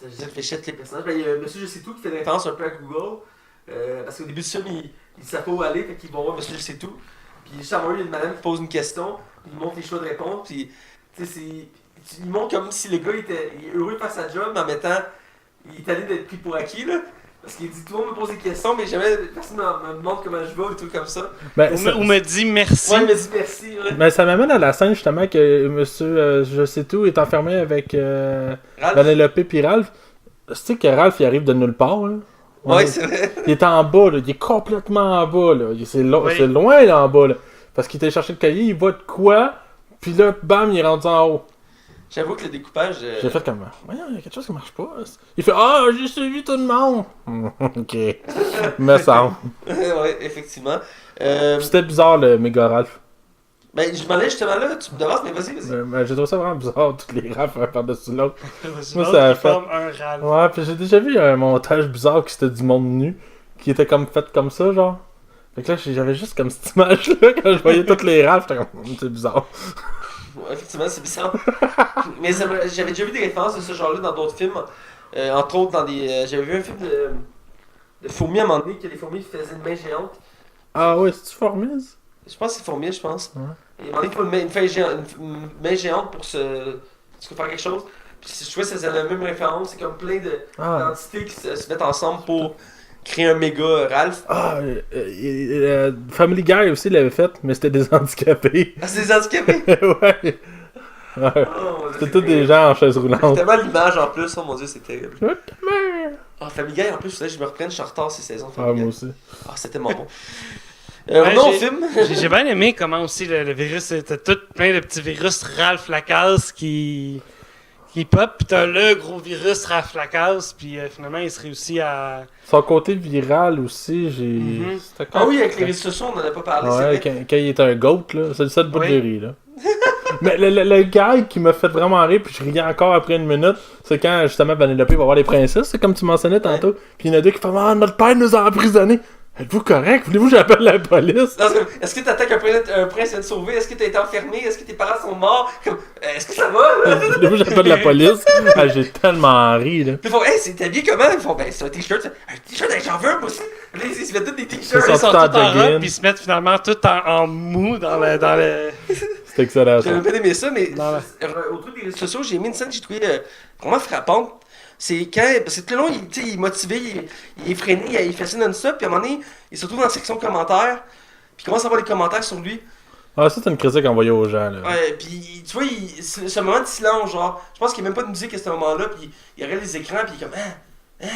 je réfléchis à tous les personnages. Ben, il y a Monsieur Je sais tout qui fait des références un peu à Google. Parce qu'au début du film, il savent pas où aller, fait qu'ils vont voir Monsieur Je sais tout. Puis juste à un moment, il y a une madame qui pose une question, puis il montre les choix de réponse, puis tu sais, il montre comme si le gars il est heureux de faire sa job, mais en mettant, il est allé d'être pris pour acquis, là. Parce qu'il dit tout le monde me pose des questions, mais jamais personne me demande comment je vais ou tout comme ça. Ben, Ou me dit merci. Ouais, il me dit merci, ouais. mais ça m'amène à la scène, justement, que monsieur Je sais tout est enfermé avec Ralph? Vanellope puis Ralph. Tu sais que Ralph, il arrive de nulle part, là. Ouais, c'est vrai. Il est en bas, là. Il est complètement en bas, là. C'est Oui. c'est loin, là, en bas, là. Parce qu'il était chercher le cahier, il voit de quoi, puis là, bam, il est rendu en haut. J'avoue que le découpage. J'ai fait comme, voyons, il y a quelque chose qui marche pas. Il fait, ah, j'ai suivi tout le monde. Ok. Me semble. Ouais, effectivement. C'était bizarre, le méga Ralph. Ben, je m'en allais justement là, tu me devances, mais vas-y. Ben, j'ai trouvé ça vraiment bizarre, toutes les Ralphs un par-dessus l'autre. Moi, ça a qui fait- forme un râle. Ouais, puis j'ai déjà vu un montage bizarre qui c'était du monde nu, qui était comme fait comme ça, genre. Fait que là, j'avais juste comme cette image-là, quand je voyais toutes les Ralphs, j'étais comme, c'est bizarre. Ouais, effectivement, c'est bizarre. Mais j'avais déjà vu des références de ce genre-là dans d'autres films. Entre autres, dans des. J'avais vu un film de fourmis à un moment donné, que les fourmis faisaient une main géante. Ah ouais, c'est-tu Formise? Je pense que c'est fourmis, je pense. Ouais. Et à un moment donné, il faut une main géante pour faire quelque chose. Puis je trouvais que ça faisait la même référence. C'est comme plein Ah, d'entités qui se mettent ensemble pour créer un méga Ralph. Family Guy aussi l'avait fait, mais c'était des handicapés. Ah, c'est des handicapés! Ouais. Ouais. Oh, C'était tous des gens en chaise C'est roulante. tellement l'image en plus, oh mon dieu, c'est terrible. Ah, Family Guy en plus, là, je me reprenne, je suis en retard ces saisons. Ah, Family Guy. moi aussi. Ah, c'est tellement bon. Ouais, Revenons au j'ai- film. J'ai bien aimé comment aussi le virus, c'était tout plein de petits virus Ralph Lacasse qui pop, pis t'as le gros virus Ralph Lacasse, puis finalement il se réussit à. Son côté viral aussi, j'ai. Mhm. C'était Ah oui, avec les réseaux sociaux, on n'en a pas parlé, c'est Ouais, vrai. quand il était un goat, là. C'est le seul bout Oui. de riz, là. Mais le gars qui m'a fait vraiment rire, puis je riais encore après une minute, c'est quand justement Vanellope va voir les princesses, c'est comme tu mentionnais tantôt. Puis il y en a deux qui font, ah, notre père nous a emprisonnés. Êtes-vous correct? Voulez-vous que j'appelle la police? Non, est-ce que t'attends qu'un prince vienne te sauver? Est-ce que t'as été enfermé? Est-ce que tes parents sont morts? Est-ce que ça va? Là? Voulez-vous que j'appelle la police? Ah, j'ai tellement ri, là. Puis ils font, hey, c'est habillé comment? Ils font, ben, c'est un t-shirt. Un t-shirt avec j'en veux un, moi aussi. Là, ils se mettent tous des t-shirts. C'est Ils ça. sont tout tous en en jogging. robe, puis ils se mettent finalement tout en mou dans le. C'est excellent, ça. J'avais pas aimé ça, mais Non, au truc des réseaux sociaux, j'ai mis une scène que j'ai trouvé vraiment frappante. C'est quand. Parce que tout le long, il est motivé, il est freiné, il fait ça non-stop, puis à un moment donné, il se retrouve dans la section commentaires, puis il commence à avoir des commentaires sur lui. Ah, ça, c'est une critique envoyée aux gens, là. Ouais, puis tu vois, ce moment de silence, genre, je pense qu'il n'y a même pas de musique à ce moment-là, puis il regarde les écrans, puis il est comme,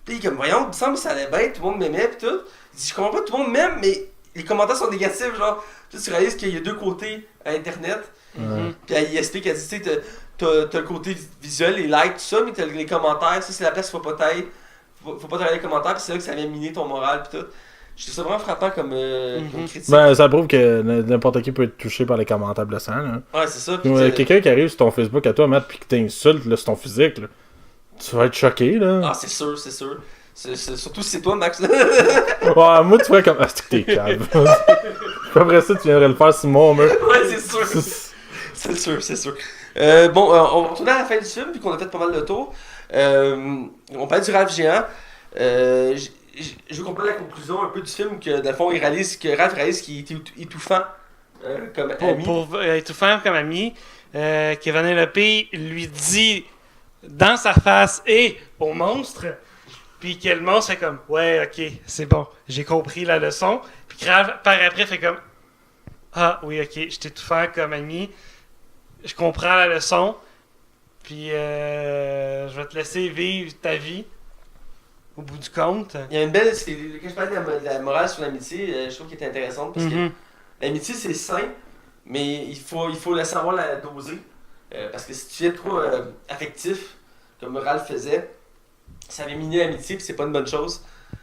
puis il est comme, voyons, il me semble que ça allait bien, tout le monde m'aimait, puis tout. Il dit, je comprends pas, tout le monde m'aime, mais les commentaires sont négatifs, genre, tu réalises qu'il y a deux côtés à Internet, puis il explique, elle dit, tu sais, t'as le côté visuel, les likes, tout ça, mais t'as les commentaires, ça c'est la place, faut pas t'ailler, faut pas t'aller les commentaires, puis c'est là que ça vient miner ton moral, puis tout. Je trouve ça vraiment frappant comme critique. Ben, ça prouve que n'importe qui peut être touché par les commentaires blessants, là. Ouais, c'est ça. Puis, quelqu'un qui arrive sur ton Facebook à toi, Matt, pis qui t'insulte, là, sur ton physique, là, tu vas être choqué, là. Ah, c'est sûr, c'est sûr. Surtout si c'est toi, Max. Ouais, moi, tu vois comme, ah, c'est que t'es calme. Puis après ça, tu viendrais le faire sur mon mur. Ouais, c'est sûr. C'est sûr, c'est sûr. Bon, on va retourner à la fin du film, vu qu'on a fait pas mal de tours. On parle du Ralph géant. je veux comprendre la conclusion un peu du film, que dans le fond, Ralph réalise qu'il est étouffant comme ami. Pour étouffant comme ami, que Vanellope lui dit dans sa face et au monstre, puis que le monstre fait comme ouais, ok, c'est bon, j'ai compris la leçon. Puis que Ralph par après fait comme ah oui, ok, je t'étouffant comme ami, je comprends la leçon, puis je vais te laisser vivre ta vie au bout du compte. Il y a une belle. Quand je parlais de la morale sur l'amitié, je trouve qu'elle est intéressante parce que l'amitié c'est sain, mais il faut la savoir la doser. Parce que si tu es trop affectif, comme Ralph faisait, ça avait miné l'amitié, puis c'est pas une bonne chose.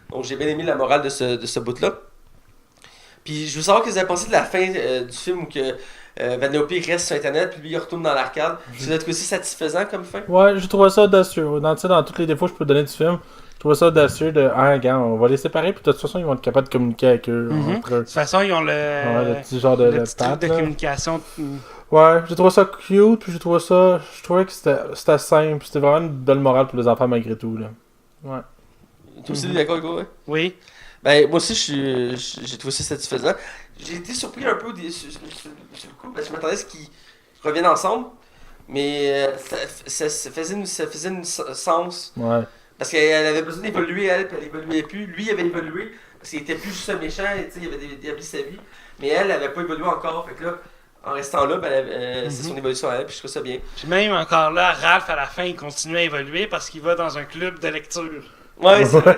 Donc j'ai bien aimé la morale de ce bout-là. Puis je veux savoir ce que vous avez pensé de la fin du film où que Vanellope reste sur Internet, puis lui il retourne dans l'arcade. Vous avez trouvé ça satisfaisant comme fin? Ouais, j'ai trouvé ça audacieux. Dans tous les défauts que je peux donner du film, je trouvais ça audacieux de regarde, on va les séparer, puis de toute façon, ils vont être capables de communiquer avec eux. Entre eux. De toute façon, ils ont le petit genre de petit truc de là. communication. Ouais, j'ai trouvé ça cute, puis je trouvais que c'était simple, c'était vraiment une belle morale pour les enfants malgré tout. Là. Ouais. Toi aussi, d'accord, Hugo? Ouais? Oui. Ben, moi aussi, j'ai trouvé ça satisfaisant. J'ai été surpris un peu sur le coup, parce que je m'attendais à ce qu'ils reviennent ensemble, mais ça faisait une sens. Ouais. Parce qu'elle avait besoin d'évoluer, elle, puis elle évoluait plus. Lui, il avait évolué, parce qu'il était plus juste un méchant, il avait établi sa vie, mais elle n'avait pas évolué encore. Fait que là, en restant là, ben, c'est son évolution à elle, puis je trouve ça bien. Puis même encore là, Ralph, à la fin, il continue à évoluer parce qu'il va dans un club de lecture. Ouais, c'est vrai.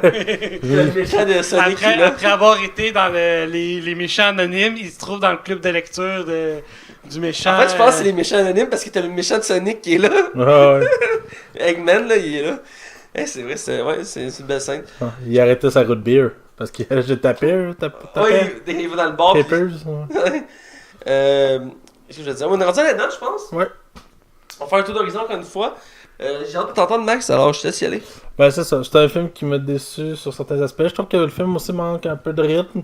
Le méchant de Sonic qui est là. Après avoir été dans les méchants anonymes, il se trouve dans le club de lecture du méchant. En fait, je pense que c'est les méchants anonymes parce que t'as le méchant de Sonic qui est là. Ouais. Eggman, là, il est là. C'est vrai, c'est une belle scène. Il arrêtait sa route beer. Parce qu'il j'ai tapé. Ouais, il va dans le bar. Papers. Ouais. Qu'est-ce que je veux dire? On est rendu à la note, je pense. Ouais. On va faire un tour d'horizon encore une fois. J'ai hâte de t'entendre, Max, alors je te laisse y aller. Ben, c'est ça. C'est un film qui m'a déçu sur certains aspects. Je trouve que le film aussi manque un peu de rythme.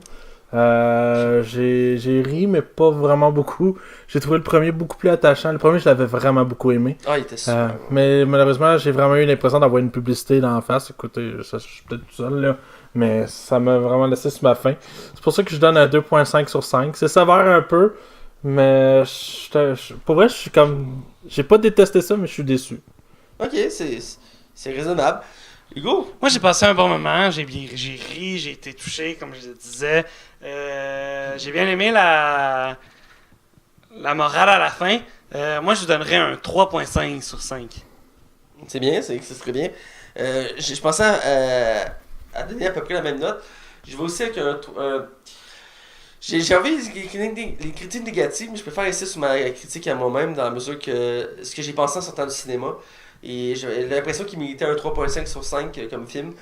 J'ai ri, mais pas vraiment beaucoup. J'ai trouvé le premier beaucoup plus attachant. Le premier, je l'avais vraiment beaucoup aimé. Ah, il était super. Mais malheureusement, j'ai vraiment eu l'impression d'avoir une publicité dans la face. Écoutez, je suis peut-être tout seul, là. Mais ça m'a vraiment laissé sur ma faim. C'est pour ça que je donne un 2.5 sur 5. C'est sévère un peu, mais pour vrai, je suis comme... J'ai pas détesté ça, mais je suis déçu. Ok, c'est raisonnable. Hugo? Moi, j'ai passé un bon moment. J'ai ri, j'ai été touché, comme je le disais. J'ai bien aimé la morale à la fin. Moi, je vous donnerais un 3.5 sur 5. C'est bien, ce serait bien. Je pensais à donner à peu près la même note. Je vais aussi avec j'ai envie les critiques négatives, mais je préfère rester sur ma critique à moi-même dans la mesure que ce que j'ai pensé en sortant du cinéma. Et j'ai l'impression qu'il méritait un 3.5 sur 5 comme film.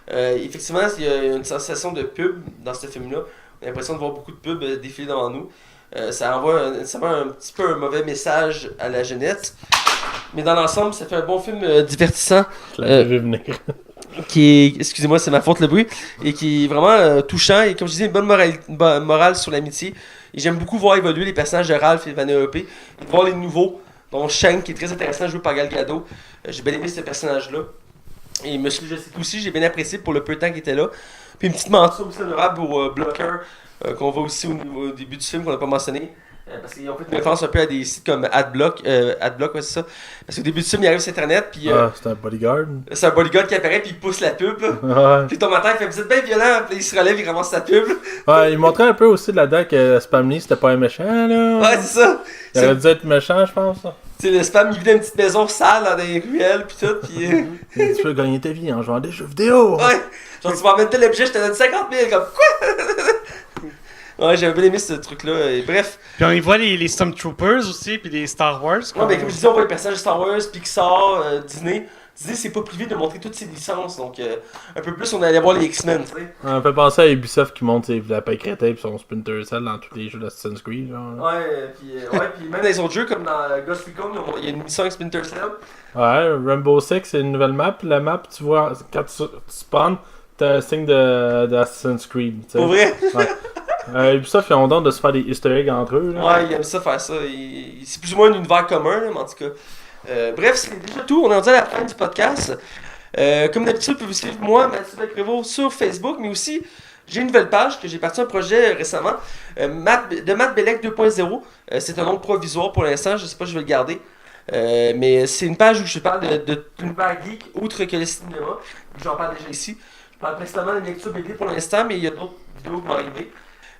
Effectivement, il y a une sensation de pub dans ce film-là. On a l'impression de voir beaucoup de pubs défiler devant nous. Ça envoie nécessairement un petit peu un mauvais message à la jeunesse. Mais dans l'ensemble, ça fait un bon film divertissant. Je l'avais vu venir. Excusez-moi, c'est ma faute le bruit. Et qui est vraiment touchant. Et comme je disais, une bonne morale sur l'amitié. Et j'aime beaucoup voir évoluer les personnages de Ralph et Vanellope. Et de voir les nouveaux. Dont Shank, qui est très intéressant, joué par Gal Gadot. J'ai bien aimé ce personnage-là. Et Monsieur Jessica aussi, j'ai bien apprécié pour le peu de temps qu'il était là. Puis une petite mention aussi honorable au Blocker, qu'on voit aussi au début du film, qu'on n'a pas mentionné. Parce qu'ils ont fait une référence un peu à des sites comme Adblock, ouais, c'est ça. Parce qu'au début du film, il arrive sur Internet, puis c'est un bodyguard. c'est un bodyguard qui apparaît, puis il pousse la pub. Là. Ouais. Puis ton matin, il fait vous êtes bien violent, puis il se relève, il ramasse sa pub. Ouais, il montrait un peu aussi là-dedans que Spam Lee, c'était pas un méchant, là. Ouais, c'est ça. Il aurait dû être méchant, je pense. Tu sais, le Spam, il vit dans une petite maison sale, dans des ruelles, puis tout, puis... Tu peux gagner ta vie en jouant à des jeux vidéo. Ouais, genre tu m'emmènes tel objet, je te donne 50 000, comme quoi? Ouais, j'avais bien aimé ce truc-là, et bref. Puis on y voit les Stormtroopers aussi, puis les Star Wars. Ouais, mais comme je disais, on voit les personnages de Star Wars, Pixar, Disney. Disney, c'est pas privé de montrer toutes ses licences, donc un peu plus, on allait voir les X-Men, tu sais. On peut penser à Ubisoft qui monte ses lapins crétins et son Splinter Cell dans tous les jeux d'Assassin's Creed. Genre. Ouais, puis même dans les autres jeux, comme dans Ghost Recon, il y a une mission avec Splinter Cell. Ouais, Rainbow Six, c'est une nouvelle map. La map, tu vois, quand tu spawns, t'as un signe d'Assassin's Creed. T'sais. Pour vrai? Ouais. Ubisoft, ils ont donc de se faire des easter eggs entre eux. Là. Ouais, ils aiment ça faire ça. C'est plus ou moins un univers commun, là, mais en tout cas. Bref, c'est déjà tout. On est rendu à la fin du podcast. Comme d'habitude, vous pouvez suivre moi, Mathieu Prévost, sur Facebook, mais aussi, j'ai une nouvelle page que j'ai parti un projet récemment, de Matt Bellec 2.0. C'est un nom provisoire pour l'instant, je sais pas si je vais le garder. Mais c'est une page où je parle de l'univers geek, outre que le cinéma. J'en parle déjà ici. Je parle principalement de lecture BD pour l'instant, mais il y a d'autres vidéos qui vont arriver.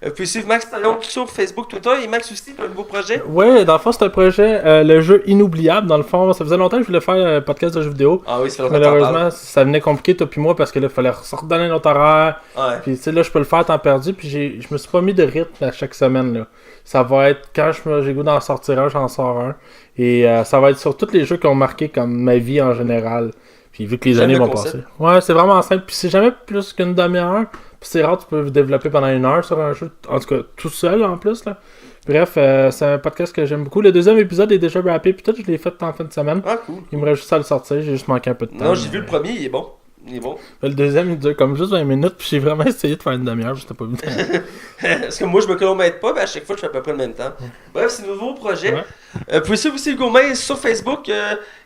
Vous pouvez suivre Max Talon sur Facebook, Twitter, et Max aussi, tu as un nouveau projet. Ouais, dans le fond, c'est un projet, le jeu inoubliable. Dans le fond, ça faisait longtemps que je voulais faire un podcast de jeux vidéo. Ah oui, ça fait longtemps que t'en Malheureusement, parles. ça venait compliqué, toi puis moi, parce que là, il fallait se redonner notre horaire. Ouais. Puis, tu sais, là, je peux le faire à temps perdu. Puis, je me suis pas mis de rythme à chaque semaine, là. Ça va être, quand j'ai goût d'en sortir un, j'en sors un. Et ça va être sur tous les jeux qui ont marqué comme ma vie en général. Puis, vu que les J'aime années le vont concept. passer. Ouais, c'est vraiment simple. Puis, c'est jamais plus qu'une demi-heure. Puis, c'est rare, tu peux développer pendant 1 heure sur un jeu. En tout cas, tout seul, en plus, là. Bref, c'est un podcast que j'aime beaucoup. Le deuxième épisode est déjà rappé. Puis, je l'ai fait en fin de semaine. Ah, cool. Il me reste juste à le sortir. J'ai juste manqué un peu de temps. Non, j'ai vu le premier, il est bon. Il est bon. Le deuxième, il dure comme juste 20 minutes, puis j'ai vraiment essayé de faire une demi-heure, c'était pas évident. Parce que moi, je me chronomètre pas, mais à chaque fois, je fais à peu près le même temps. Bref, c'est un nouveau projet. Ouais. Vous pouvez suivre aussi Hugo Main sur Facebook.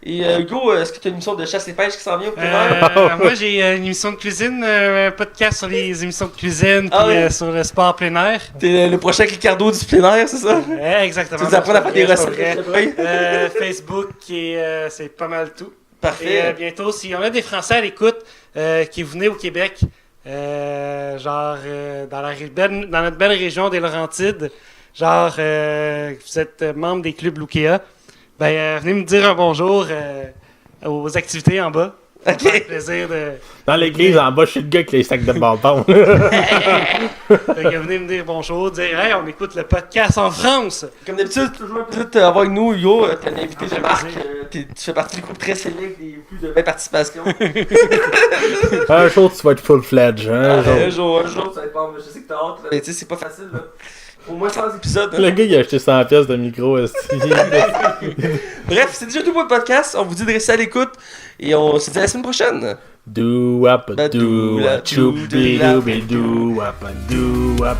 Et Hugo, est-ce que tu as une émission de chasse et pêche qui s'en vient au plein air? Moi, j'ai une émission de cuisine, un podcast sur les émissions de cuisine, Ah puis oui. sur le sport plein air. T'es le prochain Ricardo du plein air, c'est ça? Exactement. Tu nous apprends à faire des C'est recettes. vrai. de chevreuil? Facebook, c'est pas mal tout. Et Parfait. bientôt, si on a des Français à l'écoute qui venaient au Québec, dans notre belle région des Laurentides, vous êtes membre des clubs Lukea, venez me dire un bonjour aux activités en bas. Ça me Ok. fait plaisir de... Dans l'église, en bas, je suis le gars avec les sacs de bonbons. Fait que venez me dire bonjour, dire « Hey, on écoute le podcast en France! Comme d'habitude, toujours un plaisir de t'avoir avec nous, Hugo. T'es un invité, je marque. Tu fais partie du groupe très sélect des plus de 20 participations. Un jour, tu vas être full-fledged. Un jour. Un jour, ça va être bon. Je sais que t'as hâte, mais tu sais, c'est pas facile, là. Au moins 100 épisodes. Le gars, il a acheté 100 pièces de micro. Bref, c'est déjà tout pour le podcast. On vous dit de rester à l'écoute. Et on se dit à la semaine prochaine. Do up, do up, do up, do up, do up.